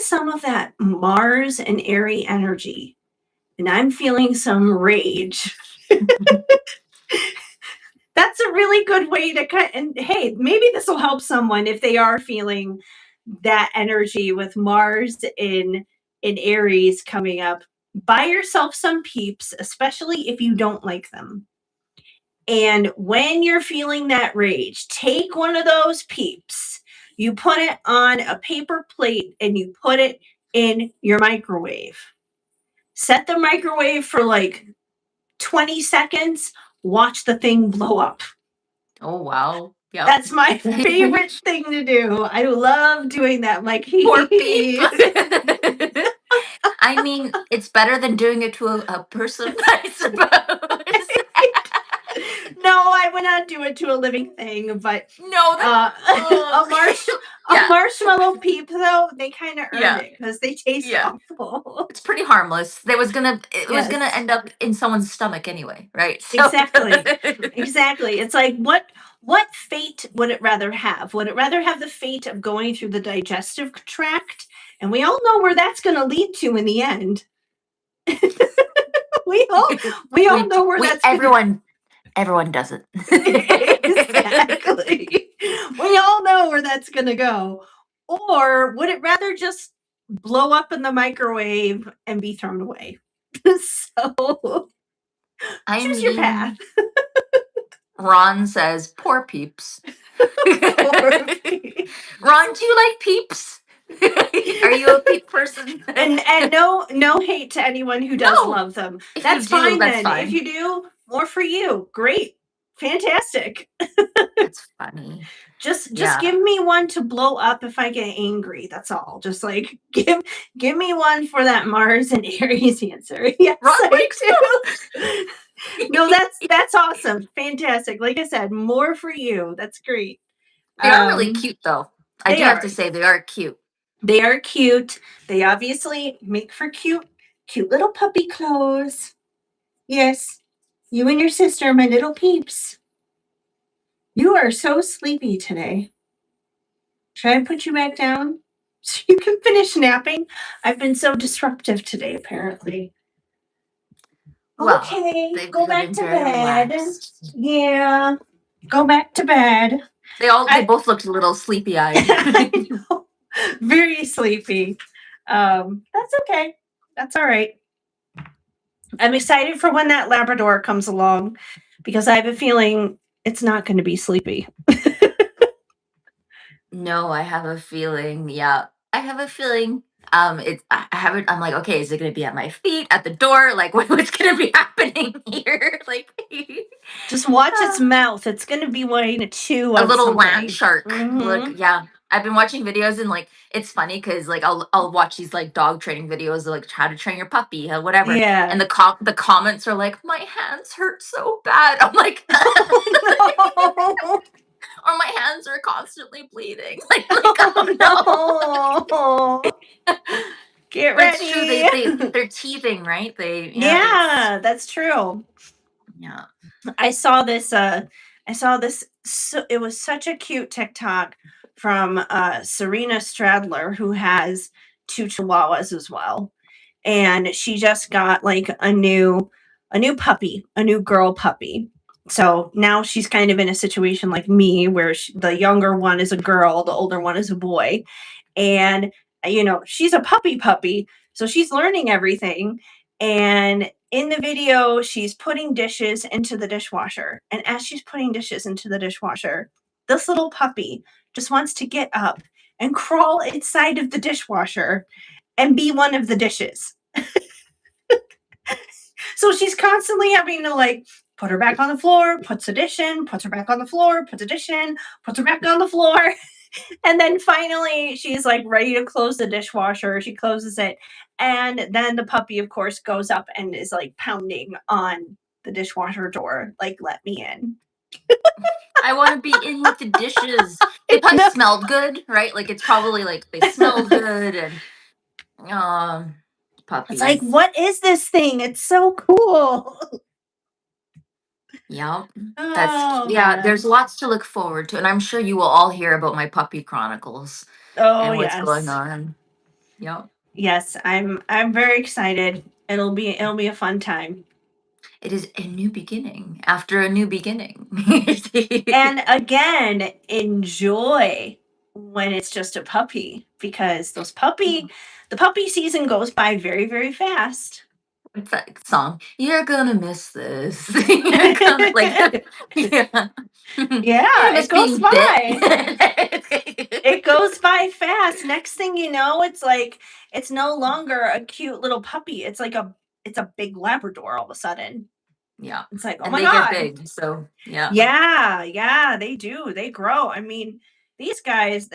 some of that Mars and Airy energy, and I'm feeling some rage, that's a really good way to cut. And hey, maybe this will help someone if they are feeling that energy with Mars in Aries coming up. Buy yourself some peeps, especially if you don't like them. And when you're feeling that rage, take one of those peeps. You put it on a paper plate and you put it in your microwave. Set the microwave for like 20 seconds. Watch the thing blow up. Oh wow. Yep. That's my favorite thing to do. I love doing that. I'm like, Poor peep. please. I mean, it's better than doing it to a person, I suppose. No, I would not do it to a living thing, but No, uh, that. a Yeah, marshmallow peep though, they kind of earn yeah, it because they taste yeah. awful. It's pretty harmless. It was Yes, gonna end up in someone's stomach anyway, right? So. exactly, exactly. It's like what fate would it rather have? Would it rather have the fate of going through the digestive tract? And we all know where that's going to lead to in the end. we all we all we know where we that's going to everyone does it. exactly. We all know where that's going to go. Or would it rather just blow up in the microwave and be thrown away? So I choose your mean, path. Ron says, "Poor peeps." Poor peeps. Ron, do you like peeps? Are you a peep person? And no hate to anyone who does No. love them. If you That's do, fine that's then. If fine. you do, more for you. Great. Fantastic. That's funny. Just Yeah. give me one to blow up if I get angry. That's all. Just like give me one for that Mars and Aries answer. Yes, Ron I likes do. No, that's awesome. Fantastic. Like I said, more for you. That's great. They are really Um cute, though. I they do have are. to say, they are cute. They are cute. They obviously make for cute little puppy clothes. Yes. You and your sister, my little peeps. You are so sleepy today. Should I put you back down so you can finish napping? I've been so disruptive today, apparently. Well, Okay, they've go back been to very bed. relaxed. Yeah, go back to bed. They I both looked a little sleepy eyed. I know. Very sleepy. That's okay. That's all right. I'm excited for when that Labrador comes along because I have a feeling it's not going to be sleepy. No, I have a feeling. Yeah, I have a feeling. It's I haven't. I'm like, okay, is it gonna be at my feet, at the door? Like, what's gonna be happening here? Like, Just watch its mouth. It's going to be wanting to chew a on little land something. shark. Look, Mm-hmm. yeah. I've been watching videos and like it's funny because like I'll watch these like dog training videos of, like how to train your puppy, whatever, Yeah. and the comments are like, my hands hurt so bad. I'm like, Oh, no. or my hands are constantly bleeding. Like oh Oh, no. Get But it's true. ready. They're teething, right? It's Yeah, that's true. yeah. I saw this so it was such a cute TikTok from Serena Stradler, who has two chihuahuas as well. And she just got like a new puppy, a new girl puppy. So now she's kind of in a situation like me where the younger one is a girl, the older one is a boy. And she's a puppy, so she's learning everything. And in the video, she's putting dishes into the dishwasher. And as she's putting dishes into the dishwasher, this little puppy just wants to get up and crawl inside of the dishwasher and be one of the dishes. So she's constantly having to like put her back on the floor, puts a dish in, puts her back on the floor, puts a dish in, puts her back on the floor. And then finally she's like ready to close the dishwasher. She closes it. And then the puppy, of course, goes up and is like pounding on the dishwasher door, like, let me in. I want to be in with the dishes. They probably No. smelled good, right? Like it's probably like they smelled good and It's like, puppies. what is this thing? It's so cool. Yeah. Oh Yeah, man. there's lots to look forward to. And I'm sure you will all hear about my puppy chronicles Oh and what's going yes. on. Yep. Yes, I'm very excited. It'll be a fun time. It is a new beginning after a new beginning. And again, enjoy when it's just a puppy because the puppy season goes by very, very fast. What's that song? You're gonna miss this. You're gonna like, yeah. You're gonna Yeah, miss it goes being bit. by. It goes by fast. Next thing you know, it's like it's no longer a cute little puppy. It's a big Labrador all of a sudden. Yeah, It's like, oh and my they get God. big. So yeah, Yeah, yeah, they do. They grow. I mean, these guys,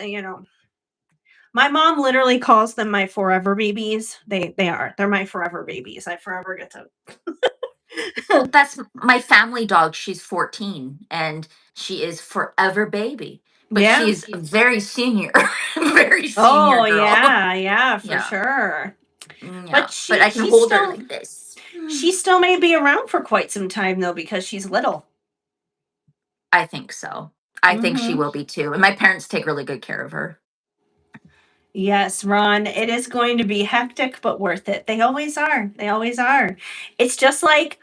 my mom literally calls them my forever babies. They are. They're my forever babies. I forever get well, to. that's my family dog. She's 14, and she is forever baby. But Yeah. she's a very senior, very senior Oh, girl. yeah, yeah, for Yeah, sure. yeah. But But I can hold her like this. she still may be around for quite some time though because she's little. I think so. I think she Mhm. will be too. And my parents take really good care of her. Yes, Ron, it is going to be hectic but worth it. They always are. They always are. It's just like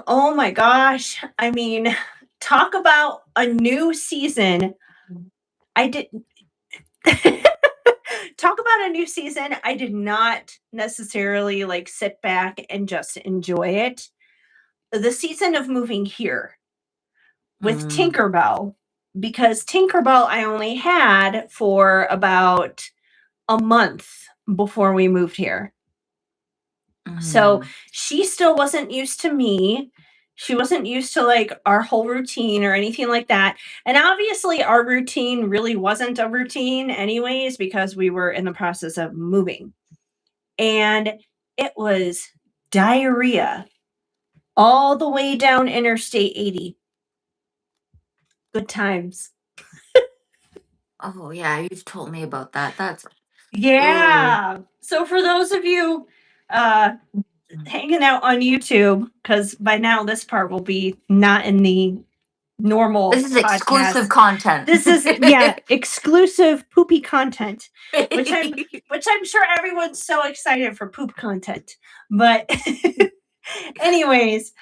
oh my gosh. I mean, talk about a new season. I did talk about a new season. I did not necessarily like sit back and just enjoy it. The season of moving here with Mm, Tinkerbell, because Tinkerbell I only had for about a month before we moved here. So mm. she still wasn't used to me. She wasn't used to like our whole routine or anything like that. And obviously, our routine really wasn't a routine, anyways, because we were in the process of moving. And it was diarrhea all the way down Interstate 80. Good times. Oh yeah, you've told me about that. That's oh. Yeah. So for those of you hanging out on YouTube, because by now this part will be not in the This normal is exclusive podcast. content. This is exclusive poopy content, which I'm sure everyone's so excited for poop content. But Anyways,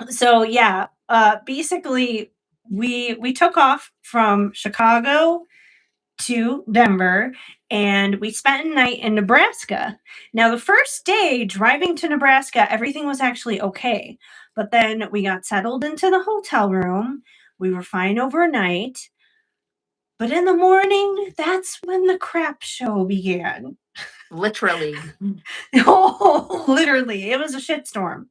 so yeah, basically we took off from Chicago to Denver and we spent a night in Nebraska. Now, the first day driving to Nebraska, everything was actually okay. But then we got settled into the hotel room. We were fine overnight. But in the morning, that's when the crap show began. Literally. Oh, literally, it was a shitstorm.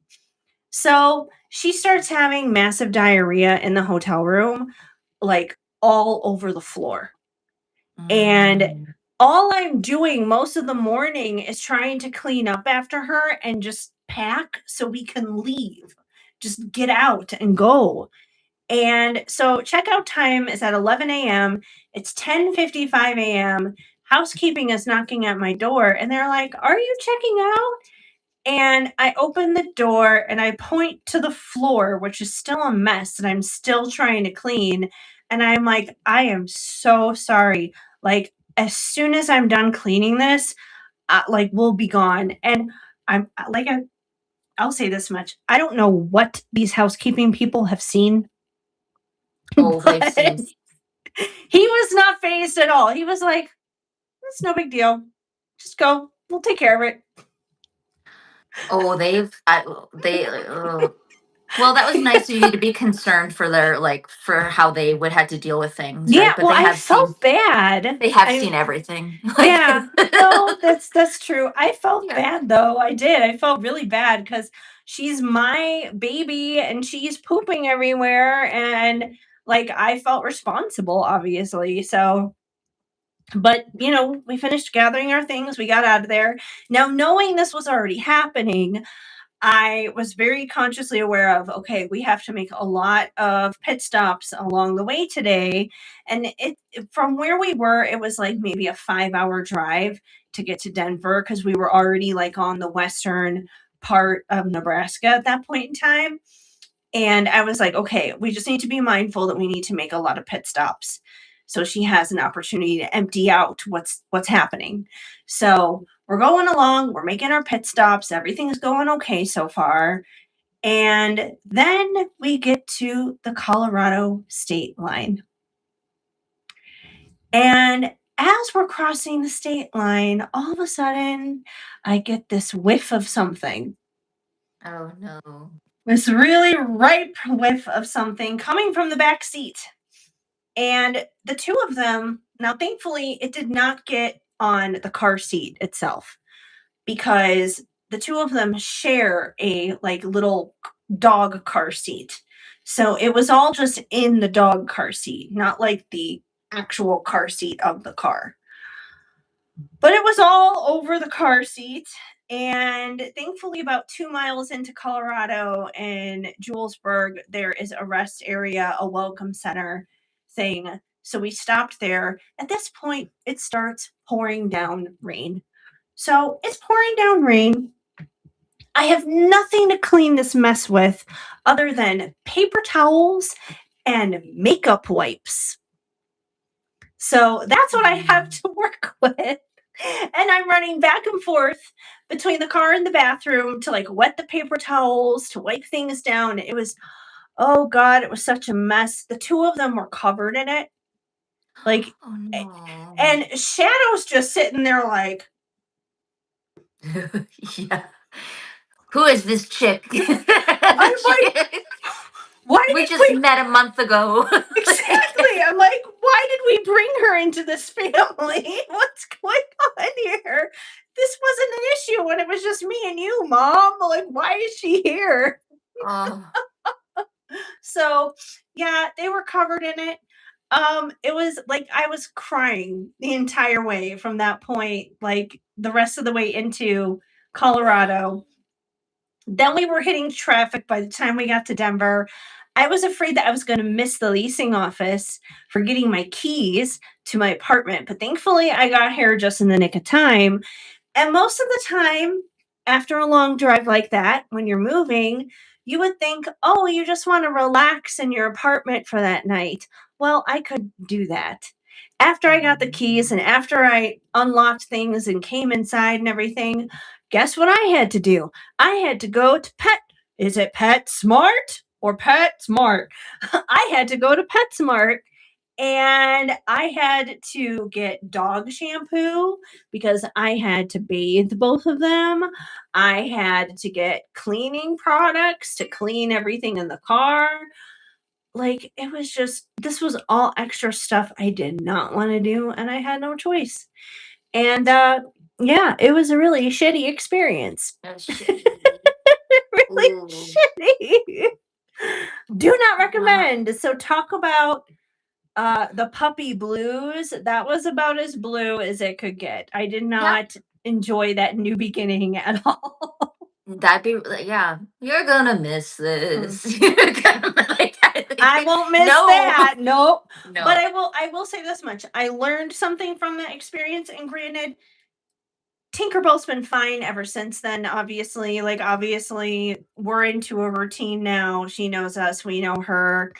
So she starts having massive diarrhea in the hotel room, like all over the floor. And Mm. all I'm doing most of the morning is trying to clean up after her and just pack so we can leave. Just get out and go. And so checkout time is at 11 a.m. It's 10:55 a.m. Housekeeping is knocking at my door and they're like, "Are you checking out?" And I open the door and I point to the floor, which is still a mess and I'm still trying to clean. And I'm like, "I am so sorry. Like, as soon as I'm done cleaning this, like, we'll be gone." And I'm like, I'll say this much. I don't know what these housekeeping people have seen, Oh, they've but seen. he was not phased at all. He was like, "It's no big deal. Just go. We'll take care of it." Oh, they. Well, that was nice of you to be concerned for their like for how they would have to deal with things, Yeah, right? But well, they I have seen felt bad. they have I seen everything. Like, Yeah, no, that's true. I felt yeah. bad though. I did. I felt really bad because she's my baby and she's pooping everywhere, and like I felt responsible, obviously. So, but we finished gathering our things. We got out of there. Now, knowing this was already happening, I was very consciously aware of, okay, we have to make a lot of pit stops along the way today. And from where we were, it was like maybe a 5-hour drive to get to Denver because we were already like on the western part of Nebraska at that point in time. And I was like, okay, we just need to be mindful that we need to make a lot of pit stops. So she has an opportunity to empty out what's happening. So we're going along, we're making our pit stops, everything's going okay so far. And then we get to the Colorado state line. And as we're crossing the state line, all of a sudden I get this whiff of something. Oh no. This really ripe whiff of something coming from the back seat. And the two of them, now thankfully, it did not get on the car seat itself because the two of them share a like little dog car seat. So it was all just in the dog car seat, not like the actual car seat of the car. But it was all over the car seat. And thankfully, about 2 miles into Colorado in Julesburg, there is a rest area, a welcome center thing. So we stopped there. At this point, it starts pouring down rain. So it's pouring down rain. I have nothing to clean this mess with other than paper towels and makeup wipes. So that's what I have to work with. And I'm running back and forth between the car and the bathroom to like wet the paper towels, to wipe things down. It was, oh God, it was such a mess. The two of them were covered in it. Like, Oh no. and Shadow's just sitting there like, Yeah. Who is this chick? I'm like, why We did just we met a month ago. exactly? I'm like, why did we bring her into this family? What's going on here? This wasn't an issue when it was just me and you, Mom. Like, why is she here? Oh, So, yeah, they were covered in it. It was like I was crying the entire way from that point, like the rest of the way into Colorado. Then we were hitting traffic by the time we got to Denver. I was afraid that I was going to miss the leasing office for getting my keys to my apartment, but thankfully I got here just in the nick of time. And most of the time, after a long drive like that, when you're moving, you would think, oh, you just want to relax in your apartment for that night. Well, I could do that. After I got the keys and after I unlocked things and came inside and everything, Guess what I had to do? I had to go to is it PetSmart or PetSmart? I had to go to PetSmart and I had to get dog shampoo because I had to bathe both of them. I had to get cleaning products to clean everything in the car. Like, it was just, this was all extra stuff I did not want to do, and I had no choice. And yeah, it was a really shitty experience. That's shitty. Really Ooh. shitty. Do not Uh, recommend. So talk about the puppy blues. That was about as blue as it could get. I did yeah, not enjoy that new beginning at all. that'd be yeah. You're gonna miss Mm. this. You're gonna like I won't miss no, that. Nope. But no. I will say this much. I learned something from that experience, and granted, Tinkerbell's been fine ever since then, obviously. Like, obviously, we're into a routine now. She knows us, we know her.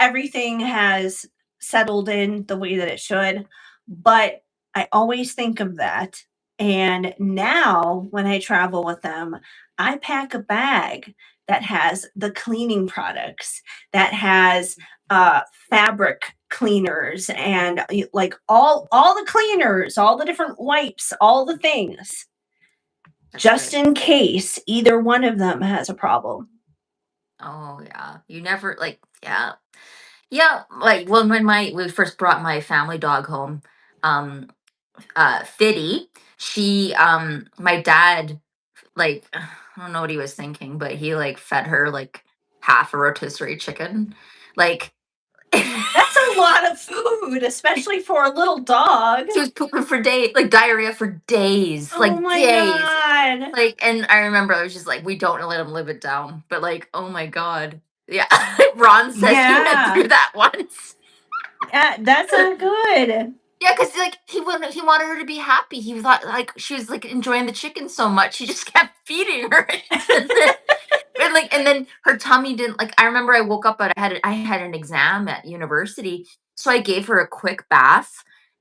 Everything has settled in the way that it should. But I always think of that. And now, when I travel with them, I pack a bag that has the cleaning products, that has uh, fabric cleaners, and like all the cleaners, all the different wipes, all the things, That's just good. in case either one of them has a problem. Oh yeah. You never like yeah. Yeah, like when my we first brought my family dog home, um Fitty, she my dad like I don't know what he was thinking, but he like fed her like half a rotisserie chicken. Like That's a lot of food, especially for a little dog. she was pooping for days, like diarrhea for days, Oh like my days. god. Like, and I remember I was just like, we don't let him live it down. But like, oh my god, yeah. Ron says he went Yeah. through that once. That's not good. Yeah, because like he wanted her to be happy. He thought like she was like enjoying the chicken so much, he just kept feeding her. And then her tummy didn't like. I remember I woke up, but I had an exam at university, so I gave her a quick bath,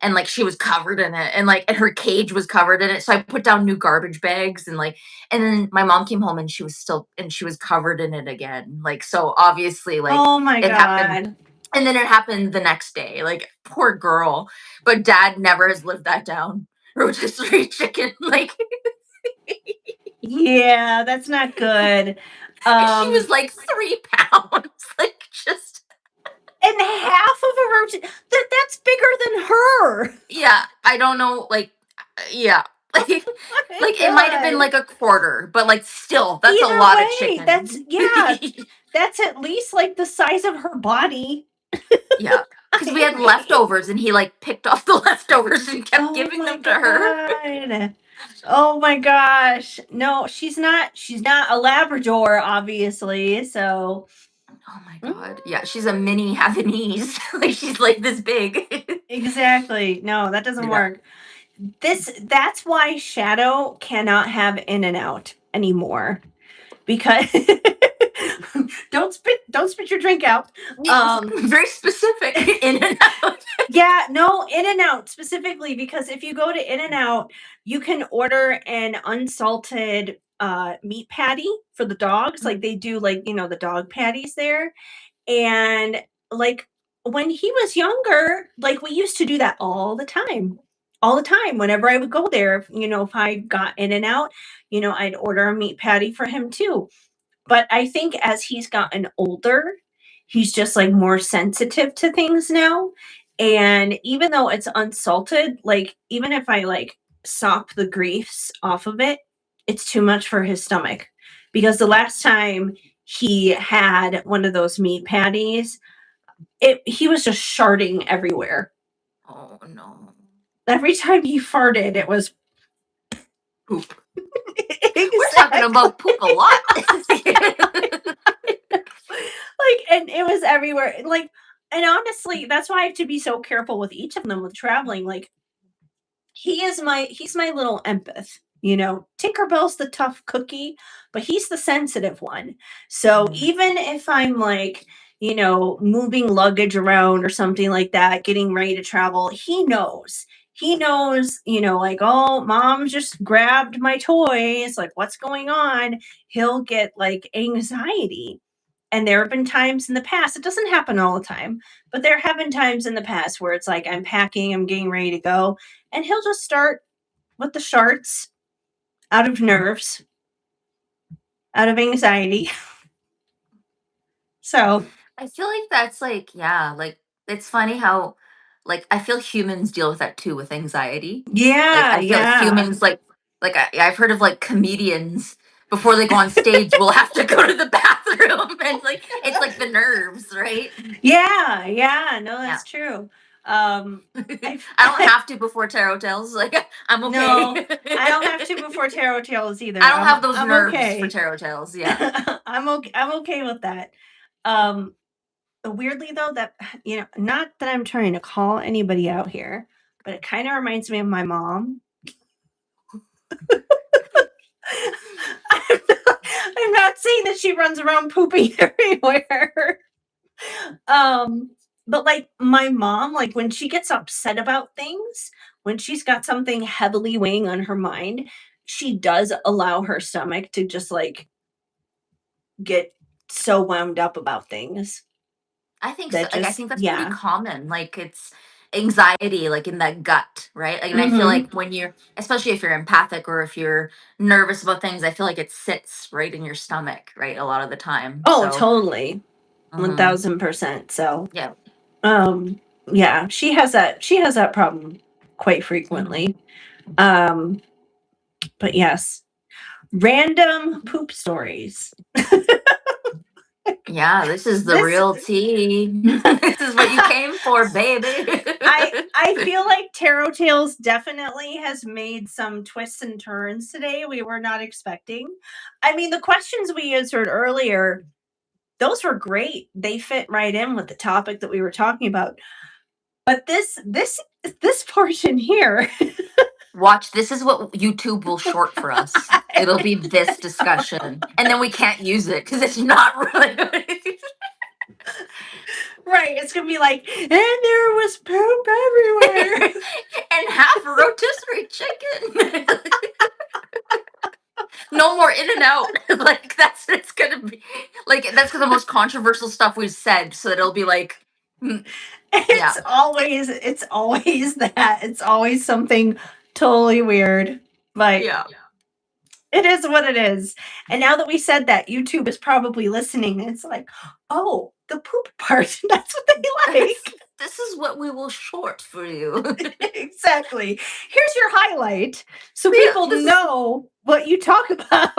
and like she was covered in it, and her cage was covered in it. So I put down new garbage bags, and then my mom came home and she was covered in it again. Like so, obviously, like Oh my it happened. god. And then it happened the next day. Like, poor girl. But dad never has lived that down. Rotisserie chicken. Like, Yeah, that's not good. and she was Um, like 3 pounds. Like, just, and half of a roast that's bigger than her. yeah. I don't know. Like, yeah. Oh my Like, it might have been god. like a quarter, but like, still, that's a Either lot of way, that's, chicken. yeah, that's at least like the size of her body. Yeah. Because we I had mean, leftovers and he like picked off the leftovers and kept oh giving my them to her. god. Oh my gosh. No, she's not a Labrador, obviously. So Oh my mm, God. Yeah. She's a mini Havanese. Like, she's like this big. exactly. No, that doesn't Yeah. work. That's why Shadow cannot have In and Out anymore. Because don't spit your drink out. Yeah, Um very specific in and out. Yeah, no, In and Out specifically, because if you go to In and Out, you can order an unsalted meat patty for the dogs. Like they do, like, the dog patties there. And like when he was younger, like we used to do that all the time. All the time. Whenever I would go there, if I got In and Out, I'd order a meat patty for him too. But I think as he's gotten older, he's just like more sensitive to things now. And even though it's unsalted, like even if I like sop the grease off of it, it's too much for his stomach. Because the last time he had one of those meat patties, he was just sharding everywhere. Oh no. Every time he farted, it was Poop. We're talking exactly. about poop a lot. Like, and it was everywhere. Like, and honestly, that's why I have to be so careful with each of them with traveling. Like, he's my little empath. Tinkerbell's the tough cookie, but he's the sensitive one. So Mm, even if I'm like, moving luggage around or something like that, getting ready to travel, he knows. he knows, like, oh, mom just grabbed my toys. Like, what's going on? He'll get like anxiety. And there have been times in the past, it doesn't happen all the time, but there have been times in the past where it's like I'm packing, I'm getting ready to go, and he'll just start with the sharts out of nerves, out of anxiety. So, I feel like that's like, yeah, like it's funny how like I feel humans deal with that too with anxiety. Like yeah, I feel like yeah. humans like I've heard of like comedians before they go on stage will have to go to the bathroom and like it's like the nerves, right? Yeah, yeah, no, Yeah. that's true. Um, I I, don't have to before tarot tells. Like I'm okay. no, I don't have to before tarot tales either. I don't have those I'm nerves for okay. tarot tales. Yeah. I'm okay. I'm okay with that. Um, Weirdly though, that not that I'm trying to call anybody out here, but it kind of reminds me of my mom. I'm not saying that she runs around pooping everywhere. Um, but like my mom, like when she gets upset about things, when she's got something heavily weighing on her mind, she does allow her stomach to just like get so wound up about things I think so. that Like I just think that's pretty yeah. common. Like it's anxiety, like in that gut, right? Like, and I feel Mhm. like when you're, especially if you're empathic or if you're nervous about things, I feel like it sits right in your stomach, right? A lot of the time. Oh, So, totally. mhm. 1000%. So, Yeah. um yeah, she has that problem quite Mhm. frequently. Um but yes, random poop stories. Yeah, this is the This real tea. This is what you came for, baby. I feel like Tarot Tales definitely has made some twists and turns today we were not expecting. I mean, the questions we answered earlier, those were great. They fit right in with the topic that we were talking about. But this portion here, Watch, this is what YouTube will short for us. It'll be this discussion. And then we can't use it because it's not really. right, it's gonna be like, and there was poop everywhere. And half a rotisserie chicken. No more in and out. Like that's what it's gonna be. Like that's the most controversial stuff we've said. So that it'll be like, mm, yeah, It's always that. It's always something totally weird. But yeah. it is what it is. And now that we said that, YouTube is probably listening. And it's like, oh, the poop part. That's what they like. This is what we will short for you. Exactly. Here's your highlight so Yeah, people this is know what you talk about.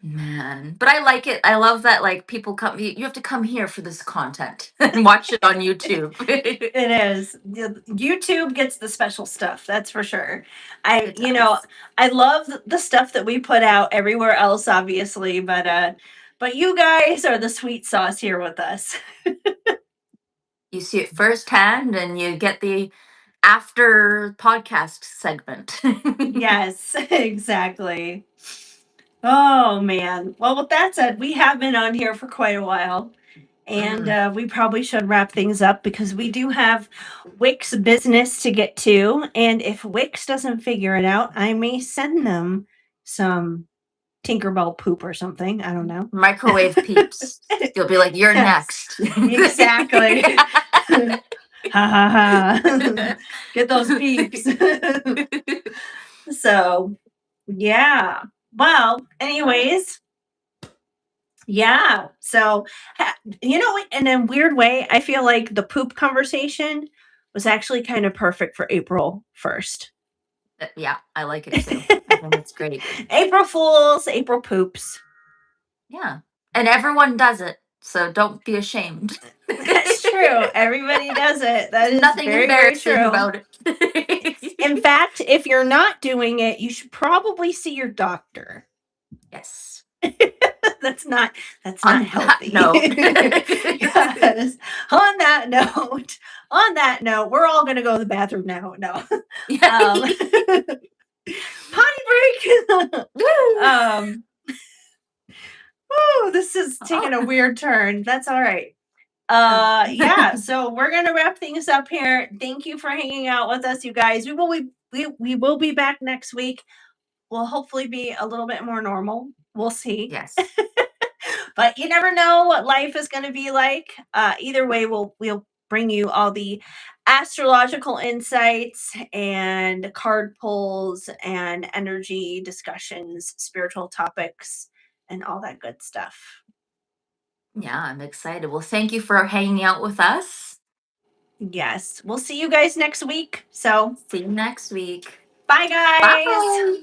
man. But I like it. I love that. Like people come. You have to come here for this content and watch it on YouTube. It is. YouTube gets the special stuff, that's for sure. I It you know, does. I love the stuff that we put out everywhere else, obviously, but you guys are the sweet sauce here with us. You see it firsthand, and you get the after podcast segment. Yes, exactly. Oh man. Well, with that said, we have been on here for quite a while. And Mm. we probably should wrap things up because we do have Wix business to get to. And if Wix doesn't figure it out, I may send them some Tinkerbell poop or something. I don't know. Microwave peeps. You'll be like, you're Yes, next. exactly. Ha ha ha. Get those peeps. So, yeah. Well, anyways, yeah. So, in a weird way, I feel like the poop conversation was actually kind of perfect for April 1st. Yeah, I like it too. I think it's great. April Fools, April poops. Yeah. And everyone does it. So don't be ashamed. That's true. Everybody does it. That There's is nothing very, very embarrassing true. about In it. fact, if you're not doing it, you should probably see your doctor. Yes. that's not that's not On that healthy. note. Yes. On that note, we're all gonna go to the bathroom now. No. Yeah. Um potty break. Woo! Woo, this is taking a Oh, weird turn. That's all right. Yeah, so we're gonna wrap things up here. Thank you for hanging out with us, you guys. We will be back next week. We'll hopefully be a little bit more normal. We'll see. Yes. But you never know what life is going to be like. Either way, we'll bring you all the astrological insights and card pulls and energy discussions, spiritual topics, and all that good stuff. Yeah, I'm excited. Well, thank you for hanging out with us. Yes, we'll see you guys next week. So, See you next week. bye, guys. Bye.